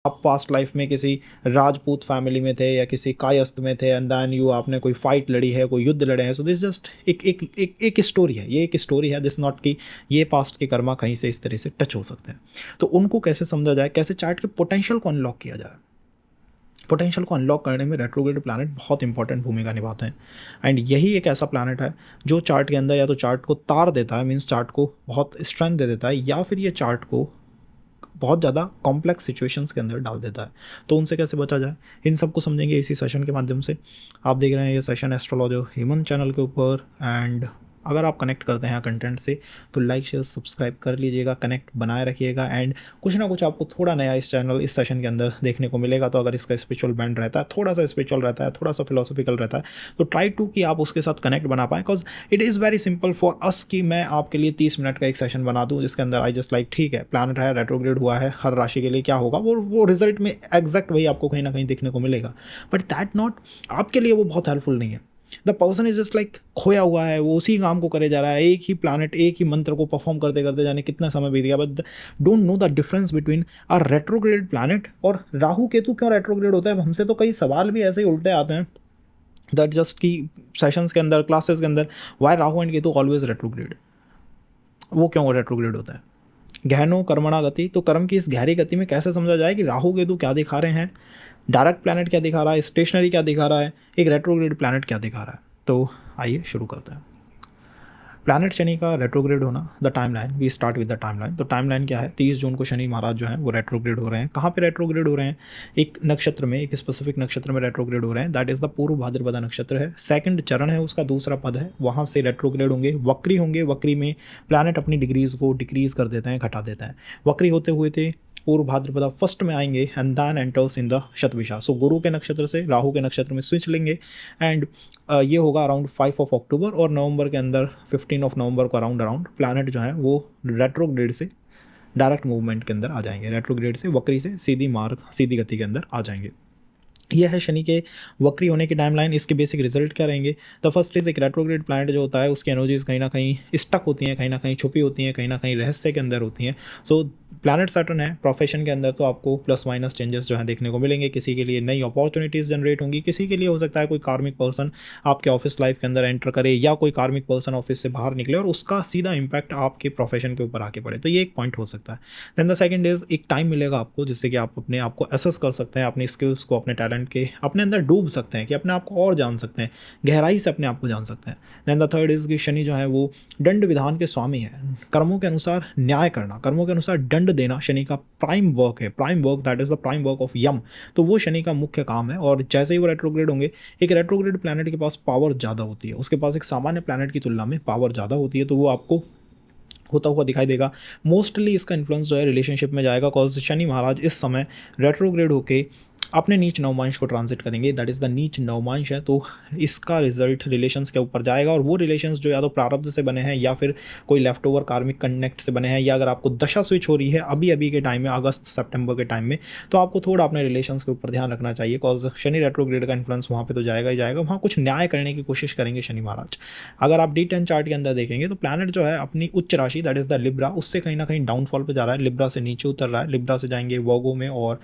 आप past life में किसी राजपूत फैमिली में थे या किसी कायस्थ में थे, एंड देन यू आपने कोई फाइट लड़ी है, कोई युद्ध लड़े हैं, सो दिस जस्ट एक स्टोरी है, ये एक स्टोरी है, दिस नॉट कि ये पास्ट के कर्मा कहीं से इस तरह से टच हो सकते हैं। तो उनको कैसे समझा जाए, कैसे चार्ट के पोटेंशियल को अनलॉक किया जाए। पोटेंशियल को अनलॉक करने में रेट्रोग्रेड प्लैनेट बहुत इंपॉर्टेंट भूमिका निभाते हैं। एंड यही एक ऐसा प्लैनेट है जो चार्ट के अंदर या तो चार्ट को तार देता है, मीन्स चार्ट को बहुत स्ट्रेंथ दे देता है, या फिर ये चार्ट को बहुत ज़्यादा कॉम्प्लेक्स सिचुएशंस के अंदर डाल देता है। तो उनसे कैसे बचा जाए, इन सबको समझेंगे इसी सेशन के माध्यम से। आप देख रहे हैं ये सेशन एस्ट्रोलॉजर हेमंत चैनल के ऊपर। एंड अगर आप कनेक्ट करते हैं कंटेंट से तो लाइक शेयर सब्सक्राइब कर लीजिएगा, कनेक्ट बनाए रखिएगा। एंड कुछ ना कुछ आपको थोड़ा नया इस चैनल इस सेशन के अंदर देखने को मिलेगा। तो अगर इसका स्पिरिचुअल बैंड रहता है, थोड़ा सा स्पिरिचुअल रहता है, थोड़ा सा फिलोसॉफिकल रहता है, तो ट्राई टू कि आप उसके साथ कनेक्ट बना पाएँ। Because it is very simple for us कि मैं आपके लिए 30 मिनट का एक सेशन बना दूँ जिसके अंदर आई जस्ट लाइक ठीक है, प्लैनेट है, रेट्रोग्रेड हुआ है, हर राशि के लिए क्या होगा, वो रिजल्ट में एग्जैक्ट वही आपको कहीं ना कहीं देखने को मिलेगा। बट दैट नॉट आपके लिए वो बहुत हेल्पफुल नहीं है। The person is just like खोया हुआ है, वो उसी काम को करे जा रहा है, एक ही प्लैनेट एक ही मंत्र को परफॉर्म करते करते जाने कितना समय बीत गया, but don't know the difference between a retrograde planet. और राहु केतु क्यों रेट्रोग्रेड होता है, हमसे तो कई सवाल भी ऐसे ही उल्टे आते हैं दैट जस्ट की सेशंस के अंदर, क्लासेस के अंदर, why Rahu and Ketu always retrograde, वो क्यों रेट्रोग्रेड होता है। गहनो कर्मणा गति, तो कर्म की इस गहरी गति में कैसे समझा जाए कि राहु केतु क्या दिखा रहे हैं, डायरेक्ट प्लैनेट क्या दिखा रहा है, स्टेशनरी क्या दिखा रहा है, एक रेट्रोग्रेड प्लैनेट क्या दिखा रहा है। तो आइए शुरू करते हैं। प्लैनेट शनि का रेट्रोग्रेड होना, the timeline, we start with the timeline. तो टाइमलाइन क्या है, 30 जून को शनि महाराज जो हैं वो रेट्रोग्रेड हो रहे हैं। कहाँ पे रेट्रोग्रेड हो रहे हैं, एक नक्षत्र में, एक स्पेसिफिक नक्षत्र में रेट्रोग्रेड हो रहे हैं, दैट इज़ द पूर्व भाद्रपदा नक्षत्र है, सेकंड चरण है उसका, दूसरा पद है, वहाँ से रेट्रोग्रेड होंगे, वक्री होंगे। वक्री में प्लैनेट अपनी डिग्रीज को डिक्रीज कर देते हैं, घटा देते हैं। वक्री होते हुए थे पूर्व भाद्रपदा फर्स्ट में आएंगे and then enters in the Shatabhisha. So Guru के नक्षत्र से राहु के नक्षत्र में स्विच लेंगे। एंड ये होगा अराउंड 5 ऑफ अक्टूबर, और नवंबर के अंदर 15 ऑफ नवंबर को अराउंड प्लैनेट जो है वो रेट्रोग्रेड से डायरेक्ट मूवमेंट के अंदर आ जाएंगे, रेट्रोग्रेड से वक्री से सीधी मार्ग, सीधी गति के अंदर आ जाएंगे। यह है शनि के वक्री होने की टाइमलाइन। इसके बेसिक रिजल्ट क्या रहेंगे, द फर्स्ट इज एक रेट्रोग्रेड प्लैनेट जो होता है उसकी एनर्जीज कहीं ना कहीं स्टक होती हैं, कहीं ना कहीं छुपी होती हैं, कहीं ना कहीं रहस्य के अंदर होती हैं। सो प्लैनेट सैटर्न है प्रोफेशन के अंदर, तो आपको प्लस माइनस चेंजेस जो है देखने को मिलेंगे। किसी के लिए नई अपॉर्चुनिटीज़ जनरेट होंगी, किसी के लिए हो सकता है कोई कार्मिक पर्सन आपके ऑफिस लाइफ के अंदर एंटर करे, या कोई कार्मिक पर्सन ऑफिस से बाहर निकले और उसका सीधा इंपैक्ट आपके प्रोफेशन के ऊपर आके पड़े। तो ये एक पॉइंट हो सकता है। देन द सेकंड इज एक टाइम मिलेगा आपको जिससे कि आप अपने आप को असेस कर सकते हैं, अपनी स्किल्स को, अपने टैलेंट के अपने अंदर डूब सकते हैं, कि अपने आप को और जान सकते हैं, गहराई से अपने आप को जान सकते हैं। देन द थर्ड इज कि शनि जो है वो दंड विधान के स्वामी है। कर्मों के अनुसार न्याय करना, कर्मों के अनुसार दंड देना शनि का प्राइम वर्क है, prime work, that is the prime work of Yama. तो वो शनि का मुख्य काम है। और जैसे ही वो रेट्रोग्रेड होंगे, एक रेट्रोग्रेड प्लैनेट के पास पावर ज़्यादा होती है, उसके पास एक सामान्य प्लैनेट की तुलना में पावर ज़्यादा होती है, तो वो आपको होता हुआ दिखाई देगा। मोस्टली इसका इन्फ्लुएंस जो है रिलेशनशिप में जाएगा, कॉज शनि महाराज इस समय रेट्रोग्रेड होके अपने नीच नवमांश को ट्रांजिट करेंगे, दैट इज़ द नीच नवमांश है। तो इसका रिजल्ट रिलेशंस के ऊपर जाएगा, और वो रिलेशंस जो या तो प्रारब्ध से बने हैं या फिर कोई लेफ्ट ओवर कार्मिक कनेक्ट से बने हैं, या अगर आपको दशा स्विच हो रही है अभी अभी के टाइम में, अगस्त सितंबर के टाइम में, तो आपको थोड़ा अपने रिलेशंस के ऊपर ध्यान रखना चाहिए, कॉज शनि रेट्रोग्रेड का इन्फ्लुएंस वहाँ पे तो जाएगा ही जाएगा। वहाँ कुछ न्याय करने की कोशिश करेंगे शनि महाराज। अगर आप D10 चार्ट के अंदर देखेंगे तो प्लैनेट जो है अपनी उच्च राशि, दैट इज़ द लिब्रा, उससे कहीं ना कहीं डाउनफॉल पर जा रहा है, लिब्रा से नीचे उतर रहा है, लिब्रा से जाएंगे वर्गो में और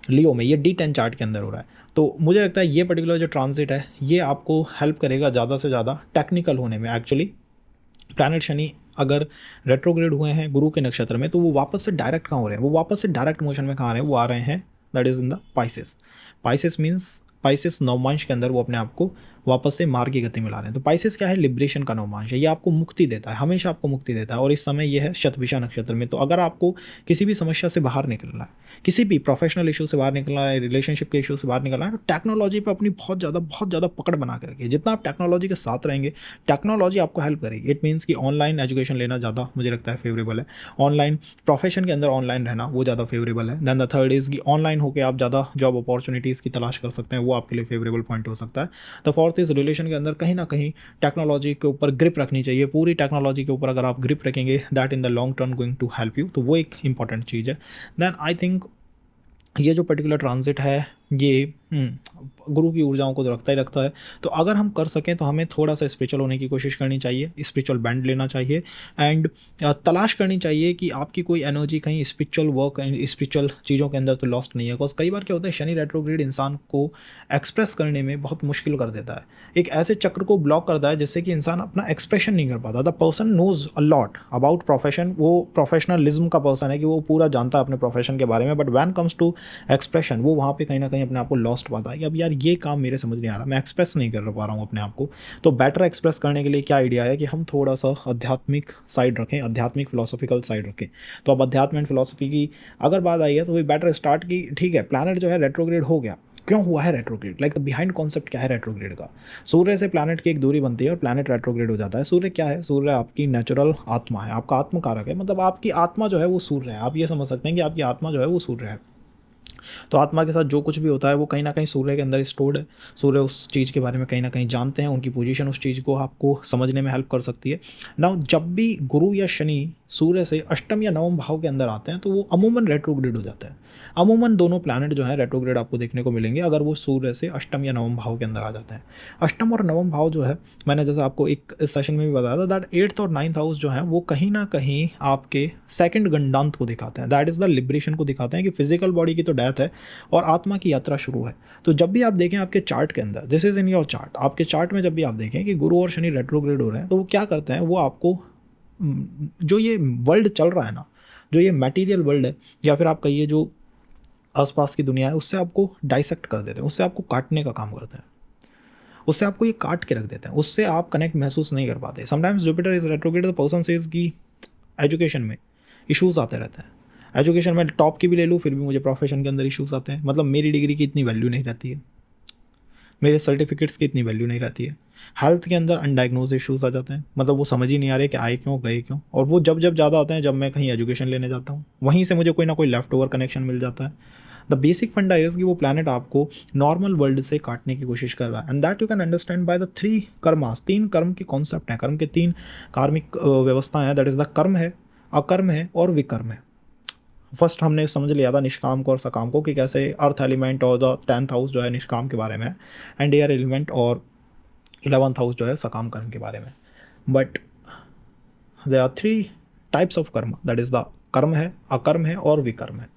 लियो में। ये D10 चार्ट के अंदर हो रहा है। तो मुझे लगता है ये पर्टिकुलर जो ट्रांजिट है ये आपको हेल्प करेगा ज़्यादा से ज़्यादा टेक्निकल होने में। एक्चुअली प्लैनेट शनि अगर रेट्रोग्रेड हुए हैं गुरु के नक्षत्र में, तो वो वापस से डायरेक्ट कहाँ हो रहे हैं, वो वापस से डायरेक्ट मोशन में कहाँ आ रहे हैं, वो आ रहे हैं that is in the Pisces. Pisces means Pisces Navamsha के अंदर वो अपने आप को वापस से मार्ग की गति में ला रहे हैं। तो पाइसेस क्या है, लिबरेशन का नवमांश है, ये आपको मुक्ति देता है, हमेशा आपको मुक्ति देता है। और इस समय ये है शतभिषा नक्षत्र में। तो अगर आपको किसी भी समस्या से बाहर निकलना है, किसी भी प्रोफेशनल इशू से बाहर निकलना है, रिलेशनशिप के इशू से बाहर निकलना है, तो टेक्नोलॉजी पर अपनी बहुत ज़्यादा पकड़ बना के रखिए। जितना आप टेक्नोलॉजी के साथ रहेंगे, टेक्नोलॉजी आपको हेल्प करेगी। इट मीन्स कि ऑनलाइन एजुकेशन लेना ज़्यादा मुझे लगता है फेवरेबल है, ऑनलाइन प्रोफेशन के अंदर ऑनलाइन रहना वो ज़्यादा फेवरेबल है। दैन द थर्ड इज़ कि ऑनलाइन होकर आप ज़्यादा जॉब अपॉर्चुनिटीज़ की तलाश कर सकते हैं, वो आपके लिए फेवरेबल पॉइंट हो सकता है। द फोर्थ इज़ रिलेशन के अंदर कहीं ना कहीं टेक्नोलॉजी के ऊपर ग्रिप रखनी चाहिए। पूरी टेक्नोलॉजी के ऊपर अगर आप ग्रिप रखेंगे, that in the long term going to help you, तो वो एक इंपॉर्टेंट चीज़ है। देन आई थिंक ये जो पर्टिकुलर ट्रांजिट है ये गुरु की ऊर्जाओं को तो रखता ही रखता है। तो अगर हम कर सकें तो हमें थोड़ा सा स्पिरिचुअल होने की कोशिश करनी चाहिए, स्पिरिचुअल बैंड लेना चाहिए एंड तलाश करनी चाहिए कि आपकी कोई एनर्जी कहीं स्पिरिचुअल वर्क एंड स्पिरिचुअल चीज़ों के अंदर तो लॉस्ट नहीं है। बिकॉज कई बार क्या होता है, शनि रेट्रोग्रेड इंसान को एक्सप्रेस करने में बहुत मुश्किल कर देता है, एक ऐसे चक्र को ब्लॉक करता है जिससे कि इंसान अपना एक्सप्रेशन नहीं कर पाता। The person knows a lot about profession, वो प्रोफेशनलिज्म का पर्सन है कि वो पूरा जानता है अपने प्रोफेशन के बारे में, but when comes to expression वो वहाँ पे कहीं ना कहीं अपने आप को लॉस्ट पाता है कि अब यार ये काम मेरे समझ नहीं आ रहा, मैं एक्सप्रेस नहीं कर पा रहा हूँ अपने आप को। तो बेटर एक्सप्रेस करने के लिए क्या आइडिया है कि हम थोड़ा सा आध्यात्मिक साइड रखें, आध्यात्मिक फिलोसॉफिकल साइड रखें। तो अब अध्यात्म एंड फिलोसफी की अगर बात आई है तो वही बेटर स्टार्ट की, ठीक है प्लैनेट जो है रेट्रोग्रेड हो गया, क्यों हुआ है retrograde, like the behind concept क्या है रेट्रोग्रेड का। सूर्य से प्लैनेट की एक दूरी बनती है और प्लैनेट रेट्रोग्रेड हो जाता है। सूर्य क्या है, सूर्य आपकी नेचुरल आत्मा है, आपका आत्मकारक है, मतलब आपकी आत्मा जो है वो सूर्य है। आप ये समझ सकते हैं कि आपकी आत्मा जो है वो सूर्य है। तो आत्मा के साथ जो कुछ भी होता है वो कहीं ना कहीं सूर्य के अंदर स्टोर्ड है। सूर्य उस चीज़ के बारे में कहीं ना कहीं जानते हैं, उनकी पोजीशन उस चीज़ को आपको समझने में हेल्प कर सकती है। नाउ जब भी गुरु या शनि सूर्य से अष्टम या नवम भाव के अंदर आते हैं तो वो अमूमन रेट्रोग्रेड हो जाता है। अमूमन दोनों प्लैनेट जो है रेट्रोग्रेड आपको देखने को मिलेंगे अगर वो सूर्य से अष्टम या नवम भाव के अंदर आ जाते हैं। अष्टम और नवम भाव जो है, मैंने जैसे आपको एक सेशन में भी बताया था दैट 8th और 9th हाउस जो है वो कहीं ना कहीं आपके सेकंड गंडांत को दिखाते हैं, दैट इज़ द लिबरेशन को दिखाते हैं कि फिजिकल बॉडी की तो डेथ है और आत्मा की यात्रा शुरू है। तो जब भी आप देखें आपके चार्ट के अंदर, this is in your chart, आपके चार्ट में जब भी आप देखें कि गुरु और शनि रेट्रोग्रेड हो रहे हैं तो वो क्या करते हैं, वो आपको जो ये वर्ल्ड चल रहा है ना, जो ये मटेरियल वर्ल्ड है या फिर आप कहिए जो आसपास की दुनिया है, उससे आपको डाइसेक्ट कर देते हैं, उससे आपको काटने का काम करते हैं, उससे आपको ये काट के रख देते हैं, उससे आप कनेक्ट महसूस नहीं कर पाते। Sometimes Jupiter is retrograde, the person says कि एजुकेशन में इश्यूज आते रहते हैं, एजुकेशन में टॉप की भी ले लूँ फिर भी मुझे प्रोफेशन के अंदर इश्यूज आते हैं, मतलब मेरी डिग्री की इतनी वैल्यू नहीं रहती है, मेरे सर्टिफिकेट्स की इतनी वैल्यू नहीं रहती है। हेल्थ के अंदर अनडायग्नोज इश्यूज आ जाते हैं, मतलब वो समझ ही नहीं आ रहे कि आए क्यों गए क्यों, और वो जब जब ज़्यादा आते हैं जब मैं कहीं एजुकेशन लेने जाता हूँ, वहीं से मुझे कोई ना कोई लेफ्ट ओवर कनेक्शन मिल जाता है। द बेसिक फंडा इज कि वो प्लैनेट आपको नॉर्मल वर्ल्ड से काटने की कोशिश कर रहा है, and that you can understand by the 3 karmas. 3 कर्म के कॉन्सेप्ट हैं, कर्म के 3 कार्मिक व्यवस्थाएं हैं, दैट इज द कर्म है, अकर्म है और विकर्म है। फर्स्ट हमने समझ लिया था निष्काम को और सकाम को कि कैसे अर्थ एलिमेंट और द 10th हाउस जो है निष्काम के बारे में है, एंड एयर एलिमेंट और 11th हाउस जो है सकाम कर्म के बारे में। But they are 3 types of karma, that is the karma है, अकर्म है और विकर्म है।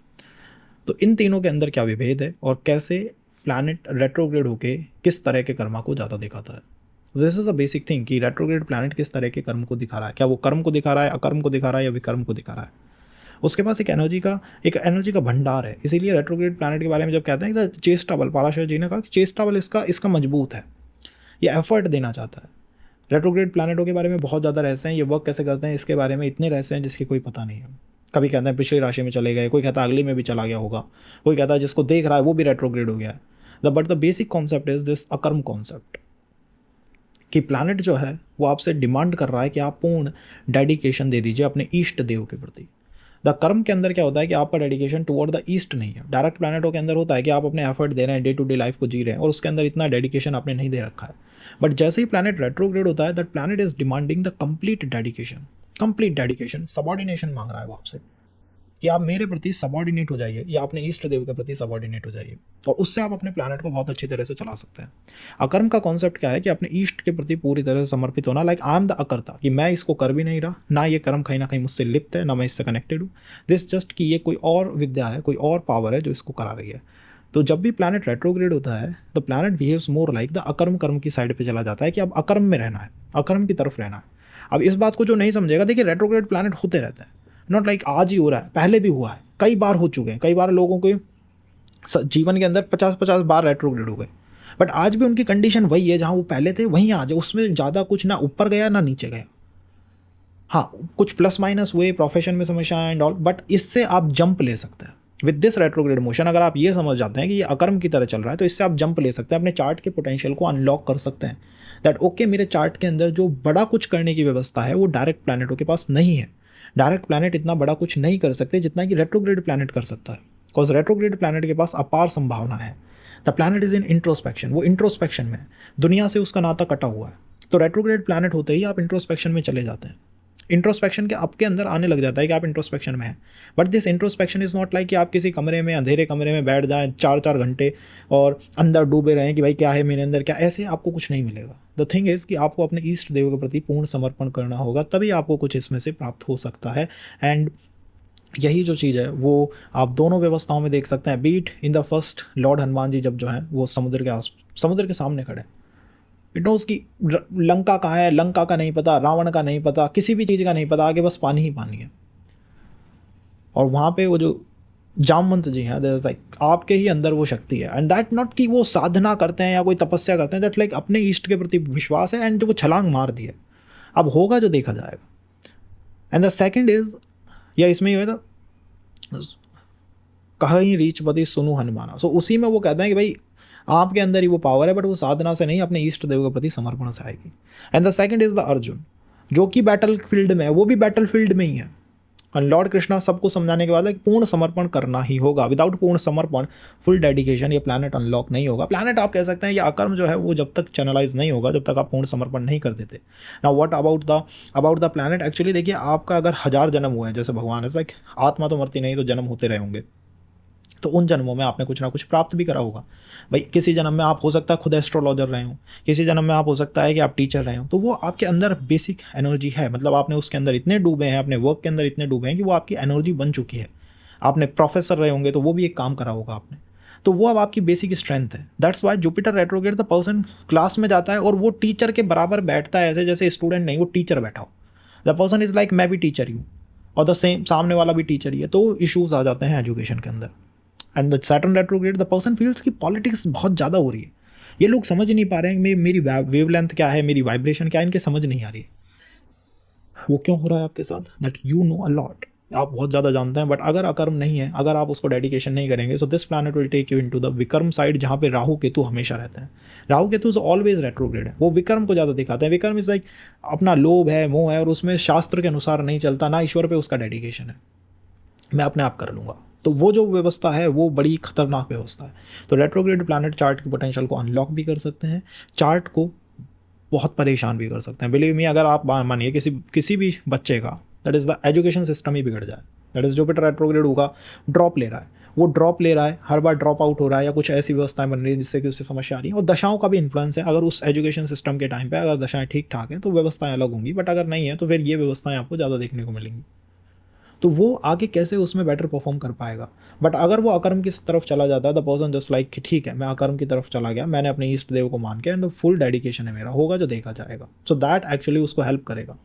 तो इन तीनों के अंदर क्या विभेद है और कैसे प्लैनेट रेट्रोग्रेड होके किस तरह के कर्मा को ज़्यादा दिखाता है। This is the basic thing कि रेट्रोग्रेड प्लैनेट किस तरह के कर्म को दिखा रहा है, क्या वो कर्म को दिखा रहा है, अकर्म को दिखा रहा है या विकर्म को दिखा रहा है। उसके पास एक एनर्जी का भंडार है। इसीलिए रेट्रोग्रेड प्लैनेट के बारे में जब कहते हैं कि चेस्टाबल, पाराशर जी ने कहा कि चेस्टाबल इसका मजबूत है, ये एफर्ट देना चाहता है। रेट्रोग्रेड प्लैनेटों के बारे में बहुत ज़्यादा रहस्य हैं, ये वर्क कैसे करते हैं इसके बारे में इतने रहस्य हैं जिसकी कोई पता नहीं है। कभी कहते हैं पिछली राशि में चले गए, कोई कहता है अगली में भी चला गया होगा, कोई कहता है जिसको देख रहा है वो भी रेट्रोग्रेड हो गया है। But the basic concept is this अकर्म कॉन्सेप्ट, कि प्लैनेट जो है वो आपसे डिमांड कर रहा है कि आप पूर्ण डेडिकेशन दे दीजिए अपने ईष्ट देव के प्रति। द कर्म के अंदर क्या होता है कि आपका डेडिकेशन टुवर्ड द ईस्ट नहीं है। डायरेक्ट प्लैनेटों के अंदर होता है कि आप अपने एफर्ट दे रहे हैं, डे टू डे लाइफ को जी रहे हैं और उसके अंदर इतना डेडिकेशन आपने नहीं दे रखा है। बट जैसे ही प्लैनेट रेट्रोग्रेड होता है that planet is demanding the complete dedication, subordination मांग रहा है वो आपसे कि आप मेरे प्रति सबॉर्डिनेट हो जाइए या अपने ईष्ट देव के प्रति सबॉर्डिनेट हो जाइए, और उससे आप अपने प्लैनेट को बहुत अच्छी तरह से चला सकते हैं। अकर्म का कॉन्सेप्ट क्या है कि अपने ईष्ट के प्रति पूरी तरह से समर्पित होना, लाइक आई एम द अकर्ता, कि मैं इसको कर भी नहीं रहा, ना ये कर्म कहीं ना कहीं मुझसे लिप्त है, ना मैं इससे कनेक्टेड हूँ, दिस जस्ट कि ये कोई और विद्या है, कोई और पावर है जो इसको करा रही है। तो जब भी प्लैनेट रेट्रोग्रेड होता है the planet behaves more like the अकर्म कर्म की साइड पे चला जाता है कि अब अकर्म में रहना है, अकर्म की तरफ रहना है। अब इस बात को जो नहीं समझेगा, देखिए रेट्रोग्रेड प्लैनेट होते रहता है, नॉट लाइक आज ही हो रहा है, पहले भी हुआ है, कई बार हो चुके हैं, कई बार लोगों के जीवन के अंदर 50-50 बार रेट्रोग्रेड हो गए, बट आज भी उनकी कंडीशन वही है जहाँ वो पहले थे वहीं आ जाए, उसमें ज़्यादा कुछ ना ऊपर गया ना नीचे गया। हाँ कुछ प्लस माइनस हुए, प्रोफेशन में समस्या एंड ऑल, बट इससे आप जंप ले सकते हैं विद दिस रेट्रोग्रेड मोशन। अगर आप ये समझ जाते हैं कि ये अकर्म की तरह चल रहा है तो इससे आप जंप ले सकते हैं, अपने चार्ट के पोटेंशियल को अनलॉक कर सकते हैं। दैट ओके मेरे चार्ट के अंदर जो बड़ा कुछ करने की व्यवस्था है वो डायरेक्ट प्लैनेटों के पास नहीं है। डायरेक्ट प्लैनेट इतना बड़ा कुछ नहीं कर सकते जितना कि रेट्रोग्रेड प्लैनेट कर सकता है, बिकॉज रेट्रोग्रेड प्लैनेट के पास अपार संभावना है। The planet is in introspection, वो इंट्रोस्पेक्शन में है, दुनिया से उसका नाता कटा हुआ है। तो रेट्रोग्रेड प्लैनेट होते ही आप इंट्रोस्पेक्शन में चले जाते हैं, इंट्रोस्पेक्शन के आपके अंदर आने लग जाता है कि आप इंट्रोस्पेक्शन में हैं। But this introspection is not like कि आप किसी कमरे में, अंधेरे कमरे में बैठ जाएं 4-4 घंटे और अंदर डूबे रहें कि भाई क्या है मेरे अंदर, क्या, ऐसे आपको कुछ नहीं मिलेगा। द थिंग इज़ कि आपको अपने ईष्ट देव के प्रति पूर्ण समर्पण करना होगा, तभी आपको कुछ इसमें से प्राप्त हो सकता है। एंड यही जो चीज़ है वो आप दोनों व्यवस्थाओं में देख सकते हैं। Be it in the first, lord Hanuman ji जब जो है वो समुद्र के सामने खड़े, इट नोस कि लंका कहाँ है, लंका का नहीं पता, रावण का नहीं पता, किसी भी चीज़ का नहीं पता, आगे बस पानी ही पानी है। और वहाँ पे वो जो जामवंत जी हैं, दैट लाइक आपके ही अंदर वो शक्ति है। एंड दैट नॉट कि वो साधना करते हैं या कोई तपस्या करते हैं, दैट लाइक अपने इष्ट के प्रति विश्वास है एंड जो वो छलांग मार दिए, अब होगा जो देखा जाएगा। एंड द सेकेंड इज, या इसमें ही हुआ था कहीं रीच पति सुनु हनुमाना, सो उसी में वो कहते हैं कि भाई आपके अंदर ही वो पावर है, बट वो साधना से नहीं, अपने इष्ट देव के प्रति समर्पण से आएगी। And the second is the Arjun, जो कि बैटल फील्ड में है, वो भी बैटल फील्ड में ही है। एंड लॉर्ड कृष्णा सबको समझाने के बाद है कि पूर्ण समर्पण करना ही होगा। विदाउट पूर्ण समर्पण, फुल डेडिकेशन, ये प्लैनेट अनलॉक नहीं होगा। प्लैनेट आप कह सकते हैं ये अकर्म जो है वो जब तक चैनलाइज नहीं होगा, जब तक आप पूर्ण समर्पण नहीं कर देते। Now what about the planet, actually देखिए आपका अगर 1000 जन्म हुए हैं, जैसे भगवान है, लाइक आत्मा तो मरती नहीं, तो जन्म होते रहे होंगे, तो उन जन्मों में आपने कुछ ना कुछ प्राप्त भी करा होगा। भाई किसी जन्म में आप हो सकता है खुद एस्ट्रोलॉजर रहे हो, किसी जन्म में आप हो सकता है कि आप टीचर रहे हो, तो वो आपके अंदर बेसिक एनर्जी है, मतलब आपने उसके अंदर इतने डूबे हैं, अपने वर्क के अंदर इतने डूबे हैं कि वो आपकी एनर्जी बन चुकी है। आपने प्रोफेसर रहे होंगे तो वो भी एक काम करा होगा आपने, तो वो अब आपकी बेसिक स्ट्रेंथ है। That's why Jupiter retrograde, the person class में जाता है और वो टीचर के बराबर बैठता है, ऐसे जैसे स्टूडेंट नहीं, वो टीचर बैठा हो। द पर्सन इज़ लाइक मैं भी टीचर ही हूँ और द सेम सामने वाला भी टीचर ही है, तो इश्यूज आ जाते हैं एजुकेशन के अंदर। And the Saturn retrograde, the person feels की पॉलिटिक्स बहुत ज़्यादा हो रही है, ये लोग समझ नहीं पा रहे हैं मेरी वेवलेंथ क्या है, मेरी वाइब्रेशन क्या है, इनके समझ नहीं आ रही है। वो क्यों हो रहा है आपके साथ, that you know a lot, आप बहुत ज़्यादा जानते हैं, बट अगर अकर्म नहीं है, अगर आप उसको डेडिकेशन नहीं करेंगे, so this planet will take you into the विक्रम साइड, जहाँ पे राहु केतु हमेशा रहते हैं। Rahu Ketu is always retrograde है, वो विक्रम को ज़्यादा दिखाते हैं। विक्रम इज लाइक अपना लोभ है, मोह है, और उसमें शास्त्र के अनुसार नहीं चलता, ना ईश्वर पे उसका डेडिकेशन है, मैं अपने आप कर लूँगा। तो वो जो व्यवस्था है वो बड़ी खतरनाक व्यवस्था है। तो रेट्रोग्रेड प्लैनेट चार्ट की पोटेंशियल को अनलॉक भी कर सकते हैं, चार्ट को बहुत परेशान भी कर सकते हैं। बिलीव मी, अगर आप मानिए किसी भी बच्चे का that is the education system ही बिगड़ जाए, दैट इज़ जुपिटर रेट्रोग्रेड होगा, ड्रॉप ले रहा है, वो ड्रॉप ले रहा है, हर बार ड्रॉप आउट हो रहा है, या कुछ ऐसी व्यवस्थाएं बन रही है जिससे कि उससे समस्या आ रही है। और दशाओं का भी इन्फ्लुएंस है, अगर उस एजुकेशन सिस्टम के टाइम पे अगर दशाएं ठीक ठाक हैं तो व्यवस्थाएं अलग होंगी, बट अगर नहीं है तो फिर ये व्यवस्थाएं आपको ज़्यादा देखने को मिलेंगी। तो वो आगे कैसे उसमें बेटर परफॉर्म कर पाएगा। बट अगर वो अकर्म की तरफ चला जाता है, द पर्सन जस्ट लाइक कि ठीक है मैं अकर्म की तरफ चला गया, मैंने अपने ईष्ट देव को मान के, एंड फुल डेडिकेशन है मेरा, होगा जो देखा जाएगा। सो दैट एक्चुअली उसको हेल्प करेगा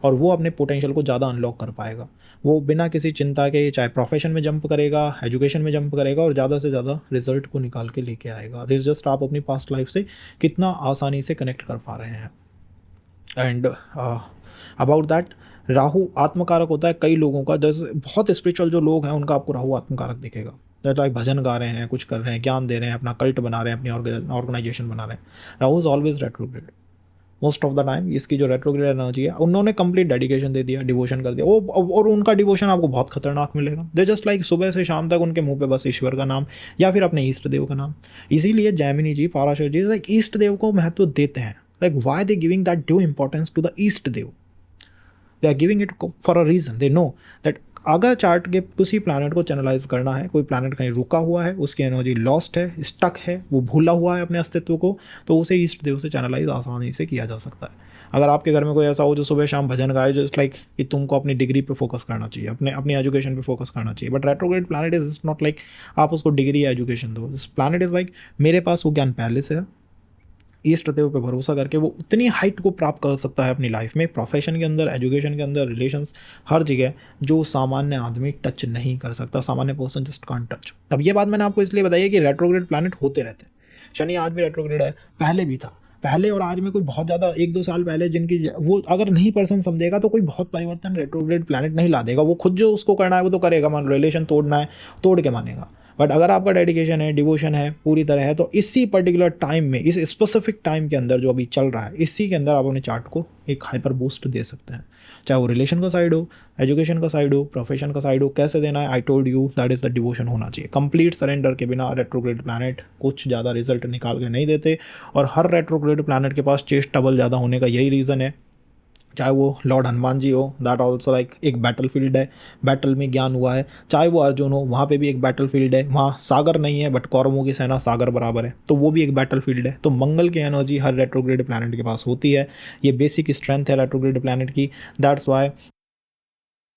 और वो अपने पोटेंशियल को ज़्यादा अनलॉक कर पाएगा। वो बिना किसी चिंता के चाहे प्रोफेशन में जंप करेगा, एजुकेशन में जंप करेगा, और ज़्यादा से ज़्यादा रिजल्ट को निकाल के लेके आएगा। दिस जस्ट आप अपनी पास्ट लाइफ से कितना आसानी से कनेक्ट कर पा रहे हैं। एंड अबाउट दैट, राहु आत्मकारक होता है कई लोगों का, जैसे बहुत स्पिरिचुअल जो लोग हैं उनका आपको राहु आत्मकारक दिखेगा। दैट लाइक भजन गा रहे हैं, कुछ कर रहे हैं, ज्ञान दे रहे हैं, अपना कल्ट बना रहे हैं, अपनी ऑर्गेनाइजेशन बना रहे हैं। Rahu is always retrograde most of the time. इसकी जो रेट्रोग्रेड एनर्जी है, उन्होंने कंप्लीट डेडिकेशन दे दिया, डिवोशन कर दिया, और उनका डिवोशन आपको बहुत खतरनाक मिलेगा। दे जस्ट लाइक सुबह से शाम तक उनके मुंह पे बस ईश्वर का नाम या फिर अपने इष्ट देव का नाम। इसीलिए जैमिनी जी, पाराशर जी लाइक ईष्ट देव को महत्व देते हैं। Like why they giving that due importance to the ईष्ट देव, they are giving it for a reason. They know that अगर चार्ट के किसी प्लैनेट को चैनलाइज करना है, कोई प्लैनेट कहीं रुका हुआ है, उसकी एनर्जी लॉस्ट है, स्टक है, वो भूला हुआ है अपने अस्तित्व को, तो उसे ईष्ट देव से चैनलाइज आसानी से किया जा सकता है। अगर आपके घर में कोई ऐसा हो जो सुबह शाम भजन गाए, जस्ट लाइक कि तुमको अपनी डिग्री पे फोकस करना चाहिए, अपनी एजुकेशन पे फोकस करना चाहिए, but retrograde planet is not like आप उसको डिग्री या एजुकेशन दो। दिस प्लैनेट इज लाइक मेरे पास वो ज्ञान पहले से है, ईष्ट देव पे भरोसा करके वो उतनी हाइट को प्राप्त कर सकता है अपनी लाइफ में, प्रोफेशन के अंदर, एजुकेशन के अंदर, रिलेशंस, हर जगह, जो सामान्य आदमी टच नहीं कर सकता। सामान्य पर्सन जस्ट कांट टच। अब ये बात मैंने आपको इसलिए बताई है कि रेट्रोग्रेड प्लैनेट होते रहते हैं। शनि आज भी रेट्रोग्रेड है, पहले भी था, पहले और आज में कोई बहुत ज़्यादा 1-2 साल पहले जिनकी वो अगर नहीं पर्सन समझेगा तो कोई बहुत परिवर्तन रेट्रोग्रेड प्लैनेट नहीं ला देगा। वो खुद जो उसको करना है वो तो करेगा, मान रिलेशन तोड़ना है तोड़ के मानेगा। बट अगर आपका डेडिकेशन है, डिवोशन है पूरी तरह है, तो इसी पर्टिकुलर टाइम में, इस स्पेसिफिक टाइम के अंदर जो अभी चल रहा है, इसी के अंदर आप अपने चार्ट को एक हाइपर बूस्ट दे सकते हैं। चाहे वो रिलेशन का साइड हो, एजुकेशन का साइड हो, प्रोफेशन का साइड हो, कैसे देना है, I told you that is the devotion होना चाहिए। कंप्लीट सरेंडर के बिना रेट्रोग्रेड प्लैनेट कुछ ज़्यादा रिजल्ट निकाल के नहीं देते, और हर रेट्रोग्रेड प्लैनेट के पास चेस्ट डबल ज़्यादा होने का यही रीज़न है। चाहे वो लॉर्ड हनुमान जी हो, दैट ऑल्सो लाइक एक बैटल फील्ड है, बैटल में ज्ञान हुआ है। चाहे वो अर्जुन हो, वहाँ पे भी एक बैटल फील्ड है, वहाँ सागर नहीं है बट कौरवों की सेना सागर बराबर है, तो वो भी एक बैटल फील्ड है। तो मंगल की एनर्जी हर रेट्रोग्रेड प्लैनेट के पास होती है, ये बेसिक स्ट्रेंथ है रेट्रोग्रेड प्लैनेट की। दैट्स वाई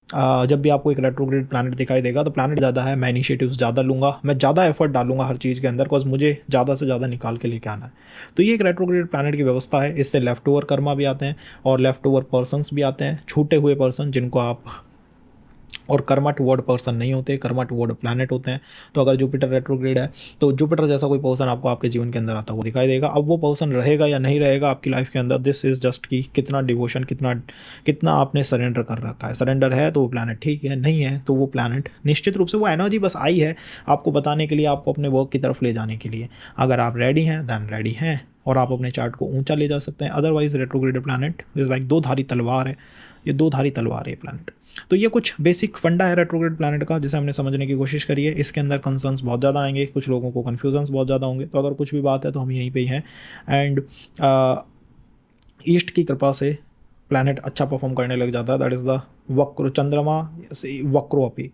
जब भी आपको एक रेट्रोग्रेड प्लैनेट दिखाई देगा तो प्लैनेट ज़्यादा है, मैं इनिशिएटिव्स ज़्यादा लूँगा, मैं ज़्यादा एफर्ट डालूंगा हर चीज़ के अंदर, बिकॉज मुझे ज़्यादा से ज़्यादा निकाल के लेके आना है। तो ये एक रेट्रोग्रेड प्लैनेट की व्यवस्था है। इससे लेफ्ट ओवर कर्मा भी आते हैं और लेफ्ट ओवर पर्सनस भी आते हैं, छूटे हुए पर्सन जिनको आप, और कर्मा टुवर्ड पर्सन नहीं होते, कर्मा टुवर्ड प्लैनेट होते हैं। तो अगर जुपिटर रेट्रोग्रेड है तो जुपिटर जैसा कोई पर्सन आपको आपके जीवन के अंदर आता हुआ दिखाई देगा। अब वो पर्सन रहेगा या नहीं रहेगा आपकी लाइफ के अंदर, दिस इज जस्ट कि कितना डिवोशन, कितना कितना आपने सरेंडर कर रखा है। सरेंडर है तो वो प्लैनेट ठीक है, नहीं है तो वो प्लैनेट निश्चित रूप से, वो एनर्जी बस आई है आपको बताने के लिए, आपको अपने वर्क की तरफ ले जाने के लिए। अगर आप रेडी हैं दैन रेडी हैं और आप अपने चार्ट को ऊंचा ले जा सकते हैं। Otherwise retrograde planet is like दो धारी तलवार है, ये दो धारी तलवार है प्लैनेट। तो ये कुछ बेसिक फंडा है रेट्रोग्रेड प्लैनेट का, जिसे हमने समझने की कोशिश करी है। इसके अंदर कंसर्न्स बहुत ज़्यादा आएंगे, कुछ लोगों को कन्फ्यूजन्स बहुत ज़्यादा होंगे, तो अगर कुछ भी बात है तो हम यहीं पे ही हैं। एंड ईस्ट की कृपा से प्लैनेट अच्छा परफॉर्म करने लग जाता है, दैट इज़ द वक्र चंद्रमा वक्रो अपी।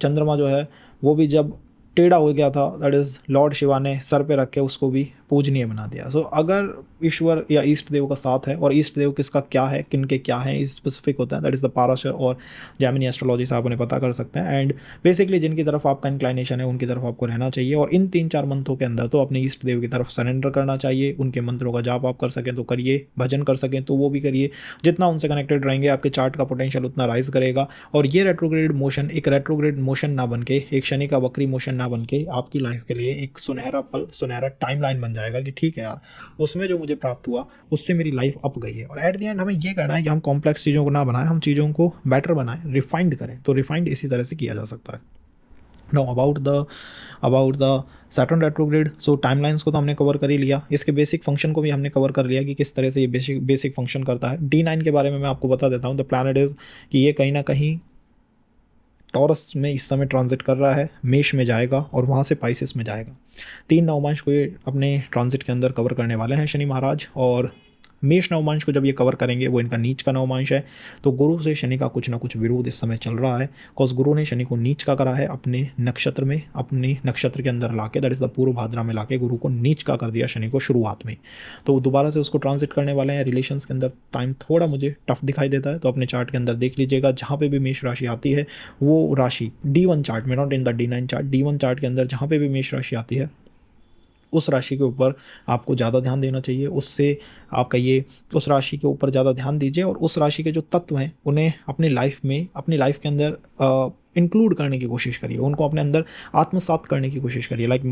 चंद्रमा जो है वो भी जब टेढ़ा हो गया था, दैट इज़ लॉर्ड शिवा ने सर पे रख के उसको भी पूजनीय बना दिया। सो अगर ईश्वर या ईष्ट देव का साथ है, और ईष्ट देव किसका क्या है, किन के क्या है, इस स्पेसिफिक होता है, दैट इज़ द पाराशर और जैमिनी एस्ट्रोलॉजी से आप उन्हें पता कर सकते हैं। एंड बेसिकली जिनकी तरफ आपका इंक्लाइनेशन है उनकी तरफ आपको रहना चाहिए, और इन 3-4 मंथों के अंदर तो अपने ईष्ट देव की तरफ सरेंडर करना चाहिए। उनके मंत्रों का जाप आप कर सकें तो करिए, भजन कर सकें तो वो भी करिए। जितना उनसे कनेक्टेड रहेंगे आपके चार्ट का पोटेंशियल उतना राइज करेगा। और ये रेट्रोग्रेड मोशन एक रेट्रोग्रेड मोशन ना बन के, एक शनि का वक्री मोशन ना बन के आपकी लाइफ के लिए एक सुनहरा पल, सुनहरा टाइमलाइन बन जाएगा कि ठीक है यार, उसमें जो मुझे प्राप्त हुआ उससे मेरी लाइफ अप गई है। और एट द एंड हमें ये करना है कि हम कॉम्प्लेक्स चीज़ों को ना बनाएं, हम चीज़ों को बेटर बनाएं, रिफाइंड करें। तो रिफाइंड इसी तरह से किया जा सकता है। Know about the Saturn retrograde, so timelines को तो हमने कवर कर ही लिया, इसके बेसिक फंक्शन को भी हमने कवर कर लिया कि किस तरह से ये बेसिक फंक्शन करता है। D9 के बारे में मैं आपको बता देता हूँ। द प्लैनेट इज कि ये कहीं ना कहीं टॉरस में इस समय ट्रांजिट कर रहा है, मेष में जाएगा और वहाँ से पाइसिस में जाएगा। 3 नवमांश को ये अपने ट्रांजिट के अंदर कवर करने वाले हैं शनि महाराज। और मेष नवमांश को जब ये कवर करेंगे, वो इनका नीच का नवमांश है, तो गुरु से शनि का कुछ ना कुछ विरोध इस समय चल रहा है। बिकॉज गुरु ने शनि को नीच का करा है अपने नक्षत्र में, अपने नक्षत्र के अंदर लाके, दैट इज़ द पूर्व भाद्रा में लाके गुरु को नीच का कर दिया शनि को शुरुआत में। तो दोबारा से उसको ट्रांजिट करने वाले हैं। रिलेशंस के अंदर टाइम थोड़ा मुझे टफ दिखाई देता है, तो अपने चार्ट के अंदर देख लीजिएगा जहाँ पे भी मेष राशि आती है वो राशि D1 चार्ट में, not in the D9 chart, D1 chart के अंदर जहाँ पे भी मेष राशि आती है उस राशि के ऊपर आपको ज़्यादा ध्यान देना चाहिए। उससे आपका ये, उस राशि के ऊपर ज़्यादा ध्यान दीजिए और उस राशि के जो तत्व हैं उन्हें अपनी लाइफ में, अपनी लाइफ के अंदर इंक्लूड करने की कोशिश करिए, उनको अपने अंदर आत्मसात करने की कोशिश करिए। लाइक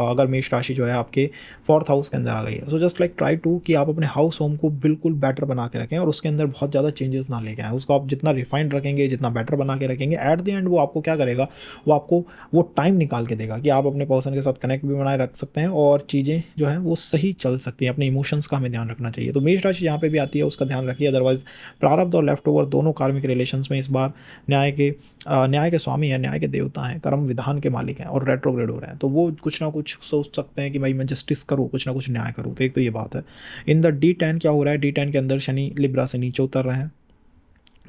अगर मेष राशि जो है आपके 4th हाउस के अंदर आ गई है, so just like try to कि आप अपने हाउस होम को बिल्कुल बेटर बना के रखें और उसके अंदर बहुत ज़्यादा चेंजेस ना लेके आएँ। उसको आप जितना रिफाइंड रखेंगे, जितना बेटर बना के रखेंगे, एट द एंड वो आपको क्या करेगा, वो आपको वो टाइम निकाल के देगा कि आप अपने पर्सन के साथ कनेक्ट भी बनाए रख सकते हैं और चीज़ें जो है वो सही चल सकती हैं। अपने इमोशंस का हमें ध्यान रखना चाहिए। तो मेष राशि यहाँ पे भी आती है, उसका ध्यान रखिए। अदरवाइज प्रारब्ध और लेफ्ट ओवर दोनों कार्मिक रिलेशंस में इस बार न्याय के स्वामी हैं, न्याय के देवता हैं, कर्म विधान के मालिक हैं और रेट्रोग्रेड हो रहे हैं, तो वो कुछ ना कुछ सोच सकते हैं कि भाई मैं जस्टिस करूँ, कुछ ना कुछ न्याय करूँ। तो एक तो ये बात है। इन द D10 क्या हो रहा है, D10 के अंदर शनि लिब्रा से नीचे उतर रहे हैं।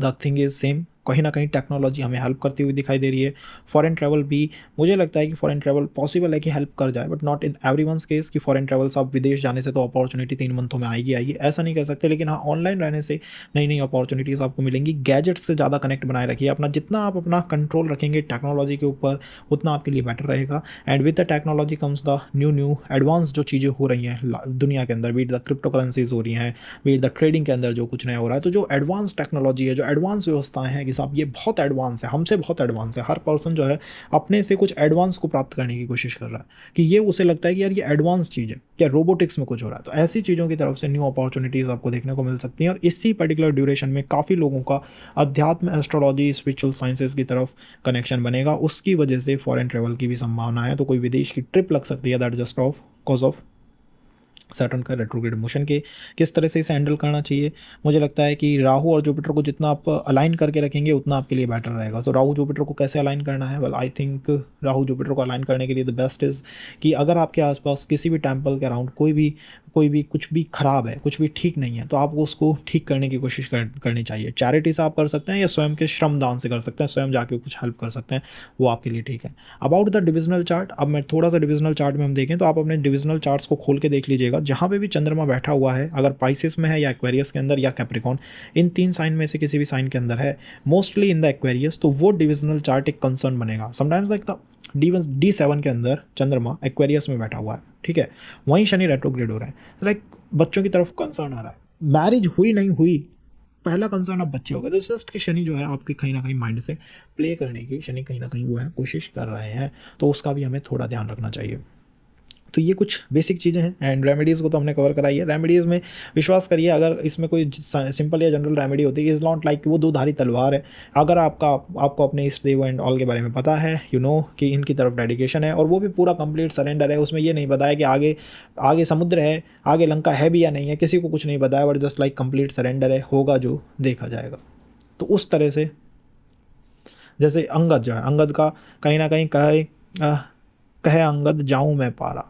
द थिंग इज सेम, कहीं ना कहीं टेक्नोलॉजी हमें हेल्प करती हुई दिखाई दे रही है। फॉरेन ट्रैवल भी, मुझे लगता है कि फॉरेन ट्रैवल पॉसिबल है कि हेल्प कर जाए, but not in everyone's case कि फॉरेन ट्रैवल से आप विदेश जाने से तो अपॉर्चुनिटी 3 मंथों में आएगी, ऐसा नहीं कह सकते। लेकिन हाँ, ऑनलाइन रहने से नई नई अपॉर्चुनिटीज़ आपको मिलेंगी। गैजेट्स से ज़्यादा कनेक्ट बनाए रखिए अपना, जितना आप अपना कंट्रोल रखेंगे टेक्नोलॉजी के ऊपर उतना आपके लिए बेटर रहेगा। And with the technology comes the new advance जो चीज़ें हो रही हैं दुनिया के अंदर, बीट द क्रिप्टो करेंसीज हो रही हैं, बीट द ट्रेडिंग के अंदर जो कुछ नया हो रहा है, तो जो एडवांस टेक्नोलॉजी है, जो एडवांस व्यवस्थाएं हैं कि साहब ये बहुत एडवांस है, हमसे बहुत एडवांस है। हर पर्सन जो है अपने से कुछ एडवांस को प्राप्त करने की कोशिश कर रहा है कि ये उसे लगता है कि यार ये एडवांस चीज़ है, क्या रोबोटिक्स में कुछ हो रहा है। तो ऐसी चीज़ों की तरफ से न्यू अपॉर्चुनिटीज़ आपको देखने को मिल सकती हैं। और इसी पर्टिकुलर ड्यूरेशन में काफ़ी लोगों का अध्यात्म, एस्ट्रोलॉजी, स्पिरिचुअल साइंसेज की तरफ कनेक्शन बनेगा। उसकी वजह से फॉरेन ट्रैवल की भी संभावना है, तो कोई विदेश की ट्रिप लग सकती है, that just of cause of Saturn का रेट्रोग्रेड मोशन के। किस तरह से इसे हैंडल करना चाहिए, मुझे लगता है कि राहु और जुपिटर को जितना आप अलाइन करके रखेंगे उतना आपके लिए बेटर रहेगा। सो राहु जुपिटर को कैसे अलाइन करना है, well I think Rahu Jupiter को अलाइन करने के लिए द बेस्ट इज़ कि अगर आपके आसपास किसी भी टेम्पल के अराउंड कोई भी कोई भी कुछ भी ख़राब है, कुछ भी ठीक नहीं है, तो आपको उसको ठीक करने की कोशिश करनी चाहिए। चैरिटी से आप कर सकते हैं या स्वयं के श्रमदान से कर सकते हैं, स्वयं जाके कुछ हेल्प कर सकते हैं, वो आपके लिए ठीक है। अबाउट द डिविजनल चार्ट, अब मैं थोड़ा सा डिविजनल चार्ट में हम देखें तो आप अपने डिविजनल चार्ट्स को खोल के देख लीजिएगा, जहाँ पे भी चंद्रमा बैठा हुआ है, अगर पाइसेस में है या एक्वेरियस के अंदर या कैप्रिकॉन, इन 3 साइन में से किसी भी साइन के अंदर है, मोस्टली इन द एक्वेरियस, तो वो डिविजनल चार्ट एक कंसर्न बनेगा। समटाइम्स लाइक द D7 के अंदर चंद्रमा एक्वेरियस में बैठा हुआ है, ठीक है, वहीं शनि रेट्रोग्रेड हो रहा है, लाइक बच्चों की तरफ कंसर्न आ रहा है। मैरिज हुई नहीं हुई, पहला कंसर्न अब बच्चे हो गए, तो जस्ट कि शनि जो है आपके कहीं ना कहीं माइंड से प्ले करने की, शनि कहीं ना कहीं वो है कोशिश कर रहे हैं, तो उसका भी हमें थोड़ा ध्यान रखना चाहिए। तो ये कुछ बेसिक चीज़ें हैं एंड रेमेडीज़ को तो हमने कवर कराई है। रेमेडीज़ में विश्वास करिए, अगर इसमें कोई सिंपल या जनरल रेमेडी होती है, इज़ नॉट लाइक वो दो धारी तलवार है। अगर आपको अपने इष्ट देव एंड ऑल के बारे में पता है, यू नो कि इनकी तरफ डेडिकेशन है और वो भी पूरा कंप्लीट सरेंडर है, उसमें ये नहीं बताया कि आगे आगे समुद्र है, आगे लंका है भी या नहीं है, किसी को कुछ नहीं बताया, but just like complete surrender है, होगा जो देखा जाएगा। तो उस तरह से जैसे अंगद जो है, अंगद का कहीं ना कहीं कहे अंगद जाऊँ मैं पारा,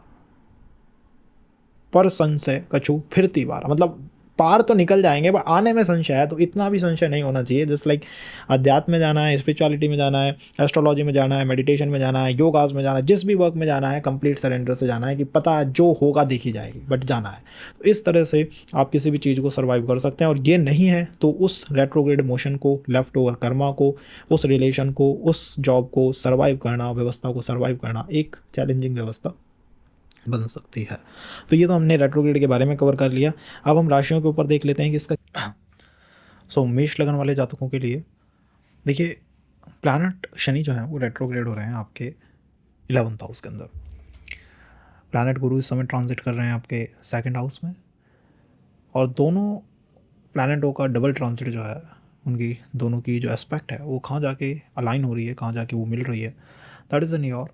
पर संशय कछु फिरती बार, मतलब पार तो निकल जाएंगे पर आने में संशय है, तो इतना भी संशय नहीं होना चाहिए। जस्ट लाइक अध्यात्म में जाना है, स्पिरिचुअलिटी में जाना है, एस्ट्रोलॉजी में जाना है, मेडिटेशन में जाना है, योगास में जाना है, जिस भी वर्क में जाना है, कंप्लीट सरेंडर से जाना है कि पता है जो होगा देखी जाएगी, बट जाना है। तो इस तरह से आप किसी भी चीज़ को सर्वाइव कर सकते हैं, और ये नहीं है तो उस रेट्रोग्रेड मोशन को, लेफ्ट ओवर कर्मा को, उस रिलेशन को, उस जॉब को सर्वाइव करना, व्यवस्था को सर्वाइव करना एक चैलेंजिंग व्यवस्था बन सकती है। तो ये तो हमने रेट्रोग्रेड के बारे में कवर कर लिया। अब हम राशियों के ऊपर देख लेते हैं कि इसका मेष लगन वाले जातकों के लिए देखिए, प्लैनेट शनि जो है वो रेट्रोग्रेड हो रहे हैं आपके 11th हाउस के अंदर। प्लैनेट गुरु इस समय ट्रांजिट कर रहे हैं आपके 2nd हाउस में, और दोनों प्लैनेटों का डबल ट्रांजिट जो है, उनकी दोनों की जो एस्पेक्ट है वो कहाँ जाके अलाइन हो रही है, कहाँ जाके वो मिल रही है, that is in your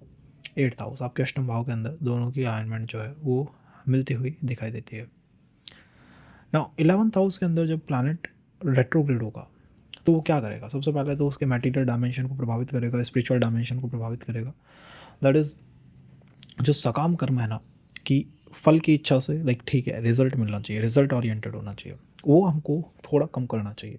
8th house. आपके अष्टम भाव के अंदर दोनों की अलाइनमेंट जो है वो मिलती हुई दिखाई देती है। ना 11th हाउस के अंदर जब प्लैनेट रेट्रोग्रेड होगा तो वो क्या करेगा, सबसे पहले तो उसके मटेरियल डायमेंशन को प्रभावित करेगा, स्पिरिचुअल डायमेंशन को प्रभावित करेगा। दैट इज़ जो सकाम कर्म है ना, कि फल की इच्छा से, लाइक ठीक है रिजल्ट मिलना चाहिए, रिजल्ट ओरिएंटेड होना चाहिए, वो हमको थोड़ा कम करना चाहिए।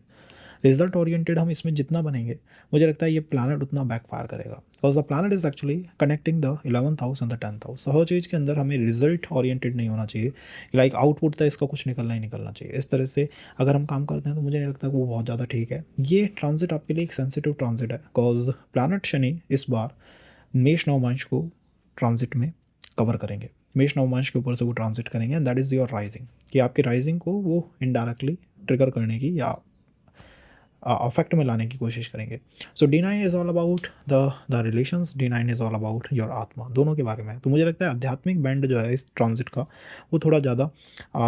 रिजल्ट ओरिएंटेड हम इसमें जितना बनेंगे, मुझे लगता है ये प्लैनेट उतना बैकफायर करेगा, because the planet is actually connecting the 11th house and the 10th house. हर चीज़ के अंदर हमें रिजल्ट ओरिएंटेड नहीं होना चाहिए, लाइक आउटपुट था इसका कुछ निकलना ही निकलना चाहिए। इस तरह से अगर हम काम करते हैं तो मुझे नहीं लगता कि वो बहुत ज़्यादा ठीक है। ये ट्रांजिट आपके लिए एक सेंसिटिव ट्रांजिट है, बिकॉज प्लैनेट शनि इस बार मेष नवमांश को ट्रांजिट में कवर करेंगे, मेष नवमांश के ऊपर से वो ट्रांजिट करेंगे, and that is your rising, कि आपकी राइजिंग को वो इनडायरेक्टली ट्रिगर करने की या अफेक्ट में लाने की कोशिश करेंगे। सो D9 is all about the relations, D9 is all about your आत्मा, दोनों के बारे में। तो मुझे लगता है आध्यात्मिक बैंड जो है इस ट्रांजिट का वो थोड़ा ज़्यादा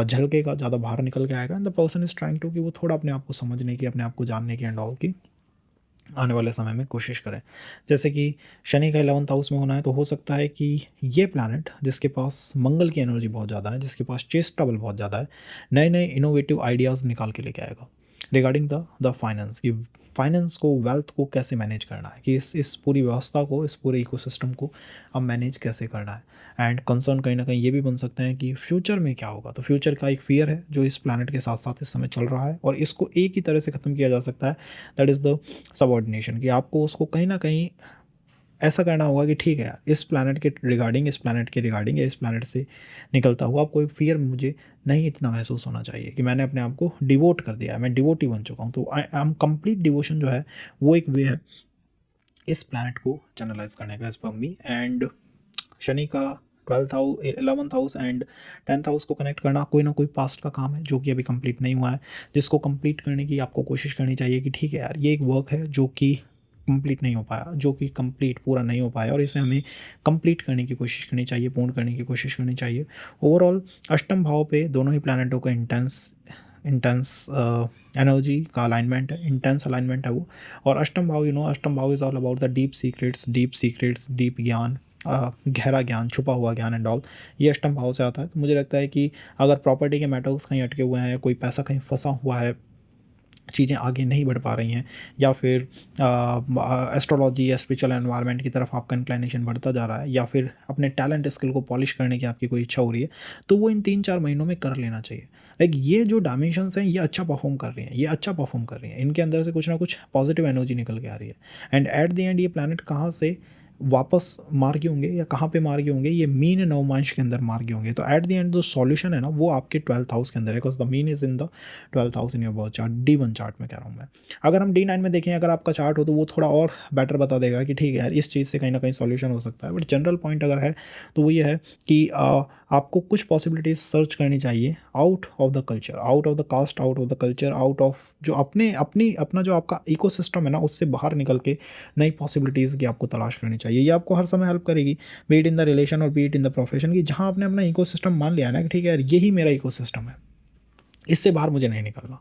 झलकेगा, ज़्यादा बाहर निकल के आएगा, and the person is trying to कि वो थोड़ा अपने आप को समझने की, अपने आप को जानने की एंड ऑल की आने वाले समय में कोशिश करें। जैसे कि शनि का 11th हाउस में होना है, तो हो सकता है कि ये प्लैनेट जिसके पास मंगल की एनर्जी बहुत ज़्यादा है, जिसके पास चेस्ट बल बहुत ज़्यादा है, नए नए इनोवेटिव आइडियाज़ निकाल के लेके आएगा रिगार्डिंग द फाइनेंस, कि फाइनेंस को, वेल्थ को कैसे मैनेज करना है, कि इस पूरी व्यवस्था को, इस पूरे इकोसिस्टम को अब मैनेज कैसे करना है। एंड कंसर्न कहीं ना कहीं ये भी बन सकते हैं कि फ्यूचर में क्या होगा। तो फ्यूचर का एक फियर है जो इस प्लैनेट के साथ साथ इस समय चल रहा है, और इसको एक ही तरह से ख़त्म किया जा सकता है, दैट इज़ द सबऑर्डिनेशन, कि आपको उसको कहीं ना कहीं ऐसा करना होगा कि ठीक है यार, इस प्लैनेट के रिगार्डिंग, इस प्लैनेट के रिगार्डिंग या इस प्लैनेट से निकलता हुआ आपको एक फियर मुझे नहीं इतना महसूस होना चाहिए कि मैंने अपने आप को डिवोट कर दिया है, मैं डिवोटी बन चुका हूँ। तो आई एम कंप्लीट डिवोशन जो है वो एक वे है इस प्लैनेट को चैनलाइज करने का, as per me. And Shani का 12th house, 11th house and 10th house को कनेक्ट करना कोई ना कोई पास्ट का काम है जो कि अभी कंप्लीट नहीं हुआ है, जिसको कंप्लीट करने की आपको कोशिश करनी चाहिए कि ठीक है यार, ये एक वर्क है जो कि कंप्लीट नहीं हो पाया, जो कि कंप्लीट पूरा नहीं हो पाया, और इसे हमें कंप्लीट करने की कोशिश करनी चाहिए, पूर्ण करने की कोशिश करनी चाहिए। ओवरऑल अष्टम भाव पे दोनों ही प्लैनेटों का इंटेंस एनर्जी का अलाइनमेंट है, इंटेंस अलाइनमेंट है वो। और अष्टम भाव, अष्टम भाव is all about the deep secrets, deep ज्ञान, गहरा ज्ञान, छुपा हुआ ज्ञान एंड ऑल, ये अष्टम भाव से आता है। तो मुझे लगता है कि अगर प्रॉपर्टी के मैटर्स कहीं अटके हुए हैं, कोई पैसा कहीं फंसा हुआ है, चीज़ें आगे नहीं बढ़ पा रही हैं, या फिर एस्ट्रोलॉजी या स्पिरिचुअल एनवायरनमेंट की तरफ आपका इंक्लिनेशन बढ़ता जा रहा है, या फिर अपने टैलेंट स्किल को पॉलिश करने की आपकी कोई इच्छा हो रही है, तो वो इन 3-4 महीनों में कर लेना चाहिए। लाइक ये जो डायमेंशंस हैं ये अच्छा परफॉर्म कर रही हैं, ये अच्छा परफॉर्म कर रही हैं, इनके अंदर से कुछ ना कुछ पॉजिटिव एनर्जी निकल के आ रही है। एंड एट द एंड ये प्लानट कहाँ से वापस मार के होंगे या कहाँ पे मार के होंगे, ये मीन नवमांश के अंदर मार के होंगे। तो एट द एंड जो सॉल्यूशन है ना वो आपके 12th हाउस के अंदर है, because the mean is in the 12th house in your birth chart, D1 chart में कह रहा हूँ मैं। अगर हम D9 में देखें, अगर आपका चार्ट हो तो वो थोड़ा और बेटर बता देगा कि ठीक है यार इस चीज़ से कहीं ना कहीं सॉल्यूशन हो सकता है। बट जनरल पॉइंट अगर है तो वो ये है कि आपको कुछ पॉसिबिलिटीज सर्च करनी चाहिए out of the culture, out of the caste, out of the culture, out of जो अपना जो आपका इकोसिस्टम है ना उससे बाहर निकल के नई पॉसिबिलिटीज़ की आपको तलाश करनी चाहिए। ये आपको हर समय हेल्प करेगी, be it in the relation और be it in the profession, कि जहाँ आपने अपना इकोसिस्टम मान लिया है ना कि ठीक है यार यही मेरा इकोसिस्टम है, इससे बाहर मुझे नहीं निकलना,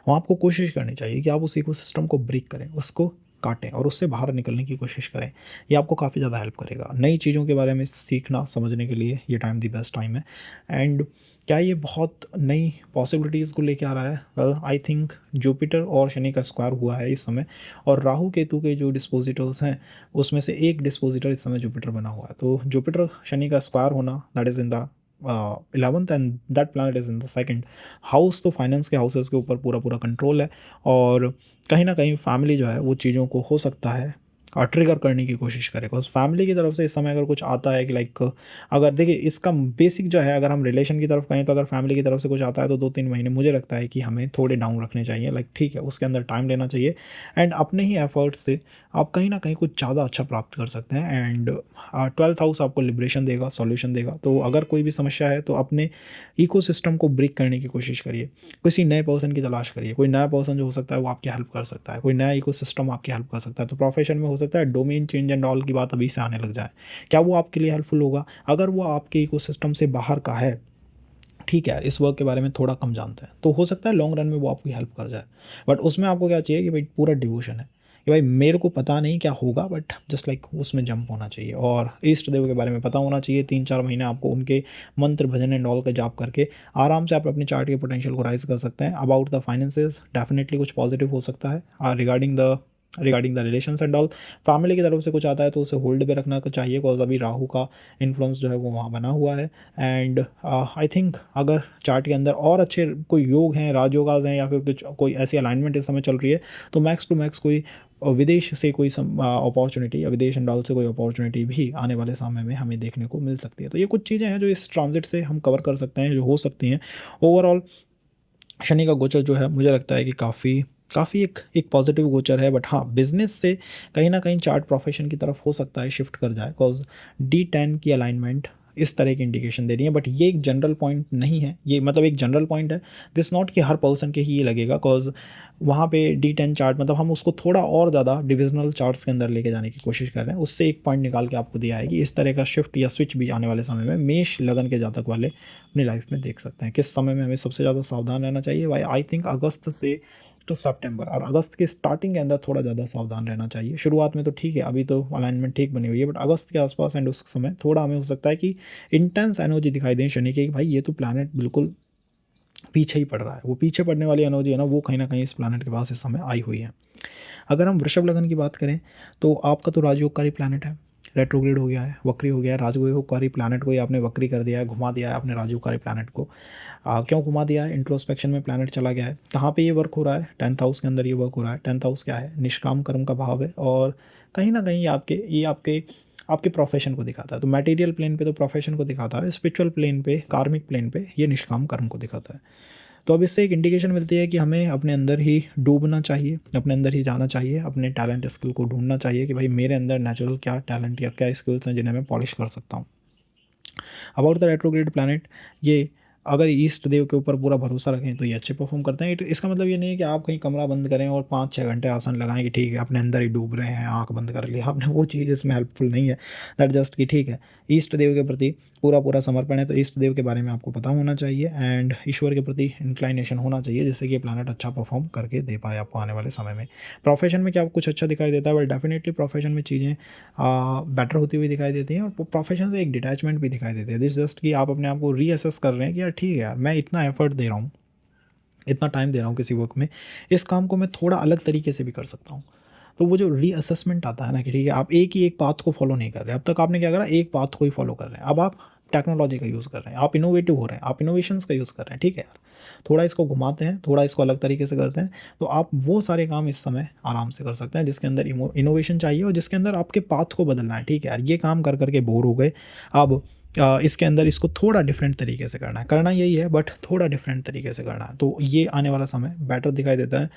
वहाँ आपको कोशिश करनी चाहिए कि आप उस इकोसिस्टम को ब्रेक करें, उसको काटें और उससे बाहर निकलने की कोशिश करें। ये आपको काफ़ी ज़्यादा हेल्प करेगा नई चीज़ों के बारे में सीखना समझने के लिए। ये टाइम दी बेस्ट टाइम है। एंड क्या ये बहुत नई पॉसिबिलिटीज़ को लेके आ रहा है? वेल आई थिंक जुपिटर और शनि का स्क्वायर हुआ है इस समय, और राहु केतु के जो डिस्पोजिटर्स हैं उसमें से एक डिस्पोजिटर इस समय जुपिटर बना हुआ है। तो जुपिटर शनि का स्क्वायर होना, that is in the 11th and that planet is in the second house. तो फाइनेंस के हाउसेस के ऊपर पूरा पूरा कंट्रोल है, और कहीं ना कहीं फैमिली जो है वो चीज़ों को हो सकता है ट्रिगर करने की कोशिश करे। बिकॉज फैमिली की तरफ से इस समय अगर कुछ आता है कि लाइक, अगर देखिए इसका बेसिक जो है, अगर हम रिलेशन की तरफ कहें तो अगर फैमिली की तरफ से कुछ आता है तो 2-3 महीने मुझे लगता है कि हमें थोड़े डाउन रखने चाहिए। लाइक ठीक है उसके अंदर टाइम लेना चाहिए, एंड अपने ही एफर्ट्स से आप कहीं ना कहीं कुछ ज़्यादा अच्छा प्राप्त कर सकते हैं। एंड 12th हाउस आपको लिबरेशन देगा, सॉल्यूशन देगा। तो अगर कोई भी समस्या है तो अपने इकोसिस्टम को ब्रेक करने की कोशिश करिए, किसी नए पर्सन की तलाश करिए। कोई नया पर्सन जो हो सकता है वो आपकी हेल्प कर सकता है, कोई नया इकोसिस्टम आपकी हेल्प कर सकता है। तो प्रोफेशन में हो सकता है डोमेन चेंज एंड ऑल की बात अभी से आने लग जाए, क्या वो आपके लिए हेल्पफुल होगा? अगर वो आपके इकोसिस्टम से बाहर का है, ठीक है इस वर्क के बारे में थोड़ा कम जानते हैं, तो हो सकता है लॉन्ग रन में वो आपकी हेल्प कर जाए। बट उसमें आपको क्या चाहिए कि भाई पूरा डिवोशन है कि भाई मेरे को पता नहीं क्या होगा, बट जस्ट लाइक उसमें जंप होना चाहिए, और ईष्ट देव के बारे में पता होना चाहिए। 3-4 महीने आपको उनके मंत्र भजन एंड ऑल का जाप करके आराम से आप अपने चार्ट के पोटेंशियल को राइज कर सकते हैं। अबाउट द फाइनेंसेस डेफिनेटली कुछ पॉजिटिव हो सकता है। Regarding the relations and all, family की तरफ से कुछ आता है तो उसे होल्ड पे रखना चाहिए, बिकॉज अभी राहु का इन्फ्लुएंस जो है वो वहाँ बना हुआ है। एंड आई थिंक अगर चार्ट के अंदर और अच्छे कोई योग हैं, राजयोगाज हैं, या फिर कुछ कोई ऐसी अलाइनमेंट इस समय चल रही है, तो मैक्स टू मैक्स कोई विदेश से कोई अपॉर्चुनिटी या विदेश एंड ऑल से कोई अपॉर्चुनिटी भी आने वाले समय में हमें देखने को मिल सकती है। तो ये कुछ चीज़ें हैं जो इस ट्रांजिट से हम कवर कर सकते हैं, जो हो सकती हैं। ओवरऑल शनि का गोचर जो है मुझे लगता है कि काफ़ी काफ़ी एक पॉजिटिव गोचर है। बट हाँ, बिजनेस से कहीं ना कहीं चार्ट प्रोफेशन की तरफ हो सकता है शिफ्ट कर जाए, बिकॉज D10 की अलाइनमेंट इस तरह की इंडिकेशन दे रही है। बट ये एक जनरल पॉइंट नहीं है, ये मतलब एक जनरल पॉइंट है, दिस नॉट कि हर पर्सन के ही ये लगेगा। बिकॉज वहाँ पे D10 चार्ट मतलब हम उसको थोड़ा और ज़्यादा डिविजनल चार्ट्स के अंदर लेके जाने की कोशिश कर रहे हैं। उससे एक पॉइंट निकाल के आपको दिया है कि इस तरह का शिफ्ट या स्विच भी आने वाले समय में मेष लगन के जातक वाले अपनी लाइफ में देख सकते हैं। किस समय में हमें सबसे ज़्यादा सावधान रहना चाहिए? भाई आई थिंक अगस्त से तो सितंबर, और अगस्त के स्टार्टिंग के अंदर थोड़ा ज़्यादा सावधान रहना चाहिए। शुरुआत में तो ठीक है, अभी तो अलाइनमेंट ठीक बनी हुई है, बट अगस्त के आसपास एंड उस समय थोड़ा हमें हो सकता है कि इंटेंस एनर्जी दिखाई दे शनि की, कि भाई ये तो प्लानट बिल्कुल पीछे ही पड़ रहा है। वो पीछे पड़ने वाली एनर्जी है ना, वो कहीं ना कहीं इस प्लानट के पास इस समय आई हुई है। अगर हम वृषभ लगन की बात करें तो आपका तो राजयोगकारी प्लानट है, रेट्रोग्रेड हो गया है, वक्री हो गया है। राजयोगकारी प्लानट को ही आपने वक्री कर दिया है, घुमा दिया है आपने राजयोगकारी प्लानट को। क्यों घुमा दिया है? इंट्रोस्पेक्शन में प्लानट चला गया है। कहाँ पे ये वर्क हो रहा है? 10th हाउस के अंदर ये वर्क हो रहा है। 10th हाउस क्या है? निष्काम कर्म का भाव है, और कहीं ना कहीं ये आपके आपके प्रोफेशन को दिखाता है। तो मटेरियल प्लेन पे तो प्रोफेशन को दिखाता है, स्पिरिचुअल प्लेन पे, कार्मिक प्लेन पे ये निष्काम कर्म को दिखाता है। तो अब इससे एक इंडिकेशन मिलती है कि हमें अपने अंदर ही डूबना चाहिए, अपने अंदर ही जाना चाहिए, अपने टैलेंट स्किल को ढूंढना चाहिए कि भाई मेरे अंदर नेचुरल क्या टैलेंट या क्या स्किल्स हैं जिन्हें मैं पॉलिश कर सकता हूँ। अबाउट द रेट्रोग्रेड प्लानट, ये अगर ईस्ट देव के ऊपर पूरा भरोसा रखें तो ये अच्छे परफॉर्म करते हैं। इसका मतलब ये नहीं है कि आप कहीं कमरा बंद करें और 5-6 घंटे आसन लगाएं कि ठीक है अपने अंदर ही डूब रहे हैं, आंख बंद कर लिया आपने, वो चीज़ इसमें हेल्पफुल नहीं है। दैट जस्ट कि ठीक है ईस्ट देव के प्रति पूरा पूरा समर्पण है, तो ईस्ट देव के बारे में आपको पता होना चाहिए एंड ईश्वर के प्रति इंक्लाइनेशन होना चाहिए, जिससे कि ये प्लानट अच्छा परफॉर्म करके दे पाए आपको आने वाले समय में। प्रोफेशन में क्या कुछ अच्छा दिखाई देता है? बट डेफिनेटली प्रोफेशन में चीज़ें बेटर होती हुई दिखाई देती हैं, और प्रोफेशन से एक डिटैचमेंट भी दिखाई देती है। दिस जस्ट कि आप अपने आप को रीअसेस कर रहे हैं कि यार ठीक है यार मैं इतना एफर्ट दे रहा हूँ, इतना टाइम दे रहा हूँ किसी वर्क में, इस काम को मैं थोड़ा अलग तरीके से भी कर सकता हूँ। तो वो जो रीअसेसमेंट आता है ना कि ठीक है, आप एक ही एक पाथ को फॉलो नहीं कर रहे, अब तक आपने क्या करा, एक पाथ को ही फॉलो कर रहे हैं, अब आप टेक्नोलॉजी का यूज़ कर रहे हैं, आप इनोवेटिव हो रहे हैं, आप इनोवेशंस का यूज़ कर रहे हैं, ठीक है यार, थोड़ा इसको घुमाते हैं, थोड़ा इसको अलग तरीके से करते हैं, तो आप वो सारे काम इस समय आराम से कर सकते हैं जिसके अंदर इनोवेशन चाहिए और जिसके अंदर आपके पाथ को बदलना है। ठीक है यार, ये काम कर करके बोर हो गए, अब इसके अंदर इसको थोड़ा डिफरेंट तरीके से करना है, करना यही है बट थोड़ा डिफरेंट तरीके से करना है, तो ये आने वाला समय बेटर दिखाई देता है।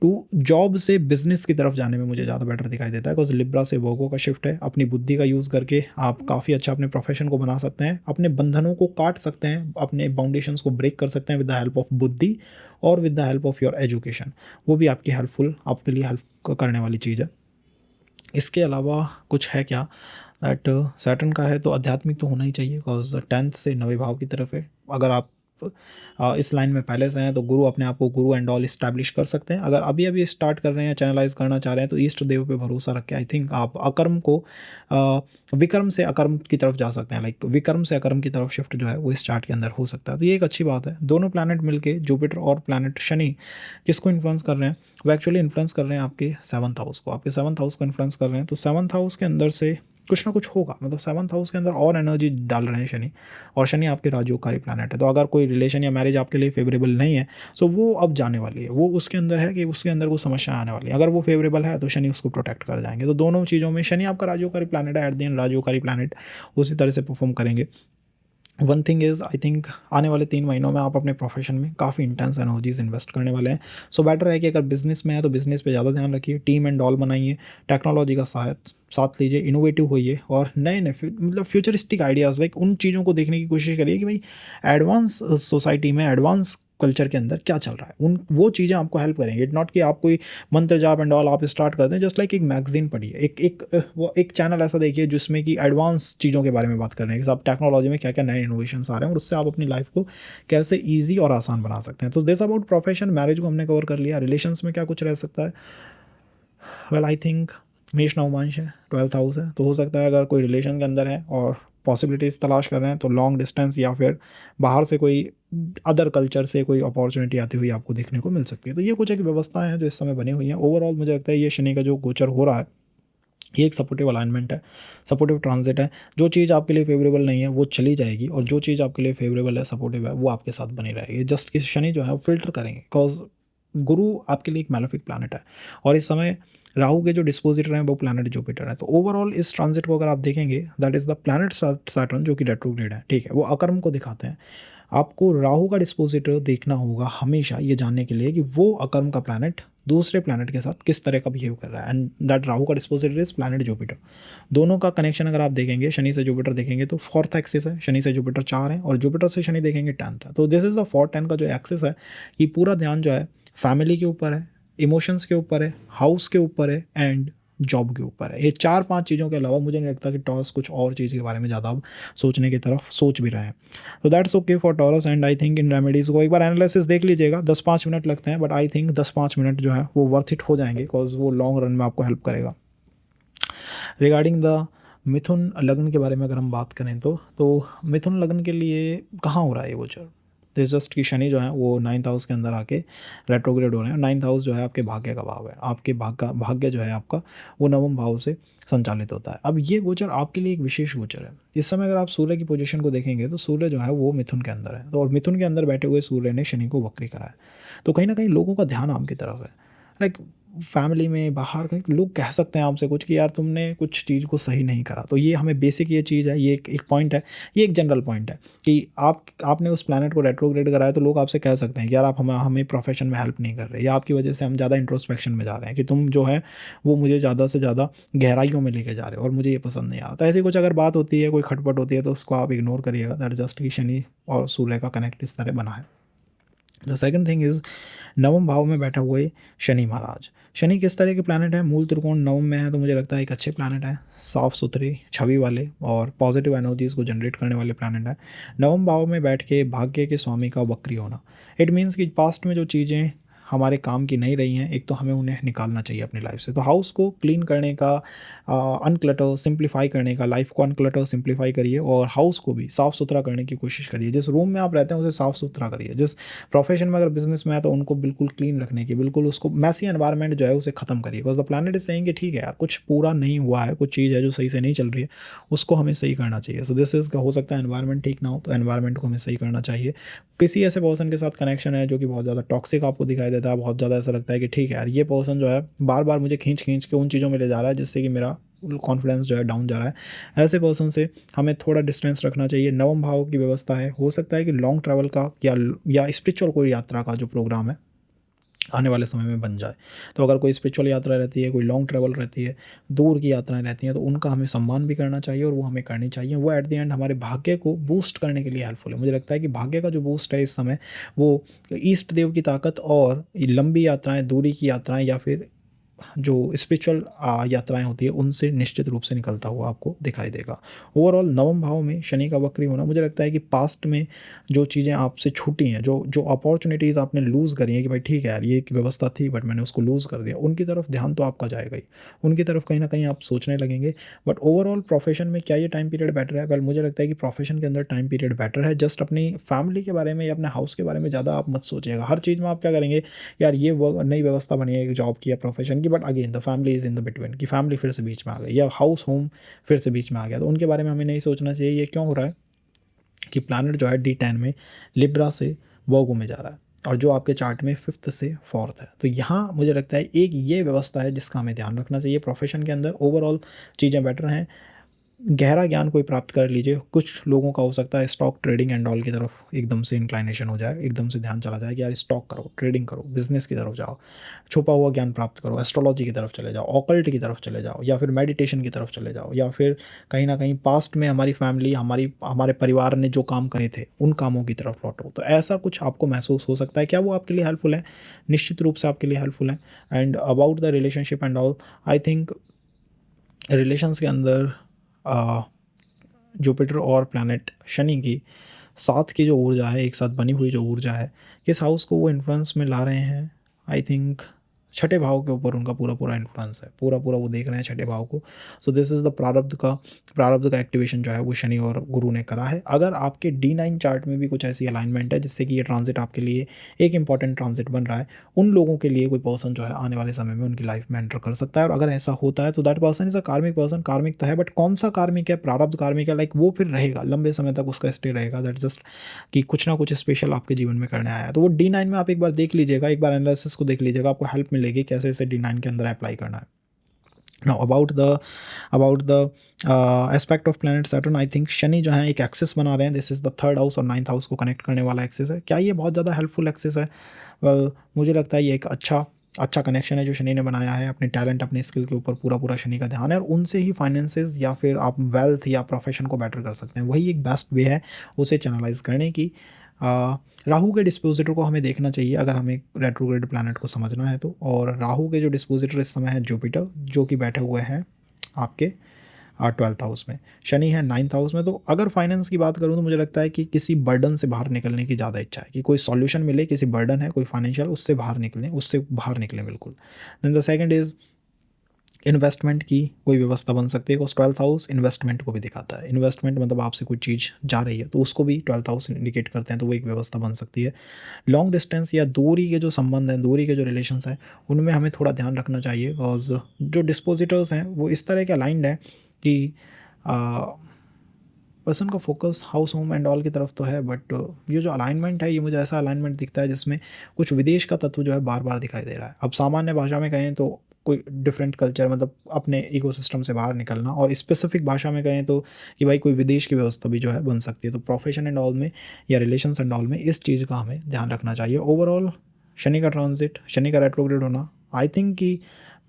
टू जॉब से बिजनेस की तरफ जाने में मुझे ज़्यादा बेटर दिखाई देता है, बिकॉज लिब्रा से वर्गो का शिफ्ट है, अपनी बुद्धि का यूज़ करके आप काफ़ी अच्छा अपने प्रोफेशन को बना सकते हैं, अपने बंधनों को काट सकते हैं, अपने बाउंडेशंस को ब्रेक कर सकते हैं विद द हेल्प ऑफ बुद्धि और with the help of your education, वो भी आपकी हेल्पफुल, आपके लिए हेल्प करने वाली चीज़ है। इसके अलावा कुछ है क्या, दैट सैटर्न का है तो आध्यात्मिक तो होना ही चाहिए, बिकॉज 10th से 9वें भाव की तरफ है। अगर आप इस लाइन में पहले से हैं तो गुरु अपने आप को गुरु एंड ऑल इस्टेब्लिश कर सकते हैं। अगर अभी अभी स्टार्ट कर रहे हैं, चैनलाइज करना चाह रहे हैं, तो ईष्ट देव पे भरोसा रख के आई थिंक आप अकर्म को विक्रम से अकर्म की तरफ जा सकते हैं, लाइक विक्रम से अकर्म की तरफ शिफ्ट जो है वो इस चार्ट के अंदर हो सकता है। तो ये एक अच्छी बात है। दोनों प्लैनेट मिलके, जुपिटर और प्लैनेट शनि किसको इन्फ्लुएंस कर रहे हैं, वो एक्चुअली इन्फ्लुएंस कर रहे हैं आपके 7th हाउस को, आपके 7th हाउस को इन्फ्लुएंस कर रहे हैं। तो 7th हाउस के अंदर से कुछ ना कुछ होगा, मतलब 7th हाउस के अंदर और एनर्जी डाल रहे हैं शनि, और शनि आपके राजयोगकारी प्लैनेट है। तो अगर कोई रिलेशन या मैरिज आपके लिए फेवरेबल नहीं है, सो वो अब जाने वाली है, वो उसके अंदर है कि उसके अंदर कुछ समस्या आने वाली है। अगर वो फेवरेबल है तो शनि उसको प्रोटेक्ट कर जाएंगे। तो दोनों चीज़ों में शनि आपका राजयोगकारी प्लैनेट है, एट द एंड राजयोगकारी प्लैनेट उसी तरह से परफॉर्म करेंगे। One thing is, I think आने वाले 3 महीनों में आप अपने प्रोफेशन में काफ़ी इंटेंस एनर्जीज इन्वेस्ट करने वाले हैं। सो बेटर है कि अगर बिजनेस में है तो बिजनेस पे ज़्यादा ध्यान रखिए, टीम एंड ऑल बनाइए, टेक्नोलॉजी का साथ लीजिए, इनोवेटिव होइए और नए नए मतलब फ्यूचरिस्टिक आइडियाज़, लाइक उन चीज़ों को देखने की कोशिश करिए कि भाई एडवांस सोसाइटी में, एडवांस कल्चर के अंदर क्या चल रहा है, उन वो चीज़ें आपको हेल्प करेंगे। इट नॉट कि आप कोई मंत्र जाप एंड ऑल आप स्टार्ट कर दें, जस्ट लाइक एक मैगजीन पढ़िए, वो एक चैनल ऐसा देखिए जिसमें कि एडवांस चीज़ों के बारे में बात कर रहे हैं कि आप टेक्नोलॉजी में क्या क्या नए इनोवेशंस आ रहे हैं और उससे आप अपनी लाइफ को कैसे ईजी और आसान बना सकते हैं। तो दिस अबाउट प्रोफेशन। मैरिज को हमने कवर कर लिया। रिलेशंस में क्या कुछ रह सकता है, वेल आई थिंक मेष नवमांश है, 12th हाउस है, तो हो सकता है अगर कोई रिलेशन के अंदर है और पॉसिबिलिटीज़ तलाश कर रहे हैं तो लॉन्ग डिस्टेंस या फिर बाहर से कोई अदर कल्चर से कोई अपॉर्चुनिटी आती हुई आपको देखने को मिल सकती है। तो ये कुछ एक व्यवस्थाएं हैं जो इस समय बनी हुई हैं। ओवरऑल मुझे लगता है ये शनि का जो गोचर हो रहा है ये एक सपोर्टिव अलाइनमेंट है, सपोर्टिव ट्रांजिट है। जो चीज़ आपके लिए फेवरेबल नहीं है वो चली जाएगी और जो चीज़ आपके लिए फेवरेबल है, सपोर्टिव है, वो आपके साथ बनी रहेगी। जस्ट कि शनि जो है वो फिल्टर करेंगे, बिकॉज गुरु आपके लिए एक मैलेफिक प्लैनेट है और इस समय राहु के जो डिस्पोजिटर हैं वो प्लैनेट जुपिटर है। तो ओवरऑल इस ट्रांजिट को अगर आप देखेंगे, that is the planet Saturn जो कि रेट्रोग्रेड है, ठीक है, वो अकर्म को दिखाते हैं। आपको राहु का डिस्पोजिटर देखना होगा हमेशा ये जानने के लिए कि वो अकर्म का प्लैनेट दूसरे प्लैनेट के साथ किस तरह का बिहेव कर रहा है, एंड दैट राहु का डिस्पोजिटर इज प्लैनेट जुपिटर। दोनों का कनेक्शन अगर आप देखेंगे, शनि से जुपिटर देखेंगे तो 4th एक्सिस है, शनि से जुपिटर 4 है और जुपिटर से शनि देखेंगे 10th है। तो दिस इज द 4-10 का जो एक्सिस है, ये पूरा ध्यान जो है फैमिली के ऊपर है, इमोशंस के ऊपर है, हाउस के ऊपर है एंड जॉब के ऊपर है। ये 4-5 चीज़ों के अलावा मुझे नहीं लगता कि टॉस कुछ और चीज़ के बारे में ज़्यादा अब सोचने की तरफ सोच भी रहे हैं। तो that's okay for taurus and I think in remedies को एक बार एनालिसिस देख लीजिएगा। 10-5 मिनट लगते हैं बट आई थिंक 10-5 मिनट जो है वो वर्थ इट हो जाएंगे, बिकॉज वो लॉन्ग रन में आपको हेल्प करेगा। रिगार्डिंग द मिथुन लग्न के बारे में अगर हम बात करें तो मिथुन लग्न के लिए कहाँ हो रहा है ये गोचर, दिस जस्ट कि शनि जो है वो 9th हाउस के अंदर आके रेट्रोग्रेड हो रहे हैं। 9th हाउस जो है आपके भाग्य का भाव है, आपके भाग्य जो है आपका वो 9वें भाव से संचालित होता है। अब ये गोचर आपके लिए एक विशेष गोचर है। इस समय अगर आप सूर्य की पोजीशन को देखेंगे तो सूर्य जो है वो मिथुन के अंदर है, तो और मिथुन के अंदर बैठे हुए सूर्य ने शनि को वक्री करा है। तो कहीं ना कहीं लोगों का ध्यान आपकी तरफ है, लाइक फैमिली में बाहर कहीं लोग कह सकते हैं आपसे कुछ कि यार तुमने कुछ चीज़ को सही नहीं करा। तो ये हमें बेसिक ये चीज़ है, ये एक पॉइंट है, ये एक जनरल पॉइंट है कि आपने उस प्लैनेट को रेट्रोग्रेड कराया तो लोग आपसे कह सकते हैं कि यार आप हमें प्रोफेशन में हेल्प नहीं कर रहे, या आपकी वजह से हम ज़्यादा इंट्रोस्पेक्शन में जा रहे हैं कि तुम जो है वो मुझे ज़्यादा से ज़्यादा गहराइयों में लेके जा रहे हो और मुझे ये पसंद नहीं आता। तो ऐसी कुछ अगर बात होती है, कोई खटपट होती है, तो उसको आप इग्नोर करिएगा। दैट जस्ट कि शनि और सूर्य का कनेक्ट इस तरह बना है। द सेकंड थिंग इज़, 9वें भाव में बैठा हुए शनि महाराज। शनि किस तरह के प्लैनेट है, मूल त्रिकोण 9 में है, तो मुझे लगता है एक अच्छे प्लैनेट है, साफ़ सुथरी छवि वाले और पॉजिटिव एनर्जीज़ को जनरेट करने वाले प्लैनेट है। 9वें भाव में बैठ के भाग्य के स्वामी का वक्री होना, इट मीन्स कि पास्ट में जो चीज़ें हमारे काम की नहीं रही हैं, एक तो हमें उन्हें निकालना चाहिए अपनी लाइफ से। तो हाउस को क्लीन करने का, अनक्लटर सिंप्लीफाई करने का, लाइफ को अनक्लटर सिंप्लीफाई करिए और हाउस को भी साफ़ सुथरा करने की कोशिश करिए। जिस रूम में आप रहते हैं उसे साफ़ सुथरा करिए। जिस प्रोफेशन में अगर बिजनेस में है तो उनको बिल्कुल क्लीन रखने की, बिल्कुल उसको मैसी एनवायरनमेंट जो है उसे ख़त्म करिए। Because the planet is saying कि ठीक है यार, कुछ पूरा नहीं हुआ है, कुछ चीज़ है जो सही से नहीं चल रही है, उसको हमें सही करना चाहिए। सो दिस इज़, हो सकता है एनवायरनमेंट ठीक ना हो तो एनवायरनमेंट को हमें सही करना चाहिए। किसी ऐसे पर्सन के साथ कनेक्शन है जो कि बहुत ज़्यादा टॉक्सिक आपको दिखाई देता है, बहुत ज़्यादा ऐसा लगता है कि ठीक है यार, ये पर्सन जो है बार बार मुझे खींच खींच के उन चीज़ों में ले जा रहा है जिससे कि मेरा कॉन्फिडेंस जो है डाउन जा रहा है, ऐसे पर्सन से हमें थोड़ा डिस्टेंस रखना चाहिए। नवम भाव की व्यवस्था है, हो सकता है कि लॉन्ग ट्रैवल का या स्पिरिचुअल कोई यात्रा का जो प्रोग्राम है आने वाले समय में बन जाए। तो अगर कोई स्पिरिचुअल यात्रा रहती है, कोई लॉन्ग ट्रैवल रहती है, दूर की यात्राएं रहती हैं, तो उनका हमें सम्मान भी करना चाहिए और वो हमें करनी चाहिए। वो एट द एंड हमारे भाग्य को बूस्ट करने के लिए हेल्पफुल है। मुझे लगता है कि भाग्य का जो बूस्ट है इस समय, वो ईष्ट देव की ताकत और लंबी यात्राएं, दूरी की यात्राएं या फिर जो स्पिरिचुअल यात्राएं होती है उनसे निश्चित रूप से निकलता हुआ आपको दिखाई देगा। ओवरऑल नवम भाव में शनि का वक्री होना, मुझे लगता है कि पास्ट में जो चीज़ें आपसे छूटी हैं, जो जो अपॉर्चुनिटीज़ आपने लूज़ करी हैं कि भाई ठीक है यार, ये एक व्यवस्था थी बट मैंने उसको लूज़ कर दिया, उनकी तरफ ध्यान तो आपका जाएगा ही, उनकी तरफ कहीं ना कहीं आप सोचने लगेंगे। बट ओवरऑल प्रोफेशन में क्या ये टाइम पीरियड बेटर है? वेल, मुझे लगता है कि प्रोफेशन के अंदर टाइम पीरियड बेटर है। जस्ट अपनी फैमिली के बारे में या अपने हाउस के बारे में ज़्यादा आप मत सोचिएगा। हर चीज़ में आप क्या करेंगे, यार ये नई व्यवस्था बनी है जॉब की या प्रोफेशन की, but again the family is in the between, कि फैमिली फिर से बीच में आ गई या हाउस होम फिर से बीच में आ गया, तो उनके बारे में हमें नहीं सोचना चाहिए। ये क्यों हो रहा है कि प्लैनेट जो है D10 में लिब्रा से वर्गो में जा रहा है और जो आपके चार्ट में 5th से 4th है। तो यहाँ मुझे लगता है एक ये व्यवस्था है जिसका हमें ध्यान रखना चाहिए। प्रोफेशन के अंदर ओवरऑल चीज़ें बेटर हैं। गहरा ज्ञान कोई प्राप्त कर लीजिए। कुछ लोगों का हो सकता है स्टॉक ट्रेडिंग एंड ऑल की तरफ एकदम से इंक्लाइनेशन हो जाए, एकदम से ध्यान चला जाए कि यार स्टॉक करो, ट्रेडिंग करो, बिजनेस की तरफ जाओ, छुपा हुआ ज्ञान प्राप्त करो, एस्ट्रोलॉजी की तरफ चले जाओ, ऑकल्ट की तरफ चले जाओ, या फिर मेडिटेशन की तरफ चले जाओ, या फिर कहीं ना कहीं पास्ट में हमारी फैमिली, हमारे परिवार ने जो काम करे थे उन कामों की तरफ लौटो। तो ऐसा कुछ आपको महसूस हो सकता है। क्या वो आपके लिए हेल्पफुल है? निश्चित रूप से आपके लिए हेल्पफुल है। And about the relationship and all, I think relations के अंदर जुपिटर और प्लैनेट शनि की साथ की जो ऊर्जा है, एक साथ बनी हुई जो ऊर्जा है, किस हाउस को वो इन्फ्लुएंस में ला रहे हैं? आई थिंक छठे भाव के ऊपर उनका पूरा पूरा इन्फ्लुएंस है, पूरा पूरा वो देख रहे हैं छठे भाव को। सो दिस इज़ द प्रारब्ध का एक्टिवेशन जो है वो शनि और गुरु ने करा है। अगर आपके D9 चार्ट में भी कुछ ऐसी अलाइनमेंट है जिससे कि ये ट्रांजिट आपके लिए एक इंपॉर्टेंट ट्रांजिट बन रहा है, उन लोगों के लिए कोई पर्सन जो है आने वाले समय में उनकी लाइफ में एंटर कर सकता है। और अगर ऐसा होता है तो दैट पर्सन इज अ कार्मिक पर्सन। कार्मिक तो है, बट कौन सा कार्मिक है? प्रारब्ध कार्मिक है। लाइक वो फिर रहेगा लंबे समय तक, उसका स्टे रहेगा। दैट जस्ट कि कुछ ना कुछ स्पेशल आपके जीवन में करने आया है। तो वो D9 में आप एक बार देख लीजिएगा, एक बार एनालिसिस को देख लीजिएगा, आपको हेल्प मिलेगी कैसे इसे D9 के अंदर अप्लाई करना है। Now about the aspect of planet Saturn, I think Shani जो है एक एक्सिस बना रहे हैं। This is the 3rd house और 9th हाउस को कनेक्ट करने वाला एक्सिस है। क्या ये बहुत ज़्यादा हेल्पफुल एक्सिस है? मुझे लगता है ये एक अच्छा कनेक्शन है जो शनि ने बनाया है। अपने टैलेंट, अपने स्किल के ऊपर पूरा पूरा शनि का ध्यान है और उनसे ही फाइनेंसेस या फिर आप वेल्थ या प्रोफेशन को बेटर कर सकते हैं। वही एक बेस्ट वे है उसे चैनलाइज करने की। राहु के डिस्पोजिटर को हमें देखना चाहिए अगर हमें रेट्रोग्रेड प्लैनेट को समझना है तो। और राहु के जो डिस्पोजिटर इस समय है जुपिटर, जो कि बैठे हुए हैं आपके 12th हाउस में। शनि है 9th हाउस में। तो अगर फाइनेंस की बात करूँ तो मुझे लगता है कि किसी बर्डन से बाहर निकलने की ज़्यादा इच्छा है, कि कोई सॉल्यूशन मिले, किसी बर्डन है कोई फाइनेंशियल, उससे बाहर निकलें बिल्कुल। Then the second is investment की कोई व्यवस्था बन सकती है। 12th हाउस इन्वेस्टमेंट को भी दिखाता है। इन्वेस्टमेंट मतलब आपसे कोई चीज़ जा रही है तो उसको भी 12th हाउस इंडिकेट करते हैं, तो वो एक व्यवस्था बन सकती है। लॉन्ग डिस्टेंस या दूरी के जो संबंध हैं, दूरी के जो रिलेशंस हैं, उनमें हमें थोड़ा ध्यान रखना चाहिए। और जो डिस्पोजिटर्स हैं वो इस तरह के अलाइंड हैं कि पर्सन का focus house home and all की तरफ तो है, बट ये जो अलाइनमेंट है, ये मुझे ऐसा अलाइनमेंट दिखता है जिसमें कुछ विदेश का तत्व जो है बार बार दिखाई दे रहा है। अब सामान्य भाषा में कहें तो कोई डिफरेंट कल्चर, मतलब अपने इकोसिस्टम से बाहर निकलना, और स्पेसिफिक भाषा में कहें तो कि भाई कोई विदेश की व्यवस्था भी जो है बन सकती है। तो प्रोफेशन एंड ऑल में या रिलेशंस एंड ऑल में इस चीज़ का हमें ध्यान रखना चाहिए। ओवरऑल शनि का ट्रांजिट, शनि का रेट्रोग्रेड होना आई थिंक कि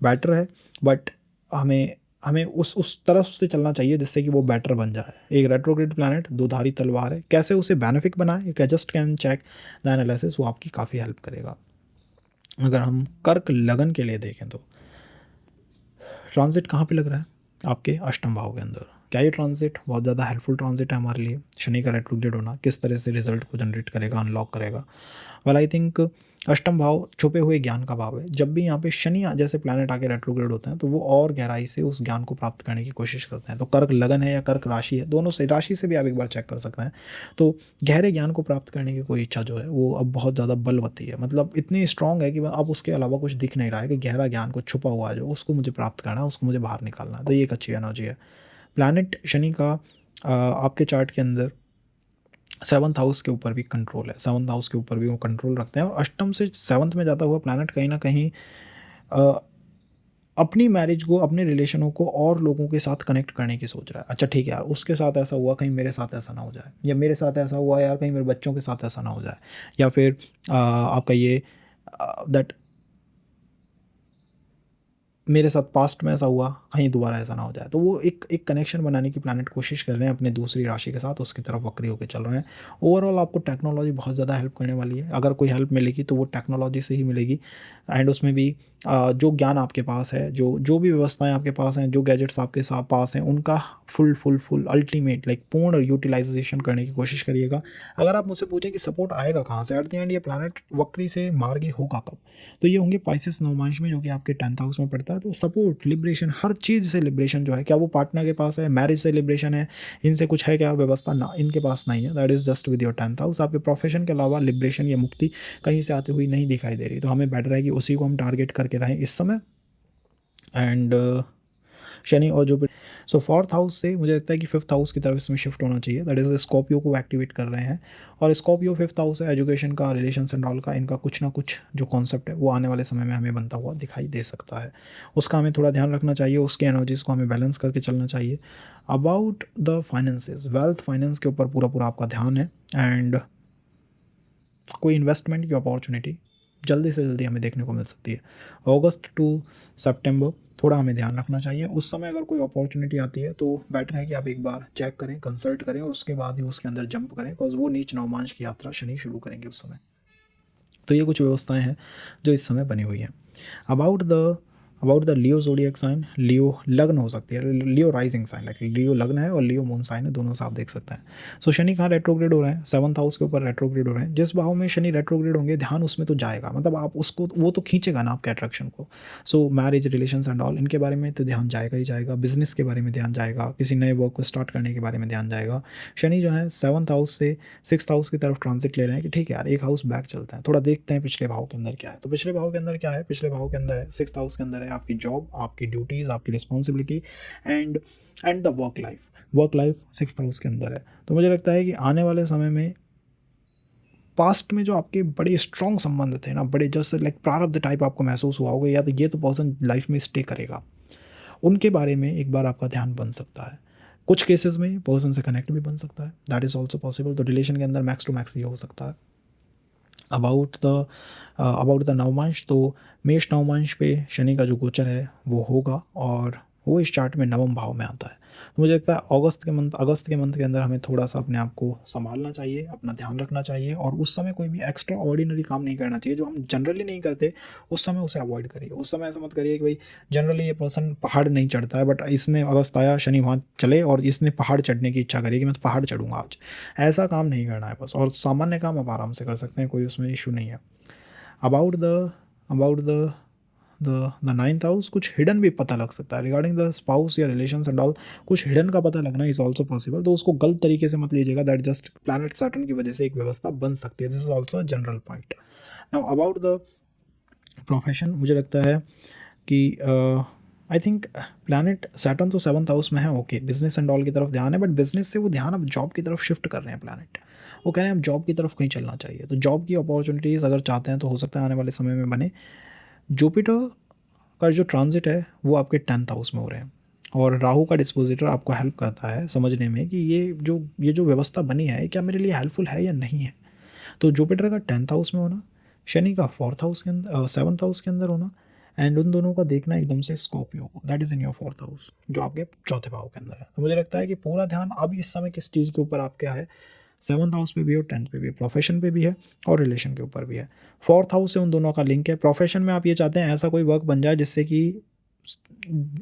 बेटर है, बट हमें हमें उस तरफ से चलना चाहिए जिससे कि वो बेटर बन जाए। एक रेट्रोग्रेड प्लैनेट दोधारी तलवार है, कैसे उसे बेनिफिक बनाए, एक adjust can check the analysis, वो आपकी काफ़ी हेल्प करेगा। अगर हम कर्क लगन के लिए देखें तो ट्रांजिट कहाँ पे लग रहा है? आपके अष्टम भाव के अंदर। क्या ये ट्रांजिट बहुत ज़्यादा हेल्पफुल ट्रांजिट है हमारे लिए? शनि का रेट्रोग्रेड होना किस तरह से रिजल्ट को जनरेट करेगा, अनलॉक करेगा? वेल आई थिंक अष्टम भाव छुपे हुए ज्ञान का भाव है। जब भी यहाँ पे शनि जैसे प्लैनेट आके रेट्रोग्रेड होते हैं तो वो और गहराई से उस ज्ञान को प्राप्त करने की कोशिश करते हैं। तो कर्क लगन है या कर्क राशि है, दोनों से राशि से भी आप एक बार चेक कर सकते हैं। तो गहरे ज्ञान को प्राप्त करने की कोई इच्छा जो है वो अब बहुत ज़्यादा बलवती है, मतलब इतनी स्ट्रांग है कि अब उसके अलावा कुछ दिख नहीं रहा है कि गहरा ज्ञान को छुपा हुआ है जो उसको मुझे प्राप्त करना है, उसको मुझे बाहर निकालना है। तो ये एक अच्छी एनर्जी है। प्लैनेट शनि का आपके चार्ट के अंदर 7th हाउस के ऊपर भी कंट्रोल है, 7th हाउस के ऊपर भी वो कंट्रोल रखते हैं। और अष्टम से 7th में जाता हुआ प्लैनेट कहीं ना कहीं अपनी मैरिज को, अपने रिलेशनों को और लोगों के साथ कनेक्ट करने की सोच रहा है। अच्छा ठीक है यार, उसके साथ ऐसा हुआ, कहीं मेरे साथ ऐसा ना हो जाए, या मेरे साथ ऐसा हुआ यार, कहीं मेरे बच्चों के साथ ऐसा ना हो जाए, या फिर आपका ये दैट मेरे साथ पास्ट में ऐसा हुआ, कहीं दोबारा ऐसा ना हो जाए। तो वो एक एक कनेक्शन बनाने की प्लैनेट कोशिश कर रहे हैं अपने दूसरी राशि के साथ, उसकी तरफ वक्री होकर चल रहे हैं। ओवरऑल आपको टेक्नोलॉजी बहुत ज़्यादा हेल्प करने वाली है। अगर कोई हेल्प मिलेगी तो वो टेक्नोलॉजी से ही मिलेगी। एंड उसमें भी जो ज्ञान आपके पास है, जो जो भी व्यवस्थाएं आपके पास हैं, जो गैजेट्स आपके साथ पास हैं, उनका फुल अल्टीमेट लाइक पूर्ण यूटिलाइजेशन करने की कोशिश करिएगा। अगर आप मुझसे पूछें कि सपोर्ट आएगा कहाँ से, एट द एंड ये प्लैनेट वक्री से मार्गी होगा कब, तो ये होंगे पाइसेस नवमांश में, जो कि आपके 10th हाउस में पड़ता है। तो सपोर्ट, लिबरेशन, हर चीज़ से लिबरेशन जो है, क्या वो पार्टनर के पास है, मैरिज से लिबरेशन है, इनसे कुछ है क्या व्यवस्था, ना इनके पास नहीं है। That is just with your 10th house. आपके प्रोफेशन के अलावा लिबरेशन या मुक्ति कहीं से आती हुई नहीं दिखाई दे रही। तो हमें बेटर है कि उसी को हम टारगेट करके रहें इस समय। एंड शनि और जुपिटर, सो 4th हाउस से मुझे लगता है कि 5th हाउस की तरफ इसमें शिफ्ट होना चाहिए। दैट इज़ स्कॉर्पियो को एक्टिवेट कर रहे हैं। और स्कॉर्पियो 5th हाउस है, एजुकेशन का, रिलेशंस एंड ऑल का, इनका कुछ ना कुछ जो कॉन्सेप्ट है वो आने वाले समय में हमें बनता हुआ दिखाई दे सकता है। उसका हमें थोड़ा ध्यान रखना चाहिए, उसकी एनर्जीज़ को हमें बैलेंस करके चलना चाहिए। About the finances, wealth finance के ऊपर पूरा पूरा आपका ध्यान है। एंड कोई इन्वेस्टमेंट की अपॉर्चुनिटी जल्दी से जल्दी हमें देखने को मिल सकती है। अगस्त टू सितंबर थोड़ा हमें ध्यान रखना चाहिए। उस समय अगर कोई अपॉर्चुनिटी आती है तो बेटर है कि आप एक बार चेक करें, कंसल्ट करें, और उसके बाद ही उसके अंदर जंप करें, बिकॉज वो नीच नवमांश की यात्रा शनि शुरू करेंगे उस समय। तो ये कुछ व्यवस्थाएं हैं जो इस समय बनी हुई हैं। About the Leo zodiac sign, Leo लग्न हो सकती है, Leo rising sign, like Leo लग्न है और लियो मून साइन है, दोनों से आप देख सकते हैं। सो शनि कहाँ रेट्रोग्रेड हो रहे हैं? 7th हाउस के ऊपर रेट्रोग्रेड हो रहे हैं। जिस भाव में शनि रेट्रोग्रेड होंगे ध्यान उसमें तो जाएगा, मतलब आप उसको, वो तो खींचेगा ना आपके अट्रैक्शन को। सो मैरिज, रिलेशंस एंड ऑल, इनके बारे में तो ध्यान जाएगा ही जाएगा। बिजनेस के बारे में ध्यान जाएगा, किसी नए वर्क को स्टार्ट करने के बारे में ध्यान जाएगा। शनि जो है 7th हाउस से 6th हाउस की तरफ ट्रांजिट ले रहे हैं कि ठीक है यार, एक हाउस बैक चलता है, थोड़ा देखते हैं पिछले भाव के अंदर क्या है। तो पिछले भाव के अंदर क्या है? पिछले भाव के अंदर है 6th हाउस के अंदर है आपकी जॉब, आपकी ड्यूटीज़, आपकी responsibility, and the work life 6th house के अंदर है। तो मुझे लगता है कि आने वाले समय में पास्ट में जो आपके बड़े स्ट्रॉन्ग संबंध थे ना, बड़े जस्ट लाइक प्रारब्ध टाइप आपको महसूस हुआ होगा, या तो ये तो पर्सन लाइफ में स्टे करेगा, उनके बारे में एक बार आपका ध्यान बन सकता है। कुछ केसेस में पर्सन से कनेक्ट भी बन सकता है, दैट इज़ ऑल्सो पॉसिबल। तो रिलेशन के अंदर मैक्स टू मैक्स ये हो सकता है। अबाउट द नवमांश, तो मेष नवमांश पे शनि का जो गोचर है वो होगा, और वो इस चार्ट में नवम भाव में आता है। तो मुझे लगता है अगस्त के मंथ के अंदर हमें थोड़ा सा अपने आप को संभालना चाहिए, अपना ध्यान रखना चाहिए, और उस समय कोई भी एक्स्ट्रा ऑर्डिनरी काम नहीं करना चाहिए जो हम जनरली नहीं करते। उस समय उसे अवॉइड करिए। उस समय ऐसा मत करिए कि भाई जनरली ये पर्सन पहाड़ नहीं चढ़ता है, बट इसने अगस्त आया, शनि वहाँ चले और इसने पहाड़ चढ़ने की इच्छा करी कि मैं तो पहाड़ चढ़ूँगा आज। ऐसा काम नहीं करना है बस, और सामान्य काम आप आराम से कर सकते हैं, कोई उसमें इशू नहीं है। अबाउट द 9th हाउस, कुछ हिडन भी पता लग सकता है रिगार्डिंग द स्पाउस या रिलेशंस एंड ऑल, कुछ हिडन का पता लगना इज ऑल्सो पॉसिबल। तो उसको गलत तरीके से मत लीजिएगा, दैट जस्ट प्लैनेट सैटर्न की वजह से एक व्यवस्था बन सकती है। This is also general point. Now about the profession, मुझे लगता है कि आई थिंक प्लैनेट सैटर्न तो 7th हाउस में है, ओके, बिजनेस एंड ऑल की तरफ ध्यान है, बट बिजनेस से वो ध्यान अब जॉब की तरफ शिफ्ट कर रहे हैं प्लैनेट। वो कह रहे हैं अब जॉब की तरफ कहीं चलना चाहिए। तो जॉब की अपॉर्चुनिटीज़ अगर चाहते हैं तो हो सकता है आने वाले समय में बने। जुपिटर का जो ट्रांजिट है वो आपके 10th हाउस में हो रहे हैं, और राहु का डिस्पोजिटर आपको हेल्प करता है समझने में कि ये जो व्यवस्था बनी है क्या मेरे लिए हेल्पफुल है या नहीं है। तो जुपिटर का 10th हाउस में होना, शनि का 4th हाउस के अंदर, 7th हाउस के अंदर होना, एंड उन दोनों का देखना एकदम से स्कॉर्पियो को, that is in your 4th house, जो आपके चौथे भाव के अंदर है। तो मुझे लगता है कि पूरा ध्यान अब इस समय किस चीज़ के ऊपर आपका है, 7th हाउस पे भी और 10th पे भी, प्रोफेशन पे भी है और रिलेशन के ऊपर भी है। 4th हाउस से उन दोनों का लिंक है। प्रोफेशन में आप ये चाहते हैं ऐसा कोई वर्क बन जाए जिससे कि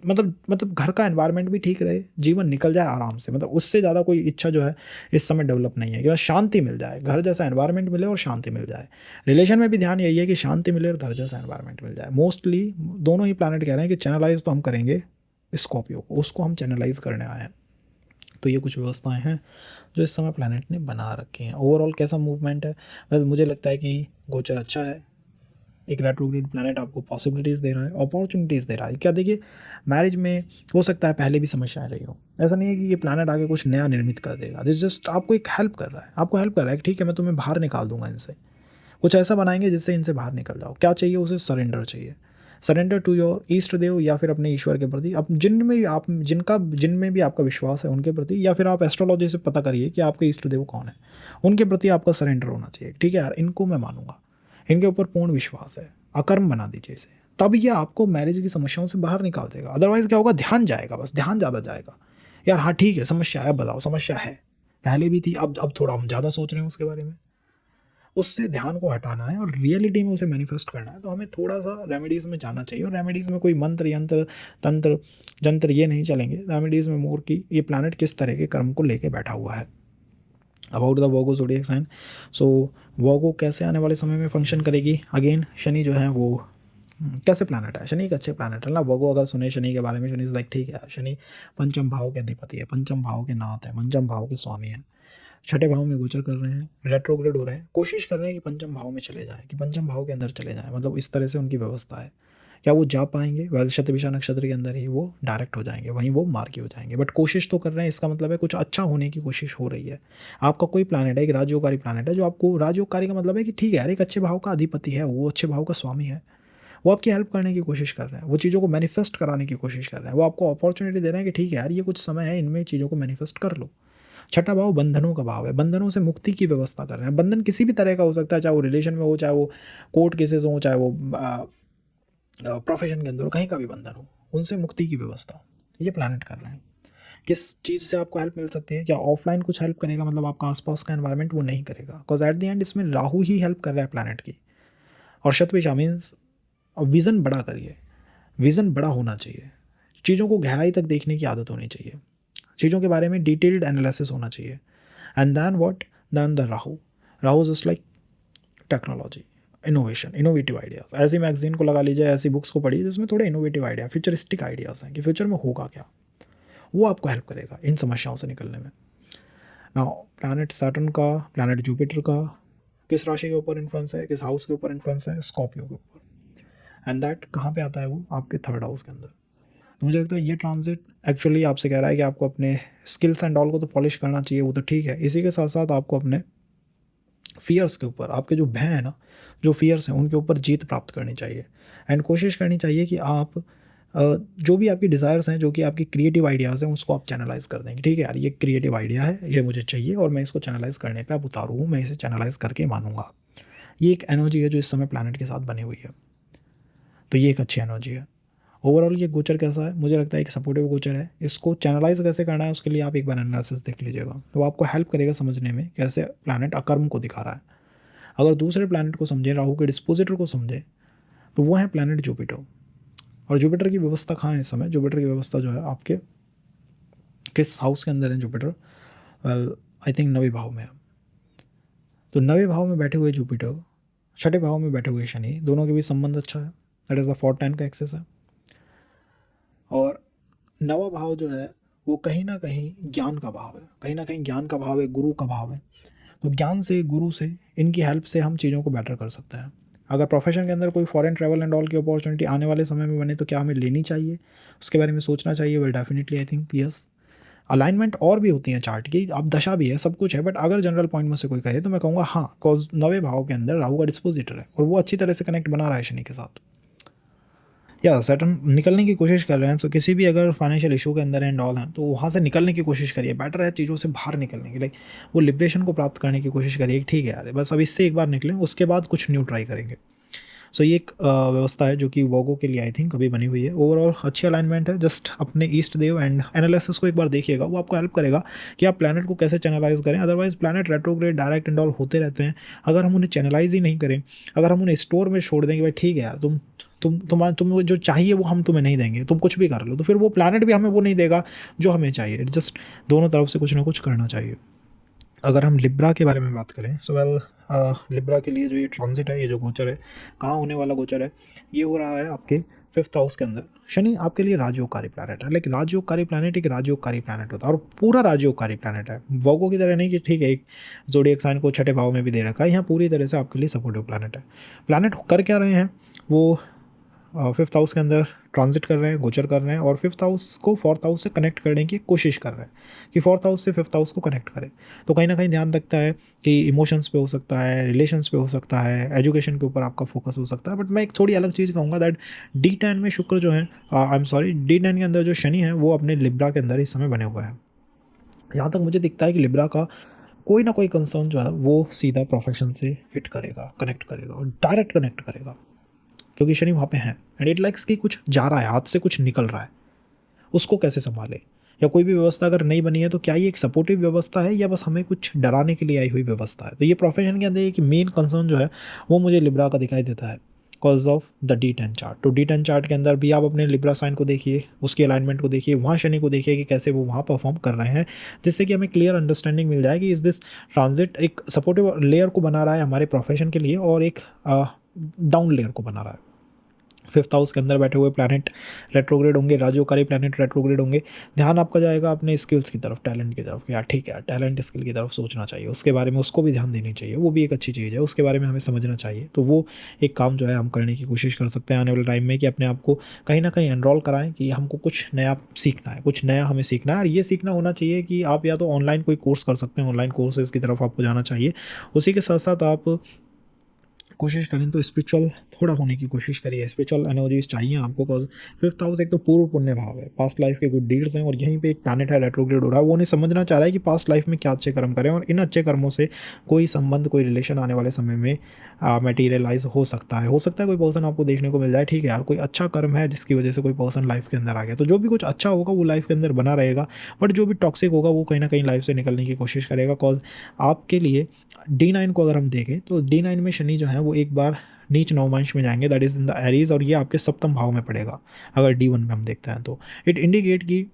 मतलब घर का एनवायरनमेंट भी ठीक रहे, जीवन निकल जाए आराम से, मतलब उससे ज़्यादा कोई इच्छा जो है इस समय डेवलप नहीं है कि बस शांति मिल जाए, घर जैसा एनवायरनमेंट मिले और शांति मिल जाए। रिलेशन में भी ध्यान यही है कि शांति मिले और घर जैसा एनवायरनमेंट मिल जाए। मोस्टली दोनों ही प्लानट कह रहे हैं कि चैनलाइज तो हम करेंगे स्कॉर्पियो को, उसको हम चैनलाइज करने आए हैं। तो ये कुछ व्यवस्थाएं हैं जो इस समय प्लानट ने बना रखी हैं। ओवरऑल कैसा मूवमेंट है, मुझे लगता है कि गोचर अच्छा है। एक रेट्रोग्रेड प्लैनेट आपको पॉसिबिलिटीज़ दे रहा है, अपॉर्चुनिटीज़ दे रहा है। क्या देखिए, मैरिज में हो सकता है पहले भी समस्याएं रही हो, ऐसा नहीं है कि ये प्लैनेट आगे कुछ नया निर्मित कर देगा। दिस जस्ट आपको एक हेल्प कर रहा है, आपको हेल्प कर रहा है कि ठीक है मैं तुम्हें बाहर निकाल दूंगा इनसे, कुछ ऐसा बनाएंगे जिससे इनसे बाहर निकल जाओ। क्या चाहिए उसे? सरेंडर चाहिए, सरेंडर टू योर ईष्ट देव या फिर अपने ईश्वर के प्रति, अब जिनमें भी आपका विश्वास है उनके प्रति, या फिर आप एस्ट्रोलॉजी से पता करिए कि आपके ईष्ट देव कौन है, उनके प्रति आपका सरेंडर होना चाहिए। ठीक है यार, इनको मैं मानूंगा, इनके ऊपर पूर्ण विश्वास है, अकर्म बना दीजिए इसे, तब ये आपको मैरिज की समस्याओं से बाहर निकाल देगा। अदरवाइज क्या होगा, ध्यान जाएगा, बस ध्यान ज़्यादा जाएगा। यार हाँ ठीक है, समस्या है, बताओ समस्या है, पहले भी थी, अब थोड़ा हम ज़्यादा सोच रहे हैं उसके बारे में। उससे ध्यान को हटाना है और रियलिटी में उसे मैनिफेस्ट करना है, तो हमें थोड़ा सा रेमेडीज़ में जाना चाहिए। और रेमेडीज़ में कोई मंत्र यंत्र तंत्र जंत्र ये नहीं चलेंगे। रेमेडीज़ में मोर की ये प्लानट किस तरह के कर्म को लेके बैठा हुआ है। About the Virgo zodiac sign, so Virgo कैसे आने वाले समय में फंक्शन करेगी। अगेन शनि जो है वो कैसे प्लानट है, शनि एक अच्छे प्लानट है ना। वर्गो अगर सुने शनि के बारे में, शनि लाइक ठीक है, शनि पंचम भाव के अधिपति है, पंचम भाव के नाथ है, पंचम भाव के स्वामी है, छठे भाव में गोचर कर रहे हैं, रेट्रोग्रेड हो रहे हैं, कोशिश कर रहे हैं कि पंचम भाव में चले जाएं, कि पंचम भाव के अंदर चले जाएं, मतलब इस तरह से उनकी व्यवस्था है। क्या वो जा पाएंगे? वेल शतभिषा नक्षत्र के अंदर ही वो डायरेक्ट हो जाएंगे, वहीं वो मार्गी हो जाएंगे, बट कोशिश तो कर रहे हैं। इसका मतलब है कुछ अच्छा होने की कोशिश हो रही है। आपका कोई प्लानट है, एक राजयोगकारी प्लानट है, जो आपको, राजयोगकारी का मतलब है कि ठीक है यार एक अच्छे भाव का अधिपति है, वो अच्छे भाव का स्वामी है, वो आपकी हेल्प करने की कोशिश कर रहे हैं, वो चीज़ों को मैनिफेस्ट कराने की कोशिश कर रहे हैं, वो आपको अपॉर्चुनिटी दे रहे हैं कि ठीक है यार ये कुछ समय है, इनमें चीज़ों को मैनिफेस्ट कर लो। छठा भाव बंधनों का भाव है, बंधनों से मुक्ति की व्यवस्था कर रहे हैं। बंधन किसी भी तरह का हो सकता है, चाहे वो रिलेशन में हो, चाहे वो कोर्ट केसेस हो, चाहे वो प्रोफेशन के अंदर हो, कहीं का भी बंधन हो, उनसे मुक्ति की व्यवस्था ये प्लानट कर रहे हैं। किस चीज़ से आपको हेल्प मिल सकती है? क्या ऑफलाइन कुछ हेल्प करेगा, मतलब आपका आसपास का एनवायरनमेंट? वो नहीं करेगा, बिकॉज एट द एंड इसमें राहु ही हेल्प कर रहा है प्लानट की। और शतभिषा मीन्स विज़न बड़ा करिए, विज़न बड़ा होना चाहिए, चीज़ों को गहराई तक देखने की आदत होनी चाहिए, चीज़ों के बारे में डिटेल्ड एनालिसिस होना चाहिए। And then what, then the Rahu just like technology, innovation, innovative ideas. ऐसी मैगजीन को लगा लीजिए, ऐसी बुक्स को पढ़िए जिसमें थोड़े इनोवेटिव आइडिया, फ्यूचरिस्टिक आइडियाज़ हैं कि फ्यूचर में होगा क्या, वो आपको हेल्प करेगा इन समस्याओं से निकलने में। नाउ प्लैनेट सैटर्न का, प्लैनेट जुपिटर का किस राशि के ऊपर इन्फ्लुएंस है, किस हाउस के ऊपर इन्फ्लुएंस है? स्कॉर्पियो के ऊपर। एंड दैट कहाँ पे आता है? वो आपके थर्ड हाउस के अंदर। तो मुझे लगता है ये ट्रांजिट एक्चुअली आपसे कह रहा है कि आपको अपने स्किल्स एंड ऑल को तो पॉलिश करना चाहिए, वो तो ठीक है, इसी के साथ साथ आपको अपने फियर्स के ऊपर, आपके जो भय हैं ना, जो फियर्स हैं उनके ऊपर जीत प्राप्त करनी चाहिए। एंड कोशिश करनी चाहिए कि आप जो भी आपकी डिज़ायर्स हैं, जो कि आपकी क्रिएटिव आइडियाज़ हैं, उसको आप चैनलाइज कर देंगे। ठीक है यार, ये क्रिएटिव आइडिया है, ये मुझे चाहिए और मैं इसको चैनलाइज करने पे अब उतारू हूँ, मैं इसे चैनलाइज करके मानूंगा। ये एक एनर्जी है जो इस समय प्लैनेट के साथ बनी हुई है, तो ये एक अच्छी एनर्जी है। ओवरऑल ये गोचर कैसा है? मुझे लगता है एक सपोर्टिव गोचर है। इसको चैनलाइज कैसे करना है उसके लिए आप एक बार एनालिसिस देख लीजिएगा, तो आपको हेल्प करेगा समझने में कैसे प्लैनेट अकर्म को दिखा रहा है। अगर दूसरे प्लैनेट को समझें, राहु के डिस्पोजिटर को समझें, तो वो है प्लैनेट जुपिटर। और जुपिटर की व्यवस्था कहाँ है इस समय? जुपिटर की व्यवस्था जो है आपके किस हाउस के अंदर है जुपिटर? आई थिंक 9वें भाव में है। तो 9वें भाव में बैठे हुए जुपिटर, छठे भाव में बैठे हुए शनि, दोनों के भी संबंध अच्छा है, दैट इज़ द 410 का एक्सेस है। और 9वां भाव जो है वो कहीं ना कहीं ज्ञान का भाव है, कहीं ना कहीं ज्ञान का भाव है, गुरु का भाव है। तो ज्ञान से, गुरु से, इनकी हेल्प से हम चीज़ों को बेटर कर सकते हैं। अगर प्रोफेशन के अंदर कोई फॉरेन ट्रैवल एंड ऑल की अपॉर्चुनिटी आने वाले समय में बने, तो क्या हमें लेनी चाहिए, उसके बारे में सोचना चाहिए? Well definitely I think yes. Alignment और भी होती हैं चार्ट की, अब दशा भी है, सब कुछ है, बट अगर जनरल पॉइंट में से कोई कहे तो मैं कहूँगा हाँ, कॉज 9वें भाव के अंदर राहु का डिस्पोजिटर है और वो अच्छी तरह से कनेक्ट बना रहा है शनि के साथ। या सैटर्न निकलने की कोशिश कर रहे हैं, तो किसी भी अगर फाइनेंशियल इशू के अंदर एंड ऑल हैं, तो वहाँ से निकलने की कोशिश करिए। बेटर है चीज़ों से बाहर निकलने की, लाइक वो लिबरेशन को प्राप्त करने की कोशिश करिए। ठीक है यार, बस अब इससे एक बार निकलें, उसके बाद कुछ न्यू ट्राई करेंगे। सो ये एक व्यवस्था है जो कि वोगो के लिए आई थिंक अभी बनी हुई है। ओवरऑल अच्छी अलाइनमेंट है। जस्ट अपने ईस्ट देव एंड एनालिसिस को एक बार देखिएगा, वो आपको हेल्प करेगा कि आप प्लैनेट को कैसे चैनलाइज करें। Otherwise planet retrograde direct and all होते रहते हैं, अगर हम उन्हें चैनलाइज ही नहीं करें, अगर हम उन्हें स्टोर में छोड़ दें कि भाई ठीक है यार तुम जो चाहिए वो हम तुम्हें नहीं देंगे, तुम कुछ भी कर लो, तो फिर वो प्लैनेट भी हमें वो नहीं देगा जो हमें चाहिए। जस्ट दोनों तरफ से कुछ ना कुछ करना चाहिए। अगर हम लिब्रा के बारे में बात करें, सो वेल लिब्रा के लिए जो ये ट्रांजिट है, ये जो गोचर है, कहाँ होने वाला गोचर है, ये हो रहा है आपके 5th हाउस के अंदर। शनि आपके लिए राजयोगकारी प्लैनेट है, लेकिन राजयोगकारी प्लैनेट एक राजयोगकारी प्लैनेट होता है, और पूरा राजयोगकारी प्लैनेट है, वोगो की तरह नहीं कि ठीक है एक ज़ोडिएक साइन को छठे भाव में भी दे रखा है। यहाँ पूरी तरह से आपके लिए सपोर्टिव प्लैनेट है। प्लैनेट कर क्या रहे हैं, वो 5th हाउस के अंदर ट्रांजिट कर रहे हैं, गोचर कर रहे हैं, और 5th हाउस को 4th हाउस से कनेक्ट करने की कोशिश कर रहे हैं कि 4th हाउस से 5th हाउस को कनेक्ट करें। तो कहीं ना कहीं ध्यान रखता है कि इमोशंस पे हो सकता है, रिलेशंस पे हो सकता है, एजुकेशन के ऊपर आपका फोकस हो सकता है। बट मैं एक थोड़ी अलग चीज़ कहूँगा दैट D10 में शुक्र जो है, आई एम सॉरी, D10 के अंदर जो शनि है वो अपने लिब्रा के अंदर इस समय बने हुए हैं। यहाँ तक मुझे दिखता है कि लिब्रा का कोई ना कोई कंसर्न जो है वो सीधा प्रोफेशन से हिट करेगा, कनेक्ट करेगा, और डायरेक्ट कनेक्ट करेगा, क्योंकि शनि वहाँ पे है एंड इट लाइक्स कि कुछ जा रहा है, हाथ से कुछ निकल रहा है, उसको कैसे संभाले। या कोई भी व्यवस्था अगर नहीं बनी है तो क्या ये एक सपोर्टिव व्यवस्था है या बस हमें कुछ डराने के लिए आई हुई व्यवस्था है। तो ये प्रोफेशन के अंदर एक मेन कंसर्न जो है वो मुझे लिब्रा का दिखाई देता है cause of the D10 chart. तो D10 चार्ट के अंदर भी आप अपने लिब्रा साइन को देखिए, उसकी अलाइनमेंट को देखिए, वहाँ शनि को देखिए कि कैसे वो वहाँ परफॉर्म कर रहे हैं, जिससे कि हमें क्लियर अंडरस्टैंडिंग मिल जाए कि इस दिस ट्रांजिट एक सपोर्टिव लेयर को बना रहा है हमारे प्रोफेशन के लिए और एक डाउन लेयर को बना रहा है। 5th हाउस के अंदर बैठे हुए प्लैनेट रेट्रोग्रेड होंगे, राजयोगकारी प्लैनेट रेट्रोग्रेड होंगे। ध्यान आपका जाएगा अपने स्किल्स की तरफ, टैलेंट की तरफ। यार ठीक है, टैलेंट स्किल की तरफ सोचना चाहिए, उसके बारे में उसको भी ध्यान देनी चाहिए, वो भी एक अच्छी चीज़ है, उसके बारे में हमें समझना चाहिए। तो वो एक काम जो है हम करने की कोशिश कर सकते हैं आने वाले टाइम में कि अपने आप को कहीं ना कहीं एनरोल कराएं कि हमको कुछ नया सीखना है, कुछ नया हमें सीखना है। और ये सीखना होना चाहिए कि आप या तो ऑनलाइन कोई कोर्स कर सकते हैं, ऑनलाइन कोर्सेज़ की तरफ आपको जाना चाहिए। उसी के साथ साथ आप कोशिश करें तो स्पिरिचुअल थोड़ा होने की कोशिश करिए, स्पिरिचुअल एनर्जीज चाहिए आपको। बिकॉज 5th हाउस एक तो पूर्व पुण्य भाव है, पास्ट लाइफ के गुड डीड्स हैं, और यहीं पे एक प्लैनेट है रेट्रोग्रेड हो रहा है, वो नहीं समझना चाह रहा है कि पास्ट लाइफ में क्या अच्छे कर्म करें, और इन अच्छे कर्मों से कोई संबंध, कोई रिलेशन आने वाले समय में मटेरियलाइज हो सकता है। कोई पर्सन आपको देखने को मिल जाए, ठीक है यार, कोई अच्छा कर्म है जिसकी वजह से कोई पर्सन लाइफ के अंदर आ गया, तो जो भी कुछ अच्छा होगा वो लाइफ के अंदर बना रहेगा। बट जो भी टॉक्सिक होगा वो कहीं ना कहीं लाइफ से निकलने की कोशिश करेगा। कॉज आपके लिए D9 को अगर हम देखें तो D9 में शनि जो है वो एक बार नीच नवमांश में जाएंगे, that is in the Aries, और ये आपके सप्तम भाव में पड़ेगा। अगर D1 में हम देखते हैं तो इट इंडिकेट कि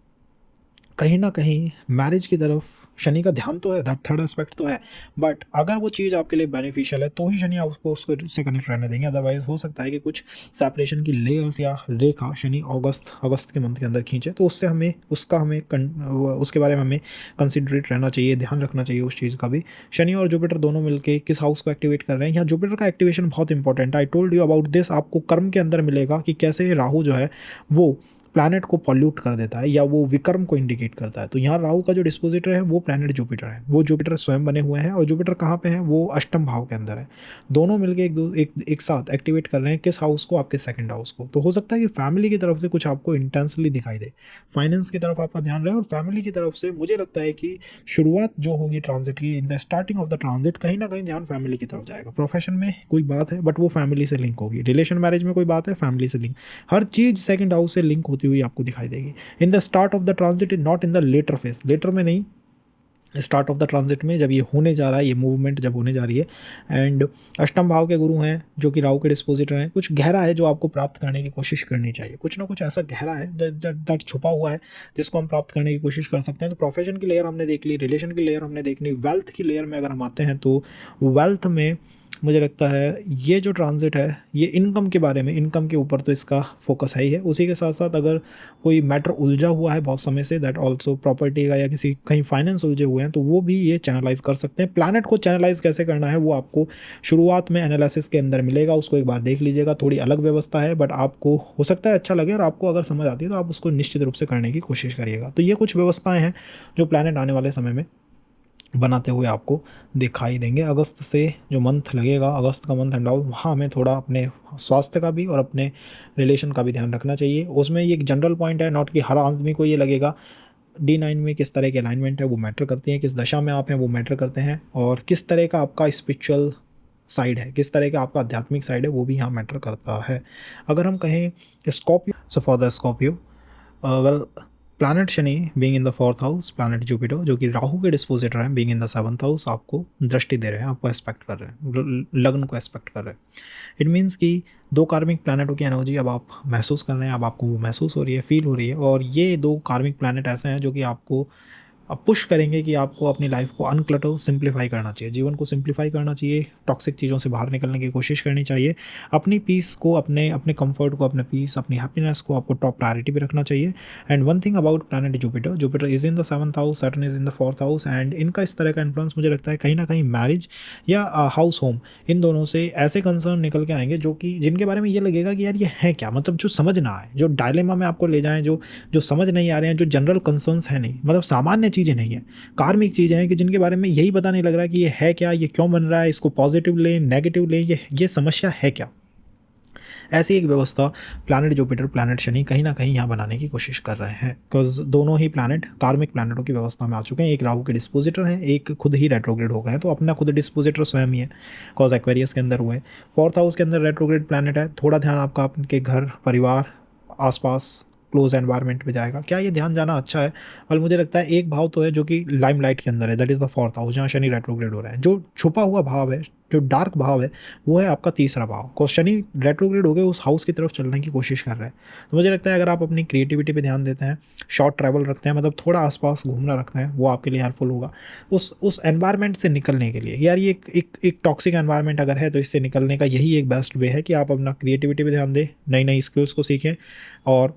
कहीं ना कहीं मैरिज की तरफ शनि का ध्यान तो है, दैट थर्ड एस्पेक्ट तो है, बट अगर वो चीज़ आपके लिए बेनिफिशियल है तो ही शनि आपको उसको से कनेक्ट रहने देंगे। अदरवाइज हो सकता है कि कुछ सेपरेशन की लेयर्स या रेखा शनि अगस्त के मंथ के अंदर खींचे, तो उससे हमें उसके बारे में हमें कंसिडरेट रहना चाहिए, ध्यान रखना चाहिए उस चीज़ का भी। शनि और जुपिटर दोनों मिलकर किस हाउस को एक्टिवेट कर रहे हैं, यहाँ जुपिटर का एक्टिवेशन बहुत इंपॉर्टेंट है। I told you about this, आपको कर्म के अंदर मिलेगा कि कैसे राहु जो है वो प्लैनेट को पॉल्यूट कर देता है या वो विकर्म को इंडिकेट करता है। तो यहाँ राहु का जो डिस्पोजिटर है वो प्लैनेट जुपिटर है, वो जुपिटर स्वयं बने हुए हैं, और जुपिटर कहाँ पे है, वो अष्टम भाव के अंदर है। दोनों मिलके एक साथ एक्टिवेट कर रहे हैं किस हाउस को, आपके सेकंड हाउस को। तो हो सकता है कि फैमिली की तरफ से कुछ आपको इंटेंसली दिखाई दे, फाइनेंस की तरफ आपका ध्यान रहे, और फैमिली की तरफ से मुझे लगता है कि शुरुआत जो होगी ट्रांजिट की, in the starting of the transit, कहीं ना कहीं ध्यान फैमिली की तरफ जाएगा। प्रोफेशन में कोई बात है बट वो फैमिली से लिंक होगी, रिलेशन मैरिज में कोई बात है, फैमिली से लिंक, हर चीज़ सेकंड हाउस से लिंक होती हुई आपको दिखाई देगी in the start of the transit, not in the latter phase. Latter में नहीं, स्टार्ट ऑफ द ट्रांजिट में जब ये होने जा रहा है, ये मूवमेंट जब होने जा रही है। एंड अष्टम भाव के गुरु हैं जो कि राहु के डिस्पोजिटर हैं। कुछ गहरा है जो आपको प्राप्त करने की कोशिश करनी चाहिए, कुछ ना कुछ ऐसा गहरा है दैट छुपा हुआ है जिसको हम प्राप्त करने की कोशिश कर सकते हैं। तो प्रोफेशन की लेयर हमने देख ली, रिलेशन की लेयर हमने देख ली, वेल्थ की लेयर में अगर हम आते हैं तो वेल्थ में मुझे लगता है ये जो ट्रांजिट है ये इनकम के बारे में, इनकम के ऊपर तो इसका फोकस है ही है। उसी के साथ साथ अगर कोई मैटर उलझा हुआ है बहुत समय से, दैट ऑल्सो प्रॉपर्टी का या किसी कहीं फाइनेंस उलझे हुए हैं, तो वो भी ये चैनलाइज कर सकते हैं। प्लैनेट को चैनलाइज कैसे करना है वो आपको शुरुआत में एनालिसिस के अंदर मिलेगा, उसको एक बार देख लीजिएगा। थोड़ी अलग व्यवस्था है बट आपको हो सकता है अच्छा लगे, और आपको अगर समझ आती है तो आप उसको निश्चित रूप से करने की कोशिश करिएगा। तो ये कुछ व्यवस्थाएँ हैं जो प्लैनेट आने वाले समय में बनाते हुए आपको दिखाई देंगे। अगस्त से जो मंथ लगेगा, अगस्त का मंथ एंड ऑल, वहाँ हमें थोड़ा अपने स्वास्थ्य का भी और अपने रिलेशन का भी ध्यान रखना चाहिए। उसमें ये एक जनरल पॉइंट है, नॉट कि हर आदमी को ये लगेगा। D9 में किस तरह की अलाइनमेंट है वो मैटर करती है, किस दशा में आप हैं वो मैटर करते हैं, और किस तरह का आपका स्पिरिचुअल साइड है, किस तरह का आपका आध्यात्मिक साइड है, वो भी यहाँ मैटर करता है। अगर हम कहें Scorpio, so for the Scorpio, well planet Shani being in the 4th house, planet Jupiter जो कि राहु के डिस्पोजिटर हैं being in the 7th house, आपको दृष्टि दे रहे हैं, आपको एस्पेक्ट कर रहे हैं, लग्न को एस्पेक्ट कर रहे हैं। इट मीन्स कि दो कार्मिक प्लैनेटों की एनर्जी अब आप महसूस कर रहे हैं, अब आपको वो महसूस हो रही है, फील हो रही है। और ये दो कार्मिक प्लैनेट ऐसे हैं जो कि आपको अब पुश करेंगे कि आपको अपनी लाइफ को अनक्लटर, सिंप्लीफाई करना चाहिए, जीवन को सिंप्लीफाई करना चाहिए, टॉक्सिक चीज़ों से बाहर निकलने की कोशिश करनी चाहिए, अपनी पीस को, अपने अपने कंफर्ट को, अपने पीस, अपनी हैप्पीनेस को आपको टॉप प्रायोरिटी पे रखना चाहिए। And one thing about planet Jupiter, Jupiter is in the 7th house, Saturn is in the 4th house, and इनका इस तरह का इन्फ्लुएंस मुझे लगता है कहीं ना कहीं मैरिज या हाउस होम, इन दोनों से ऐसे कंसर्न निकल के आएंगे जो कि जिनके बारे में ये लगेगा कि यार ये है क्या, मतलब जो समझ ना आए, जो डायलेमा में आपको ले जाएं, जो जो समझ नहीं आ रहे हैं, जो जनरल कंसर्न्स है नहीं, मतलब सामान्य चीज़ें नहीं है, कार्मिक चीज़ें हैं कि जिनके बारे में यही पता नहीं लग रहा कि ये है क्या, ये क्यों बन रहा है, इसको पॉजिटिव लें, नेगेटिव लें, ये समस्या है क्या। ऐसी एक व्यवस्था प्लैनेट जुपिटर, प्लैनेट शनि कहीं ना कहीं यहाँ बनाने की कोशिश कर रहे हैं, बिकॉज दोनों ही प्लैनेट कार्मिक प्लैनेटों की व्यवस्था में आ चुके हैं। एक राहु के डिस्पोजिटर हैं, एक खुद ही रेट्रोग्रेड हो गए हैं, तो अपना खुद डिस्पोजिटर स्वयं ही है, कॉज एक्वेरियस के अंदर हुए। 4th हाउस के अंदर रेट्रोग्रेड प्लैनेट है, थोड़ा ध्यान आपका आपके घर, परिवार, आसपास क्लोज एनवायरनमेंट में जाएगा। क्या ये ध्यान जाना अच्छा है? और मुझे लगता है एक भाव तो है जो कि लाइमलाइट के अंदर है, that is the 4th house, जहाँ शनि रेट्रोग्रेड हो रहा है। जो छुपा हुआ भाव है, जो डार्क भाव है, वो है आपका तीसरा भाव, को शनि रेट्रोग्रेड हो गए उस हाउस की तरफ चलने की कोशिश कर रहे हैं। तो मुझे लगता है अगर आप अपनी क्रिएटिविटी पे ध्यान देते हैं, शॉर्ट ट्रैवल रखते हैं, मतलब थोड़ा आसपास घूमना रखते हैं, वो आपके लिए हेल्पफुल होगा उस एनवायरनमेंट से निकलने के लिए। यार ये एक टॉक्सिक एनवायरनमेंट अगर है तो इससे निकलने का यही एक बेस्ट वे है कि आप अपना क्रिएटिविटी पे ध्यान दें, नई नई स्किल्स को सीखें और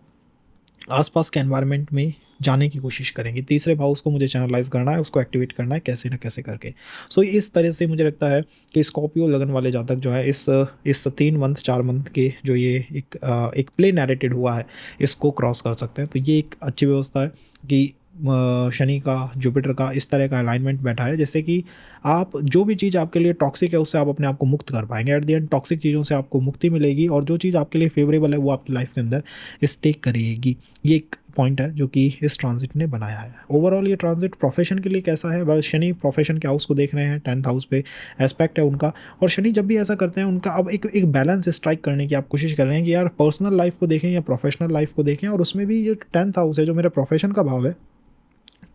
आसपास के एनवायरनमेंट में जाने की कोशिश करेंगे। तीसरे भाव को मुझे चैनलाइज करना है, उसको एक्टिवेट करना है कैसे ना कैसे करके। सो इस तरह से मुझे लगता है कि स्कॉर्पियो लगन वाले जातक जो है इस 3 मंथ 4 मंथ के जो ये एक प्ले नैरेटेड हुआ है, इसको क्रॉस कर सकते हैं। तो ये एक अच्छी व्यवस्था है कि शनि का, जुपिटर का इस तरह का अलाइनमेंट बैठा है, जैसे कि आप जो भी चीज़ आपके लिए टॉक्सिक है उससे आप अपने आप को मुक्त कर पाएंगे। एट द एंड टॉक्सिक चीज़ों से आपको मुक्ति मिलेगी और जो चीज़ आपके लिए फेवरेबल है वो आपकी लाइफ के अंदर स्टेक करेगी। ये एक पॉइंट है जो कि इस ट्रांजिट ने बनाया है। ओवरऑल ये ट्रांजिट प्रोफेशन के लिए कैसा है? बस शनि प्रोफेशन के हाउस को देख रहे हैं, 10th हाउस पे एस्पेक्ट है उनका, और शनि जब भी ऐसा करते हैं उनका अब एक बैलेंस स्ट्राइक करने की आप कोशिश कर रहे हैं कि यार पर्सनल लाइफ को देखें या प्रोफेशनल लाइफ को देखें, और उसमें भी जो 10th हाउस है जो मेरा प्रोफेशन का भाव है,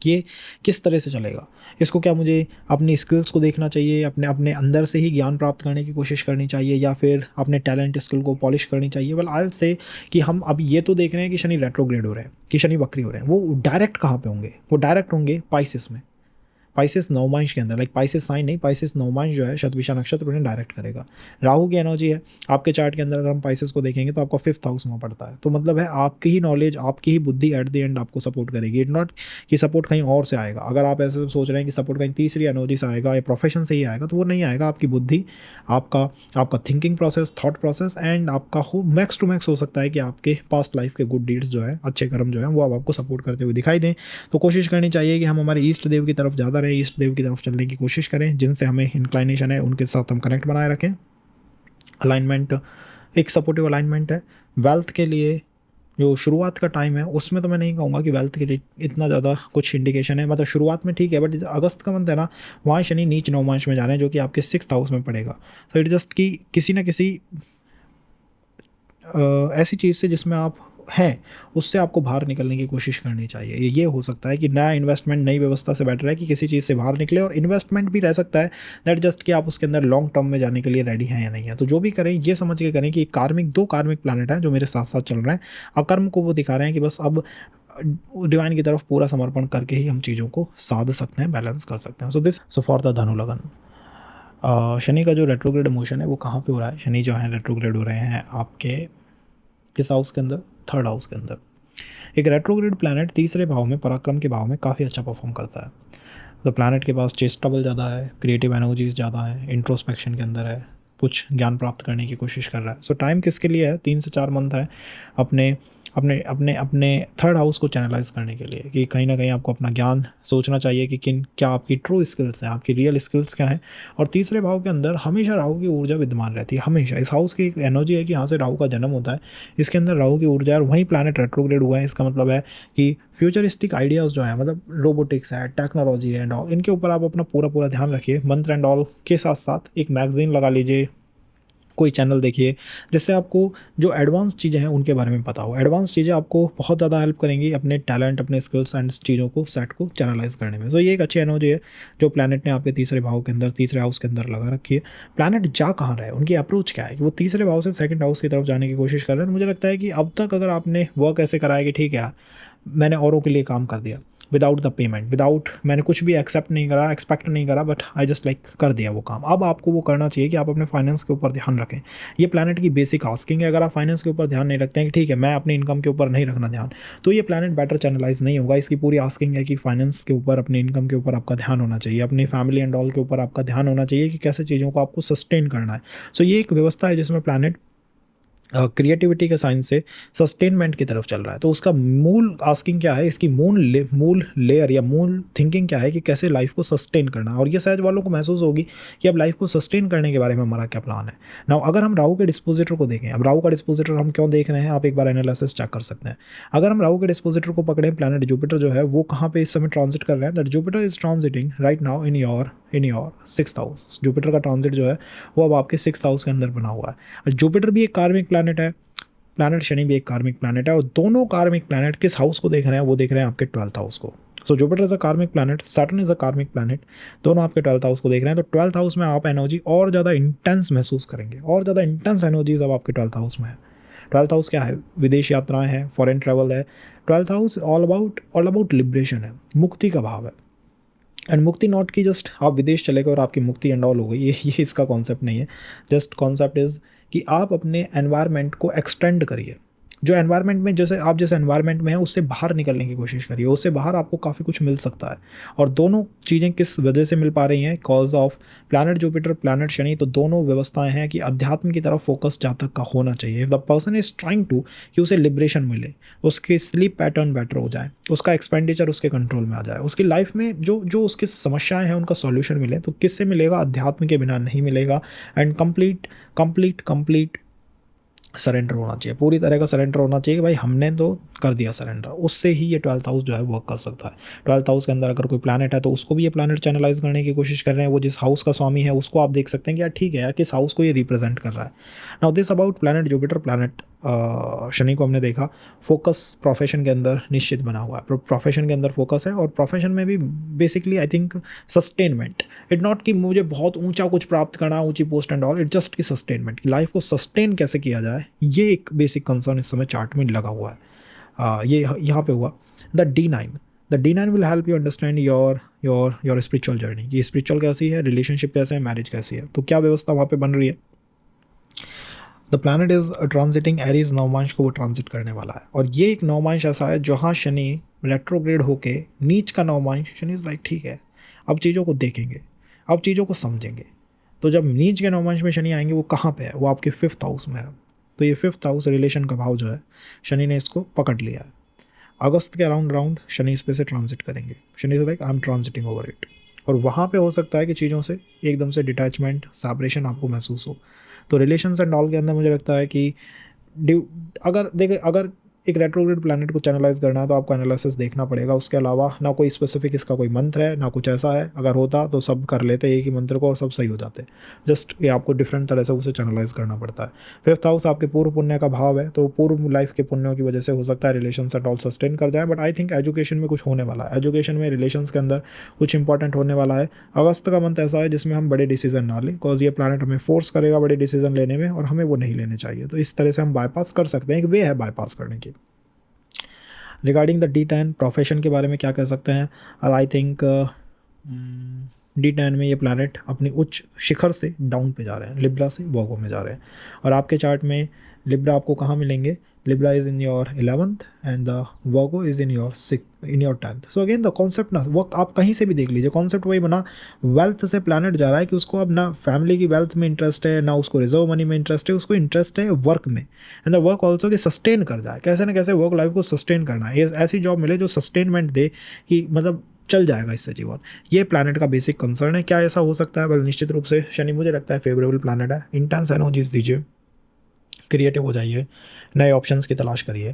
ये किस तरह से चलेगा। इसको क्या मुझे अपनी स्किल्स को देखना चाहिए, अपने अपने अंदर से ही ज्ञान प्राप्त करने की कोशिश करनी चाहिए, या फिर अपने टैलेंट स्किल को पॉलिश करनी चाहिए? वेल आई विल से कि हम अब ये तो देख रहे हैं कि शनि रेट्रोग्रेड हो रहे हैं, कि शनि वक्री हो रहे हैं, वो डायरेक्ट कहाँ पे होंगे? वो डायरेक्ट होंगे पाइसिस में, पाइसिस नवमांश के अंदर, लाइक पाइसिस साइन नहीं, पाइसिस नवमांश जो है शतभिषा नक्षत्र उन्हें डायरेक्ट करेगा। राहु की एनर्जी है आपके चार्ट के अंदर, अगर हम पाइसिस को देखेंगे तो आपका 5th हाउस में पड़ता है, तो मतलब है आपकी ही नॉलेज, आपकी ही बुद्धि एट द एंड आपको सपोर्ट करेगी। इट नॉट कि सपोर्ट कहीं और से आएगा। अगर आप ऐसे सोच रहे हैं कि सपोर्ट कहीं तीसरी एनर्जी से आएगा या प्रोफेशन से ही आएगा, तो वो नहीं आएगा। आपकी बुद्धि, आपका thinking process, thought process and आपका हो मैक्स टू मैक्स हो सकता है कि आपके पास्ट लाइफ के गुड डीड्स जो है, अच्छे कर्म जो है, वो अब आपको सपोर्ट करते हुए दिखाई दें। तो कोशिश करनी चाहिए कि हम हमारे ईष्ट देव की तरफ ज़्यादा रहें, ईष्ट देव की तरफ चलने की कोशिश करें, जिनसे हमें इंक्लाइनेशन है उनके साथ हम कनेक्ट बनाए रखें। अलाइनमेंट एक सपोर्टिव अलाइनमेंट है। वेल्थ के लिए जो शुरुआत का टाइम है उसमें तो मैं नहीं कहूँगा कि वेल्थ के लिए इतना ज़्यादा कुछ इंडिकेशन है, मतलब शुरुआत में ठीक है, बट अगस्त का मंथ है ना, वहाँ शनि नीच नवमांश में जा रहे हैं जो कि आपके 6th हाउस में पड़ेगा। तो इट जस्ट कि किसी न किसी ऐसी चीज़ से जिसमें आप हैं उससे आपको बाहर निकलने की कोशिश करनी चाहिए। ये हो सकता है कि नया इन्वेस्टमेंट, नई व्यवस्था से बेटर है कि किसी चीज़ से बाहर निकले, और इन्वेस्टमेंट भी रह सकता है दैट जस्ट कि आप उसके अंदर लॉन्ग टर्म में जाने के लिए रेडी हैं या नहीं है। तो जो भी करें ये समझ के करें कि दो कार्मिक प्लैनेट हैं जो मेरे साथ साथ चल रहे हैं, अकर्म को वो दिखा रहे हैं कि बस अब डिवाइन की तरफ पूरा समर्पण करके ही हम चीज़ों को साध सकते हैं, बैलेंस कर सकते हैं। सो फॉर द धनु लगन, शनि का जो रेट्रोग्रेड मोशन है वो कहाँ पे हो रहा है? शनि जो है रेट्रोग्रेड हो रहे हैं आपके किस हाउस के अंदर? 3rd हाउस के अंदर। एक रेट्रोग्रेड प्लैनेट तीसरे भाव में, पराक्रम के भाव में काफ़ी अच्छा परफॉर्म करता है। तो प्लैनेट के पास चेस्ट ट्रबल ज़्यादा है, क्रिएटिव एनर्जीज ज़्यादा है, इंट्रोस्पेक्शन के अंदर है, कुछ ज्ञान प्राप्त करने की कोशिश कर रहा है। सो टाइम किसके लिए है? 3 से 4 मंथ है अपने अपने अपने अपने थर्ड हाउस को चैनलाइज करने के लिए, कि कहीं ना कहीं आपको अपना ज्ञान सोचना चाहिए कि क्या आपकी ट्रू स्किल्स हैं, आपकी रियल स्किल्स क्या हैं। और तीसरे भाव के अंदर हमेशा राहु की ऊर्जा विद्यमान रहती है, हमेशा। इस हाउस की एक एनर्जी है कि यहाँ से राहु का जन्म होता है, इसके अंदर राहु की ऊर्जा है, और वहीं प्लैनेट रेट्रोग्रेड हुआ है। इसका मतलब है कि फ्यूचरिस्टिक आइडियाज़ जो है, मतलब रोबोटिक्स है, टेक्नोलॉजी है एंड ऑल, इनके ऊपर आप अपना पूरा पूरा ध्यान रखिए। मंत्र एंड ऑल के साथ साथ एक मैगजीन लगा लीजिए, कोई चैनल देखिए, जिससे आपको जो एडवांस चीज़ें हैं उनके बारे में पता हो। एडवांस चीज़ें आपको बहुत ज़्यादा हेल्प करेंगी अपने टैलेंट, अपने स्किल्स एंड चीज़ों को, सेट को चैनलाइज करने में। तो ये एक अच्छी एनर्जी है जो प्लैनेट ने आपके तीसरे भाव के अंदर, तीसरे हाउस के अंदर लगा रखी है। प्लैनेट जा कहाँ रहा है, उनकी अप्रोच क्या है कि वो तीसरे भाव से सेकंड हाउस की तरफ जाने की कोशिश कर रहे हैं। तो मुझे लगता है कि अब तक अगर आपने वर्क ऐसे कराया कि ठीक है यार, मैंने औरों के लिए काम कर दिया विदाउट द पेमेंट, विदाउट, मैंने कुछ भी एक्सेप्ट नहीं करा, एक्सपेक्ट नहीं करा, बट आई जस्ट लाइक कर दिया वो काम। अब आपको वो करना चाहिए कि आप अपने फाइनेंस के ऊपर ध्यान रखें। ये प्लैनेट की बेसिक आस्किंग है। अगर आप फाइनेंस के ऊपर ध्यान नहीं रखते हैं कि ठीक है मैं अपनी इनकम के ऊपर नहीं रखना ध्यान, तो ये प्लैनेट बेटर चैनलाइज नहीं होगा। इसकी पूरी आस्किंग है कि फाइनेंस के ऊपर, अपनी इनकम के ऊपर आपका ध्यान होना चाहिए, अपनी फैमिली एंड ऑल के ऊपर आपका ध्यान होना चाहिए कि कैसे चीज़ों को आपको सस्टेन करना है। सो ये एक व्यवस्था है जिसमें प्लैनेट क्रिएटिविटी के साइंस से सस्टेनमेंट की तरफ चल रहा है। तो उसका मूल आस्किंग क्या है, इसकी मूल लेयर या मूल थिंकिंग क्या है कि कैसे लाइफ को सस्टेन करना है। और ये सहज वालों को महसूस होगी कि अब लाइफ को सस्टेन करने के बारे में हमारा क्या प्लान है। नाउ अगर हम राहु के डिस्पोजिटर को देखें, अब राहु का डिस्पोजिटर हम क्यों देख रहे हैं, आप एक बार एनालिसिस चेक कर सकते हैं। अगर हम राहु के डिस्पोजिटर को पकड़ें, प्लैनेट जुपिटर जो है वो कहाँ पे इस समय ट्रांजिट कर रहे हैं, that Jupiter is transiting right now in your 6th house. Jupiter का ट्रांजिट जो है वो अब आपके 6th हाउस के अंदर बना हुआ है। जुपिटर भी एक कार्मिक प्लैनेट है, प्लैनेट शनि भी एक कार्मिक प्लैनेट है, और दोनों कार्मिक प्लैनेट किस हाउस को देख रहे हैं, वो देख रहे हैं आपके 12th हाउस को। सो जुपिटर इज अ कार्मिक प्लैनेट, सैटर्न इज अ कार्मिक प्लैनेट, दोनों आपके 12th हाउस को देख रहे हैं। तो 12th हाउस में आप एनर्जी और ज़्यादा इंटेंस महसूस करेंगे, और ज़्यादा इंटेंस एनर्जीज अब आपके 12th हाउस में है। 12th हाउस क्या है? विदेश यात्राएं हैं, फॉरेन ट्रैवल है। 12th house all about liberation है, मुक्ति का भाव है। एंड मुक्ति नॉट कि जस्ट आप विदेश चले गए और आपकी मुक्ति एंड ऑल हो गई, ये इसका कॉन्सेप्ट नहीं है। जस्ट कॉन्सेप्ट इज़ कि आप अपने एनवायरनमेंट को एक्सटेंड करिए। जो एनवायरनमेंट में, जैसे आप जिस एनवायरनमेंट में हैं उससे बाहर निकलने की कोशिश करिए, उससे बाहर आपको काफ़ी कुछ मिल सकता है। और दोनों चीज़ें किस वजह से मिल पा रही हैं? Cause of planet Jupiter, planet Shani. तो दोनों व्यवस्थाएं हैं कि अध्यात्म की तरफ फोकस जातक का होना चाहिए। If the person is trying to, कि उसे लिबरेशन मिले, उसकी स्लीप पैटर्न बेटर हो जाए, उसका एक्सपेंडिचर उसके कंट्रोल में आ जाए, उसकी लाइफ में जो उसकी समस्याएं हैं उनका सॉल्यूशन मिले, तो किससे मिलेगा? अध्यात्म के बिना नहीं मिलेगा। एंड कंप्लीट सरेंडर होना चाहिए, पूरी तरह का सरेंडर होना चाहिए कि भाई हमने तो कर दिया सरेंडर। उससे ही ये 12th हाउस जो है वर्क कर सकता है। 12th हाउस के अंदर अगर कोई प्लैनेट है तो उसको भी ये प्लैनेट चैनलाइज करने की कोशिश कर रहे हैं। वो जिस हाउस का स्वामी है उसको आप देख सकते हैं कि यार ठीक है यार, किस हाउस को ये रिप्रेजेंट कर रहा है। Now this about planet Jupiter, planet Shani को हमने देखा। फोकस प्रोफेशन के अंदर निश्चित बना हुआ है, प्रोफेशन के अंदर फोकस है। और प्रोफेशन में भी basically I think sustainment, it not कि मुझे बहुत ऊंचा कुछ प्राप्त करना, ऊंची post and all, it just की सस्टेनमेंट, लाइफ को सस्टेन कैसे किया जाए, ये एक बेसिक कंसर्न इस समय चार्ट में लगा हुआ है। ये यहाँ पे हुआ the D9 will help you understand your spiritual journey. ये स्पिरिचुअल कैसी है, रिलेशनशिप कैसे है, मैरिज कैसी है, तो क्या व्यवस्था वहाँ पे बन रही है। The planet is transiting Aries, Navamsha को वो ट्रांजिट करने वाला है। और ये एक नवमांश ऐसा है जहाँ शनि रेट्रोग्रेड होके, नीच का नवमांश, शनि इज लाइक ठीक है अब चीज़ों को देखेंगे, अब चीज़ों को समझेंगे। तो जब नीच के नवमांश में शनि आएंगे, वो कहाँ पे है? वो आपके 5th हाउस में है। तो ये 5th हाउस रिलेशन का भाव जो है, शनि ने इसको पकड़ लिया है। अगस्त के अराउंड शनि इस पे से ट्रांजिट करेंगे। Shani is like I am transiting over it. और वहाँ पे हो सकता है कि चीज़ों से एकदम से डिटैचमेंट, सेपरेशन आपको महसूस हो। तो रिलेशंस एंड ऑल के अंदर मुझे लगता है कि अगर एक रेट्रोग्रेड प्लैनेट को चैनलाइज करना है तो आपको एनालिसिस देखना पड़ेगा। उसके अलावा ना कोई स्पेसिफिक इसका कोई मंत्र है, ना कुछ ऐसा है। अगर होता तो सब कर लेते एक ही मंत्र को और सब सही हो जाते। जस्ट ये आपको डिफरेंट तरह से उसे चैनलाइज करना पड़ता है। 5th हाउस आपके पूर्व पुण्य का भाव है, तो पूर्व लाइफ के पुण्यों की वजह से हो सकता है रिलेशन एंड ऑल सस्टेन कर जाए। बट आई थिंक एजुकेशन में कुछ होने वाला है, एजुकेशन में, रिलेशंस के अंदर कुछ इंपॉर्टेंट होने वाला है। अगस्त का मंथ ऐसा है जिसमें हम बड़े डिसीजन ना लें, बिकॉज ये प्लैनेट हमें फोर्स करेगा बड़े डिसीजन लेने में, और हमें वो नहीं लेने चाहिए। तो इस तरह से हम बाईपास कर सकते हैं, एक वे है बाईपास करने की। रिगार्डिंग द D10 प्रोफेशन के बारे में क्या कह सकते हैं? आई थिंक D10 में ये प्लैनेट अपनी उच्च शिखर से डाउन पे जा रहे हैं, लिब्रा से वर्गो में जा रहे हैं। और आपके चार्ट में लिब्रा आपको कहाँ मिलेंगे? Libra is in your 11th and the Virgo is in your 10th। So again the concept ना, वो आप कहीं से भी देख लीजिए, कॉन्सेप्ट वही बना, वेल्थ से प्लानट जा रहा है कि उसको अब ना फैमिली की वेल्थ में इंटरेस्ट है, ना उसको रिजर्व मनी में इंटरेस्ट है, उसको इंटरेस्ट है वर्क में, एंड द वर्क ऑल्सो कि सस्टेन कर जाए, कैसे ना कैसे वर्क लाइफ को सस्टेन करना है, ऐसी जॉब मिले जो सस्टेनमेंट दे कि मतलब चल जाएगा इससे जीवन। ये प्लैनेट का बेसिक कंसर्न है। क्या ऐसा हो सकता है? वेल निश्चित रूप से शनि मुझे लगता है फेवरेबल प्लैनेट है। इंटेंस एनर्जीज दीजिए, क्रिएटिव हो जाइए, नए ऑप्शंस की तलाश करिए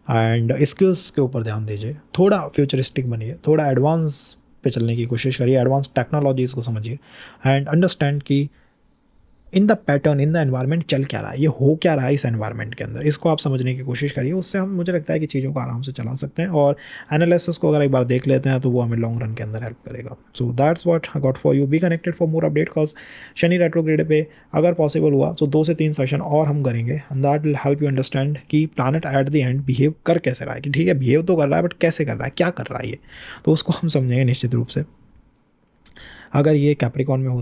एंड स्किल्स के ऊपर ध्यान दीजिए, थोड़ा फ्यूचरिस्टिक बनिए, थोड़ा एडवांस पे चलने की कोशिश करिए, एडवांस टेक्नोलॉजीज़ को समझिए एंड अंडरस्टैंड कि in the pattern, in the environment चल क्या रहा है, ये हो क्या रहा है इस एनवायरनमेंट के अंदर, इसको आप समझने की कोशिश करिए। उससे हम, मुझे लगता है कि चीज़ों को आराम से चला सकते हैं, और एनालिसिस को अगर एक बार देख लेते हैं तो वो हमें लॉन्ग रन के अंदर हेल्प करेगा। So that's what I got for you. Be connected for more update, cause Shani retrograde पे अगर पॉसिबल हुआ तो 2 से 3 सेशन और हम करेंगे, and that will help you understand कि planet at the end behave कर कैसे रहा है, कि ठीक है बिहेव तो कर रहा है बट कैसे कर रहा है, क्या कर रहा है ये, तो उसको हम समझेंगे निश्चित रूप से। अगर ये कैप्रिकॉन में हो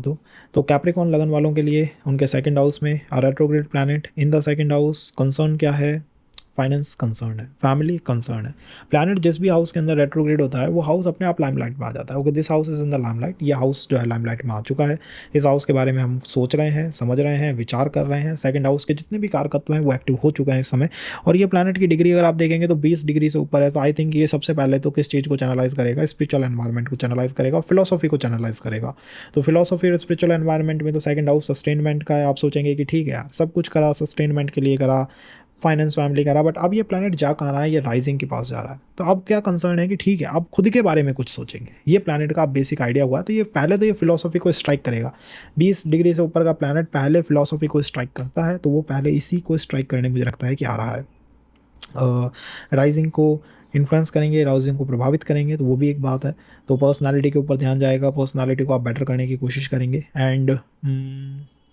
तो कैप्रिकॉन लगन वालों के लिए उनके सेकंड हाउस में retrograde planet in the second house, concern क्या है? फाइनेंस कंसर्न है, फैमिली कंसर्न है। प्लैनेट जिस भी हाउस के अंदर रेट्रोग्रेड होता है वो हाउस अपने आप लाइमलाइट में आ जाता है। Okay, this house is in the limelight, ये हाउस जो है लाइमलाइट में आ चुका है, इस हाउस के बारे में हम सोच रहे हैं, समझ रहे हैं, विचार कर रहे हैं। सेकंड हाउस के जितने भी कारकत्व हैं वो एक्टिव हो चुके हैं इस समय, और ये प्लैनेट की डिग्री अगर आप देखेंगे तो 20 डिग्री से ऊपर है। तो आई थिंक ये सबसे पहले तो किस चीज़ को चैनलाइज करेगा? स्पिरिचुअल एनवायरनमेंट को चैनलाइज करेगा, फिलोसॉफी को चैनलाइज करेगा। तो फिलोसॉफी और स्पिरिचुअल एनवायरनमेंट में तो सेकंड हाउस सस्टेनमेंट का है। आप सोचेंगे कि ठीक है यार सब कुछ करा, सस्टेनमेंट के लिए करा, फाइनेंस फैमिली करा, बट अब ये प्लैनेट जा कहाँ रहा है? ये राइजिंग के पास जा रहा है। तो अब क्या कंसर्न है कि ठीक है अब खुद के बारे में कुछ सोचेंगे। ये प्लैनेट का बेसिक आइडिया हुआ है, तो ये पहले तो ये फिलोसॉफी को स्ट्राइक करेगा। 20 डिग्री से ऊपर का प्लैनेट पहले फिलोसॉफी को स्ट्राइक करता है, तो वो पहले इसी को स्ट्राइक करने मुझे लगता है कि आ रहा है। राइजिंग को इन्फ्लुएंस करेंगे, राइजिंग को प्रभावित करेंगे, तो वो भी एक बात है। तो पर्सनालिटी के ऊपर ध्यान जाएगा, पर्सनालिटी को आप बेटर करने की कोशिश करेंगे। And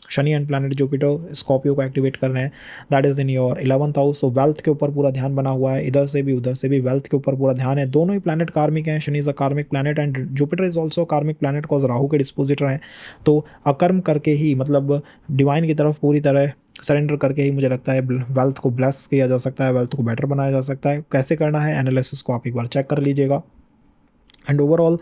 Shani and planet Jupiter Scorpio को एक्टिवेट कर रहे हैं, that is in your 11th house. So wealth के ऊपर पूरा ध्यान बना हुआ है, इधर से भी उधर से भी वेल्थ के ऊपर पूरा ध्यान है। दोनों ही प्लैनेट कार्मिक हैं, शनि इज अ कार्मिक planet and Jupiter is also कार्मिक प्लैनेट, कॉज राहु के डिस्पोजिटर हैं। तो अकर्म करके ही, मतलब डिवाइन की तरफ पूरी तरह सरेंडर करके ही मुझे लगता है वेल्थ को ब्लेस किया जा सकता है, वेल्थ को बेटर बनाया जा सकता है। कैसे करना है एनालिसिस को आप एक बार चेक कर लीजिएगा। एंड ओवरऑल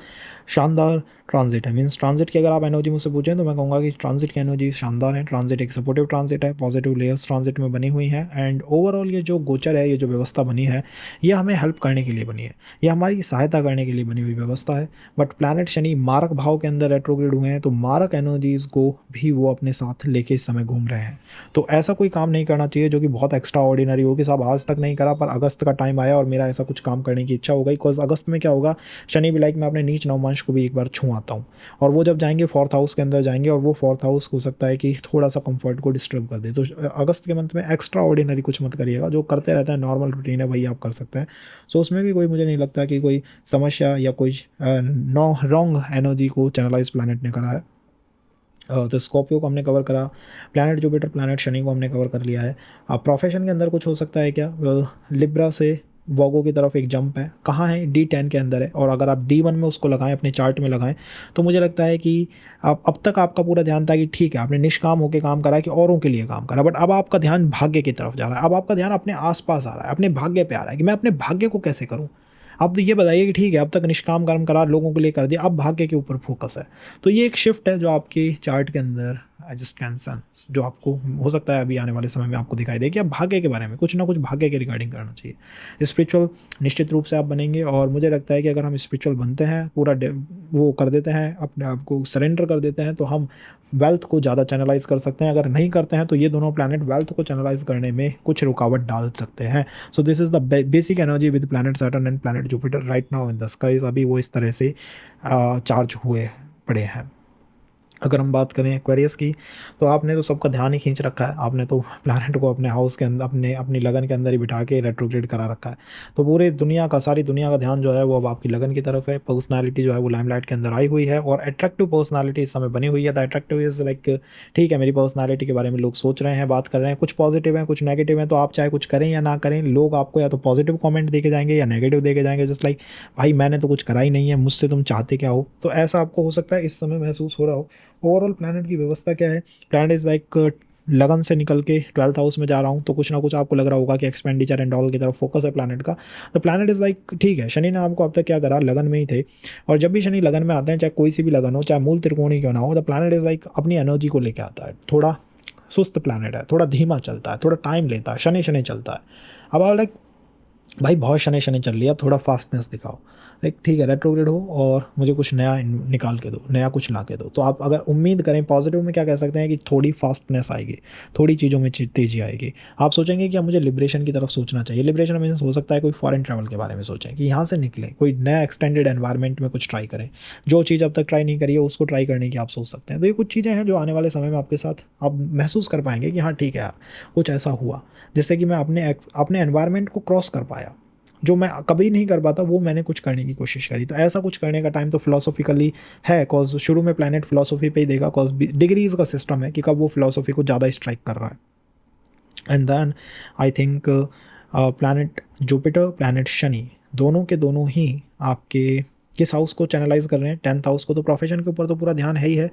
शानदार ट्रांजिट है, मीन्स ट्रांजिट की अगर आप एनर्जी मुझसे पूछें तो मैं कहूँगा कि ट्रांजिट की एनर्जी शानदार है। ट्रांजिट एक सपोर्टिव ट्रांजिट है, पॉजिटिव लेयर्स ट्रांजिट में बनी हुई हैं। एंड ओवरऑल ये जो गोचर है, ये जो व्यवस्था बनी है, ये हमें हेल्प करने के लिए बनी है, ये हमारी सहायता करने के लिए बनी हुई व्यवस्था है। बट प्लैनेट शनि मारक भाव के अंदर रेट्रोग्रेड हुए हैं, तो मारक एनर्जीज़ को भी वो अपने साथ लेके इस समय घूम रहे हैं। तो ऐसा कोई काम नहीं करना चाहिए जो कि बहुत एक्स्ट्रा ऑर्डिनरी हो कि साहब आज तक नहीं करा पर अगस्त का टाइम आया और मेरा ऐसा कुछ काम करने की इच्छा हो गई। बिकॉज अगस्त में क्या होगा, शनि भी लाइक मैं अपने नीच नवमांश को भी एक बार छू आता हूँ, और वो जब जाएंगे 4th हाउस के अंदर जाएंगे, और वो 4th हाउस हो सकता है कि थोड़ा सा कंफर्ट को डिस्टर्ब कर दे। तो अगस्त के मंथ में एक्स्ट्रा ऑर्डिनरी कुछ मत करिएगा, जो करते रहते हैं नॉर्मल रूटीन है वही आप कर सकते हैं। सो उसमें भी कोई, मुझे नहीं लगता कि कोई समस्या या कोई रॉन्ग एनर्जी को चैनलाइज प्लैनेट ने करा है। तो स्कॉर्पियो को हमने कवर करा, प्लैनेट जुपिटर प्लैनेट शनि को हमने कवर कर लिया है। प्रोफेशन के अंदर कुछ हो सकता है क्या? लिब्रा से वॉगो की तरफ एक जंप है, कहाँ है? D10 के अंदर है, और अगर आप D1 में उसको लगाएं, अपने चार्ट में लगाएं, तो मुझे लगता है कि आप, अब तक आपका पूरा ध्यान था कि ठीक है आपने निष्काम होकर काम करा, कि औरों के लिए काम करा, बट अब आपका ध्यान भाग्य की तरफ जा रहा है। अब आपका ध्यान अपने आसपास आ रहा है, अपने भाग्य पे आ रहा है कि मैं अपने भाग्य को कैसे करूँ। आप तो ये बताइए कि ठीक है अब तक निष्काम कर्म करा, लोगों के लिए कर दिया, अब भाग्य के ऊपर फोकस है। तो ये एक शिफ्ट है जो आपकी चार्ट के अंदर आई जस्ट कैन सेंस, जो आपको हो सकता है अभी आने वाले समय में आपको दिखाई दे कि आप भाग्य के बारे में कुछ ना कुछ भाग्य के रिगार्डिंग करना चाहिए। स्पिरिचुअल निश्चित रूप से आप बनेंगे, और मुझे लगता है कि अगर हम स्पिरिचुअल बनते हैं, पूरा वो कर देते हैं, अपने आप को सरेंडर कर देते हैं, तो हम वेल्थ को ज़्यादा चैनलाइज कर सकते हैं। अगर नहीं करते हैं तो ये दोनों प्लैनेट वेल्थ को चैनलाइज करने में कुछ रुकावट डाल सकते हैं। So this is the basic energy with planet Saturn and planet Jupiter right now in the skies. अभी वो इस तरह से चार्ज हुए पड़े हैं। अगर हम बात करें एक्वेरियस की, तो आपने तो सबका ध्यान ही खींच रखा है, आपने तो प्लैनेट को अपने हाउस के अंदर, अपनी लगन के अंदर ही बिठा के रेट्रोग्रेड करा रखा है। तो पूरे दुनिया का, सारी दुनिया का ध्यान जो है वो अब आपकी लगन की तरफ है। पर्सनालिटी जो है वो लाइमलाइट के अंदर आई हुई है, और अट्रैक्टिव पर्सनालिटी इस समय बनी हुई है। द अट्रैक्टिव इज़ लाइक, ठीक है मेरी पर्सनालिटी के बारे में लोग सोच रहे हैं, बात कर रहे हैं, कुछ पॉजिटिव हैं कुछ नेगेटिव हैं, तो आप चाहे कुछ करें या ना करें, लोग आपको या तो पॉजिटिव कॉमेंट देके जाएंगे या नेगेटिव देके जाएंगे। जस्ट लाइक भाई मैंने तो कुछ करा ही नहीं है, मुझसे तुम चाहते क्या हो। तो ऐसा आपको हो सकता है इस समय महसूस हो रहा हो। ओवरऑल प्लैनेट की व्यवस्था क्या है? प्लैनेट इज़ लाइक लगन से निकल के 12th हाउस में जा रहा हूँ, तो कुछ ना कुछ आपको लग रहा होगा कि एक्सपेंडिचर एंड ऑल की तरफ फोकस है प्लैनेट का। द प्लैनेट इज़ लाइक, ठीक है, शनि ने आपको अब तक क्या करा, लगन में ही थे, और जब भी शनि लगन में आते हैं, चाहे कोई सी भी लगन हो, चाहे मूल त्रिकोणी क्यों ना हो, द प्लैनेट इज़ लाइक अपनी एनर्जी को लेकर आता है। थोड़ा सुस्त प्लैनेट है, थोड़ा धीमा चलता है, थोड़ा टाइम लेता है, शनि शनि चलता है। अब आप लाइक भाई बहुत शनि शनि चल रही है, अब थोड़ा फास्टनेस दिखाओ, लाइक ठीक है रेट्रोग्रेड हो और मुझे कुछ नया निकाल के दो, नया कुछ ला के दो। तो आप अगर उम्मीद करें पॉजिटिव में क्या कह सकते हैं कि थोड़ी फास्टनेस आएगी, थोड़ी चीज़ों में तेजी आएगी। आप सोचेंगे कि अब मुझे लिबरेशन की तरफ सोचना चाहिए। लिबरेशन मीन्स हो सकता है कोई फॉरेन ट्रैवल के बारे में सोचें कि यहाँ से निकलें, कोई नया एक्सटेंडेड एनवायरनमेंट में कुछ ट्राई करें, जो चीज़ अब तक ट्राई नहीं करी है उसको ट्राई करने की आप सोच सकते हैं। तो ये कुछ चीज़ें हैं जो आने वाले समय में आपके साथ आप महसूस कर पाएंगे कि हाँ ठीक है यार, कुछ ऐसा हुआ जिससे कि मैं अपने एनवायरनमेंट को क्रॉस कर पाया, जो मैं कभी नहीं कर पाता वो मैंने कुछ करने की कोशिश करी। तो ऐसा कुछ करने का टाइम तो फिलोसॉफिकली है, कॉज शुरू में प्लैनेट फिलोसॉफी पे ही देगा, कॉज डिग्रीज का सिस्टम है कि कब वो फिलोसॉफी को ज़्यादा स्ट्राइक कर रहा है। And then I think planet Jupiter, planet Shani, दोनों के दोनों ही आपके किस हाउस को चैनलाइज कर रहे हैं, 10th हाउस को। तो प्रोफेशन के ऊपर तो पूरा ध्यान है ही है।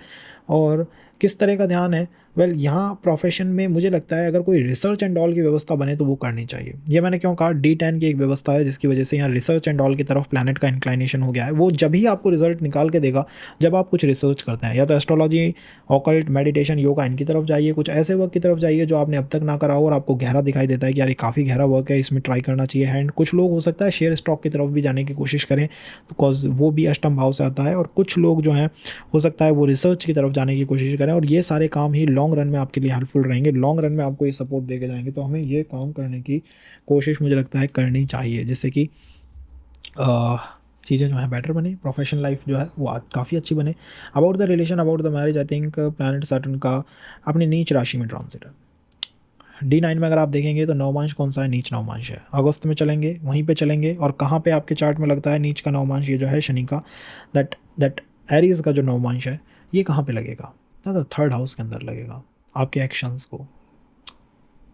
और किस तरह का ध्यान है, वेल यहाँ प्रोफेशन में मुझे लगता है अगर कोई रिसर्च एंड ऑल की व्यवस्था बने तो वो करनी चाहिए। ये मैंने क्यों कहा, D10 की एक व्यवस्था है जिसकी वजह से यहाँ रिसर्च एंड ऑल की तरफ प्लैनेट का इंक्लाइनेशन हो गया है। वो जब ही आपको रिजल्ट निकाल के देगा जब आप कुछ रिसर्च करते हैं, या तो एस्ट्रोलॉजी, ऑकल्ट, मेडिटेशन, योगा, इनकी तरफ जाइए, कुछ ऐसे वर्क की तरफ जाइए जो आपने अब तक ना करा हो और आपको गहरा दिखाई देता है कि यार ये काफ़ी गहरा वर्क है, इसमें ट्राई करना चाहिए। एंड कुछ लोग हो सकता है शेयर स्टॉक की तरफ भी जाने की कोशिश करें, तो कॉज वो भी अष्टम भाव से आता है। और कुछ लोग जो हैं हो सकता है वो रिसर्च की तरफ जाने की कोशिश करें, और ये सारे काम ही लॉन्ग रन में आपके लिए हेल्पफुल रहेंगे, लॉन्ग रन में आपको ये सपोर्ट देके जाएंगे। तो हमें ये काम करने की कोशिश मुझे लगता है करनी चाहिए, जिससे कि चीज़ें जो है बेटर बने, प्रोफेशनल लाइफ जो है वो काफ़ी अच्छी बने। About the relation, about the marriage, I think planet Saturn का अपनी नीच राशि में ट्रांसिट है। D9 में अगर आप देखेंगे तो नवमांश कौन सा है, नीच नवमांश है। अगस्त में चलेंगे, वहीं पे चलेंगे, और कहाँ पे आपके चार्ट में लगता है नीच का नवमांश, ये जो है शनि का, दैट एरीज का जो नवमांश है ये कहाँ पे लगेगा, तो 3rd हाउस के अंदर लगेगा। आपके एक्शंस को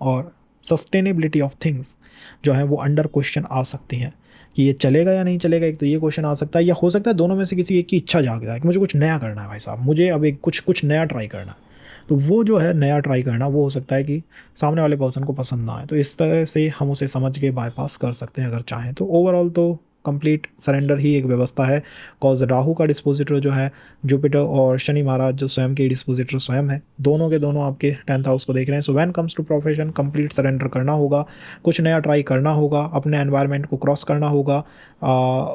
और सस्टेनेबिलिटी ऑफ थिंग्स जो है वो अंडर क्वेश्चन आ सकती हैं कि ये चलेगा या नहीं चलेगा। एक तो ये क्वेश्चन आ सकता है, या हो सकता है दोनों में से किसी एक की इच्छा जाग जाए कि मुझे कुछ नया करना है भाई साहब, मुझे अब एक कुछ नया ट्राई करना है। तो वो जो है नया ट्राई करना, वो हो सकता है कि सामने वाले पर्सन को पसंद ना आए। तो इस तरह से हम उसे समझ के बाईपास कर सकते हैं अगर चाहें तो। ओवरऑल तो कंप्लीट सरेंडर ही एक व्यवस्था है, कॉज राहु का डिस्पोजिटर जो है जुपिटर, और शनि महाराज जो स्वयं के डिस्पोजिटर स्वयं है, दोनों के दोनों आपके 10th हाउस को देख रहे हैं। So when comes to profession, complete surrender करना होगा, कुछ नया ट्राई करना होगा, अपने एनवायरनमेंट को क्रॉस करना होगा।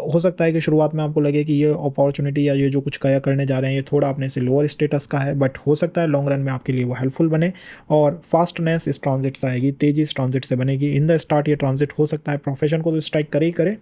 हो सकता है कि शुरुआत में आपको लगे कि ये अपॉर्चुनिटी या ये जो कुछ कया करने जा रहे हैं ये थोड़ा अपने से लोअर स्टेटस का है, बट हो सकता है लॉन्ग रन में आपके लिए वो हेल्पफुल बने। और फास्टनेस इस ट्रांजिट से आएगी, तेज़ी इस ट्रांजिट से बनेगी। इन द स्टार्ट ये ट्रांजिट हो सकता है प्रोफेशन को तो स्ट्राइक करे ही करे,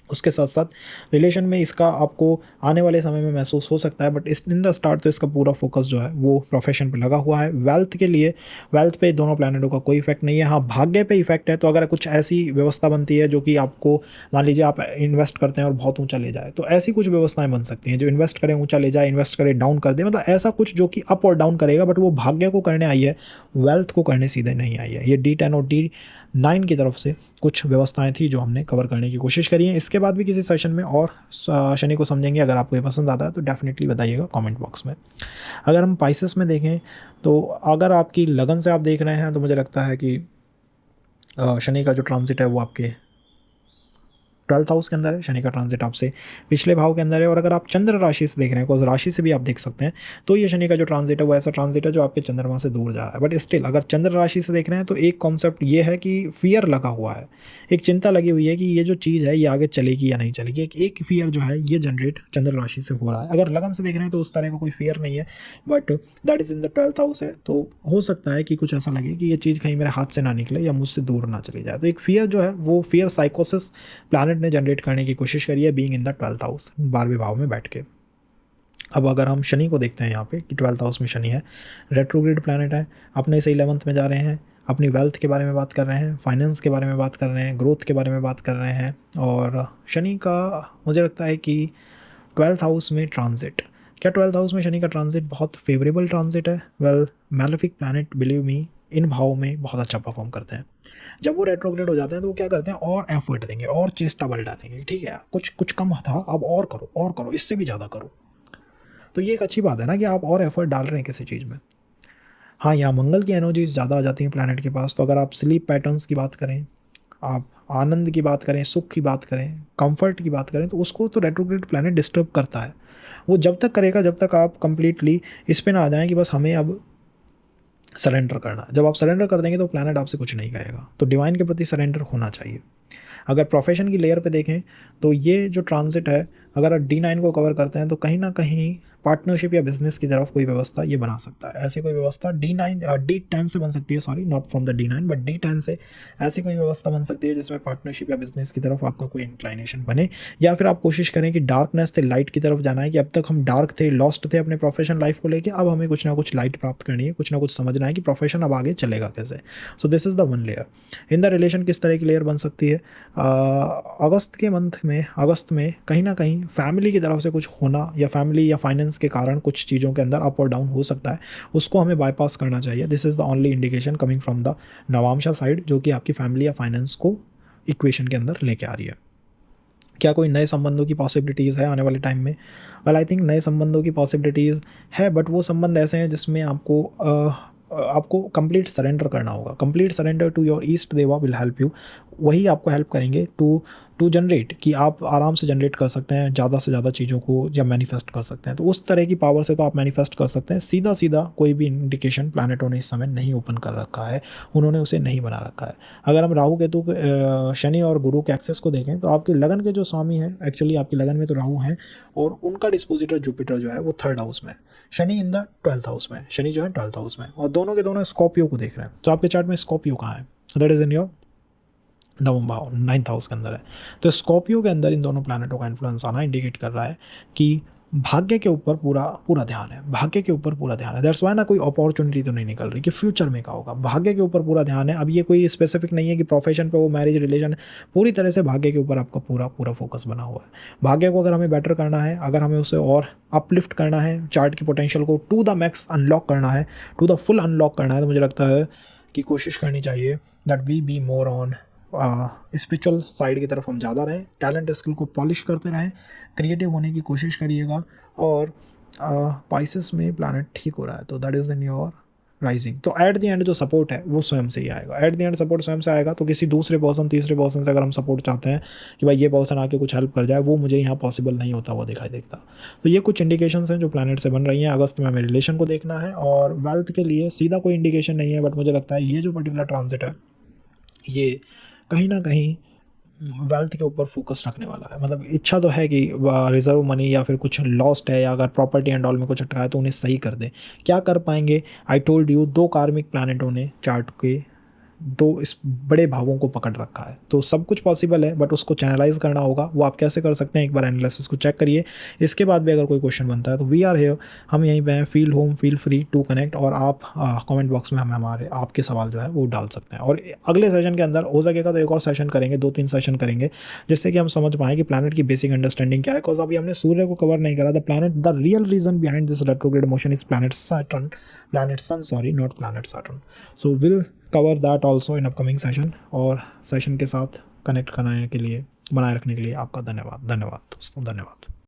उसके साथ साथ रिलेशन में इसका आपको आने वाले समय में महसूस हो सकता है, बट इस इन द स्टार्ट तो इसका पूरा फोकस जो है वो प्रोफेशन पे लगा हुआ है। वेल्थ के लिए, वेल्थ पे दोनों प्लैनेटों का कोई इफेक्ट नहीं है। हाँ, भाग्य पे इफेक्ट है। तो अगर कुछ ऐसी व्यवस्था बनती है जो कि आपको, मान लीजिए आप इन्वेस्ट करते हैं और बहुत ऊँचा ले जाए, तो ऐसी कुछ व्यवस्थाएँ बन सकती हैं जो इन्वेस्ट करें ऊँचा ले जाए, इन्वेस्ट करे डाउन कर दे, मतलब ऐसा कुछ जो कि अप और डाउन करेगा, बट वो भाग्य को करने आई है, वेल्थ को करने सीधे नहीं आई है। ये D10 और D9 की तरफ से कुछ व्यवस्थाएं थी जो हमने कवर करने की कोशिश करी है। इसके बाद भी किसी सेशन में और शनि को समझेंगे। अगर आपको ये पसंद आता है तो डेफिनेटली बताइएगा कमेंट बॉक्स में। अगर हम पाइसेस में देखें तो अगर आपकी लगन से आप देख रहे हैं तो मुझे लगता है कि शनि का जो ट्रांजिट है वो आपके 12th हाउस के अंदर है। शनि का ट्रांजिट आपसे पिछले भाव के अंदर है। और अगर आप चंद्र राशि से देख रहे हैं, बिकॉज राशि से भी आप देख सकते हैं, तो ये शनि का जो ट्रांजिट है वो ऐसा ट्रांजिट है जो आपके चंद्रमा से दूर जा रहा है। बट स्टिल अगर चंद्र राशि से देख रहे हैं तो एक कॉन्सेप्ट ये है कि फियर लगा हुआ है, एक चिंता लगी हुई है कि ये जो चीज़ है ये आगे चलेगी या नहीं चलेगी। एक फियर जो है ये जनरेट चंद्र राशि से हो रहा है। अगर लगन से देख रहे हैं तो उस तरह का कोई फियर नहीं है, but that is in the 12th house है। तो हो सकता है कि कुछ ऐसा लगे कि ये चीज़ कहीं मेरे हाथ से ना निकले या मुझसे दूर ना चली जाए। तो एक फियर जो है वो फियर साइकोसिस प्लैनेट ने जनरेट करने की कोशिश करी है, being in the 12th house, 12वें भाव में बैठ के। अब अगर हम शनि को देखते हैं यहाँ पे कि 12th हाउस में शनि है, रेट्रोग्रेड प्लैनेट है, अपने से 11th में जा रहे हैं, अपनी वेल्थ के बारे में बात कर रहे हैं, फाइनेंस के बारे में बात कर रहे हैं, ग्रोथ के बारे में बात कर रहे हैं। और शनि का मुझे लगता है कि 12th हाउस में ट्रांजिट, क्या 12th हाउस में शनि का ट्रांजिट बहुत फेवरेबल ट्रांजिट है? Well, malefic planet believe me in भाव में बहुत अच्छा परफॉर्म करते हैं। जब वो रेट्रोग्रेड हो जाते हैं तो वो क्या करते हैं, और एफर्ट देंगे और चेष्टा बल डालेंगे, ठीक है यार कुछ कम था, अब और करो, इससे भी ज़्यादा करो। तो ये एक अच्छी बात है ना कि आप और एफर्ट डाल रहे हैं किसी चीज़ में। हाँ, यहाँ मंगल की एनर्जीज ज़्यादा आ जाती हैं प्लैनेट के पास। तो अगर आप स्लीप पैटर्न्स की बात करें, आप आनंद की बात करें, सुख की बात करें, कंफर्ट की बात करें, तो उसको तो रेट्रोग्रेड प्लैनेट डिस्टर्ब करता है। वो जब तक करेगा जब तक आप कंप्लीटली इस पे ना आ जाएं कि बस हमें अब सरेंडर करना है। जब आप सरेंडर कर देंगे तो प्लैनेट आपसे कुछ नहीं कहेगा। तो डिवाइन के प्रति सरेंडर होना चाहिए। अगर प्रोफेशन की लेयर पे देखें तो ये जो ट्रांजिट है, अगर आप D9 को कवर करते हैं तो कहीं ना कहीं पार्टनरशिप या बिजनेस की तरफ कोई व्यवस्था ये बना सकता है। ऐसी कोई व्यवस्था D10 से बन सकती है, sorry not from the D9 but D10 से ऐसी कोई व्यवस्था बन सकती है जिसमें पार्टनरशिप या बिजनेस की तरफ आपका कोई इंक्लाइनेशन बने। या फिर आप कोशिश करें कि डार्कनेस से लाइट की तरफ जाना है, कि अब तक हम डार्क थे, लॉस्ट थे अपने प्रोफेशन लाइफ को लेके, अब हमें कुछ ना कुछ लाइट प्राप्त करनी है, कुछ ना कुछ समझना है कि प्रोफेशन अब आगे चलेगा कैसे। सो this is the one layer. In the relation किस तरह की लेयर बन सकती है, अगस्त में कहीं ना कहीं फैमिली की तरफ से कुछ होना, या फैमिली या फाइनेंस के कारण कुछ चीज़ों के अंदर अप और डाउन हो सकता है, उसको हमें बाईपास करना चाहिए। This is the only indication coming from the Navamsha side, जो कि आपकी फैमिली या फाइनेंस को इक्वेशन के अंदर लेके आ रही है। क्या कोई नए संबंधों की पॉसिबिलिटीज़ है आने वाले टाइम में? वेल आई थिंक नए संबंधों की पॉसिबिलिटीज़ है, बट वो संबंध ऐसे हैं जिसमें आपको कंप्लीट सरेंडर करना होगा। Complete surrender to your Isht deva will help you. वही आपको हेल्प करेंगे टू जनरेट, कि आप आराम से जनरेट कर सकते हैं ज़्यादा से ज़्यादा चीज़ों को, या मैनिफेस्ट कर सकते हैं। तो उस तरह की पावर से तो आप मैनिफेस्ट कर सकते हैं। सीधा सीधा कोई भी इंडिकेशन प्लैनेटों ने इस समय नहीं ओपन कर रखा है, उन्होंने उसे नहीं बना रखा है। अगर हम राहु केतु शनि और गुरु के एक्सेस को देखें तो आपके लगन के जो स्वामी हैं, एक्चुअली आपकी लगन में तो राहु हैं, और उनका डिस्पोजिटर जुपिटर जो है वो 3rd हाउस में, शनि इन द 12th हाउस में, शनि जो है 12th हाउस में, और दोनों के दोनों स्कॉर्पियो को देख रहे हैं। तो आपके चार्ट में स्कॉर्पियो कहाँ है? दैट इज़ इन योर नवम भाव, 9th हाउस के अंदर है। तो स्कॉर्पियो के अंदर इन दोनों प्लैनेटों का इन्फ्लुएंस आना इंडिकेट कर रहा है कि भाग्य के ऊपर पूरा ध्यान है, भाग्य के ऊपर पूरा ध्यान है। दैट्स वाई ना कोई अपॉर्चुनिटी तो नहीं निकल रही कि फ्यूचर में क्या होगा, भाग्य के ऊपर पूरा ध्यान है। अब ये कोई स्पेसिफिक नहीं है कि प्रोफेशन पे, वो मैरिज रिलेशन, पूरी तरह से भाग्य के ऊपर आपका पूरा फोकस बना हुआ है। भाग्य को अगर हमें बेटर करना है, अगर हमें उसे और अपलिफ्ट करना है, चार्ट की पोटेंशियल को टू द मैक्स अनलॉक करना है, टू द फुल अनलॉक करना है, तो मुझे लगता है कि कोशिश करनी चाहिए that we be more on spiritual side की तरफ हम ज़्यादा रहें, टैलेंट स्किल को पॉलिश करते रहें, क्रिएटिव होने की कोशिश करिएगा। और पाइसेस में प्लैनेट ठीक हो रहा है, तो that is in your rising. तो एट द एंड जो सपोर्ट है वो स्वयं से ही आएगा, एट द एंड सपोर्ट स्वयं से आएगा। तो किसी दूसरे पर्सन, तीसरे पर्सन से अगर हम सपोर्ट चाहते हैं कि भाई ये पर्सन आके कुछ हेल्प कर जाए, वो मुझे यहाँ पॉसिबल नहीं होता हुआ दिखाई देता। तो ये कुछ इंडिकेशंस हैं जो प्लैनेट से बन रही हैं। अगस्त में हमें रिलेशन को देखना है, और वेल्थ के लिए सीधा कोई इंडिकेशन नहीं है, बट मुझे लगता है ये जो पर्टिकुलर ट्रांजिट है ये कहीं ना कहीं वेल्थ के ऊपर फोकस रखने वाला है। मतलब इच्छा तो है कि रिजर्व मनी या फिर कुछ लॉस्ट है, या अगर प्रॉपर्टी एंड ऑल में कुछ अटका है तो उन्हें सही कर दें। क्या कर पाएंगे? आई टोल्ड यू, 2 कार्मिक प्लैनेटों ने चार्ट के 2 इस बड़े भावों को पकड़ रखा है। तो सब कुछ पॉसिबल है, बट उसको चैनलाइज करना होगा। वो आप कैसे कर सकते हैं, एक बार एनालिसिस को चेक करिए। इसके बाद भी अगर कोई क्वेश्चन बनता है तो वी आर हियर, हम यहीं पे हैं। Feel home, feel free to connect, और आप कमेंट बॉक्स में हमें आपके सवाल जो है वो डाल सकते हैं। और अगले सेशन के अंदर हो सकेगा तो एक और सेशन करेंगे, 2-3 सेशन करेंगे, जिससे कि हम समझ पाएँ कि प्लैनेट की बेसिक अंडरस्टैंडिंग क्या है। बिकॉज अभी हमने सूर्य को कवर नहीं करा। The real reason behind this retrograde motion is planet sun, sorry not planet Saturn. So will cover that also in upcoming session. और सेशन के साथ कनेक्ट कराने के लिए, बनाए रखने के लिए आपका धन्यवाद दोस्तों, धन्यवाद।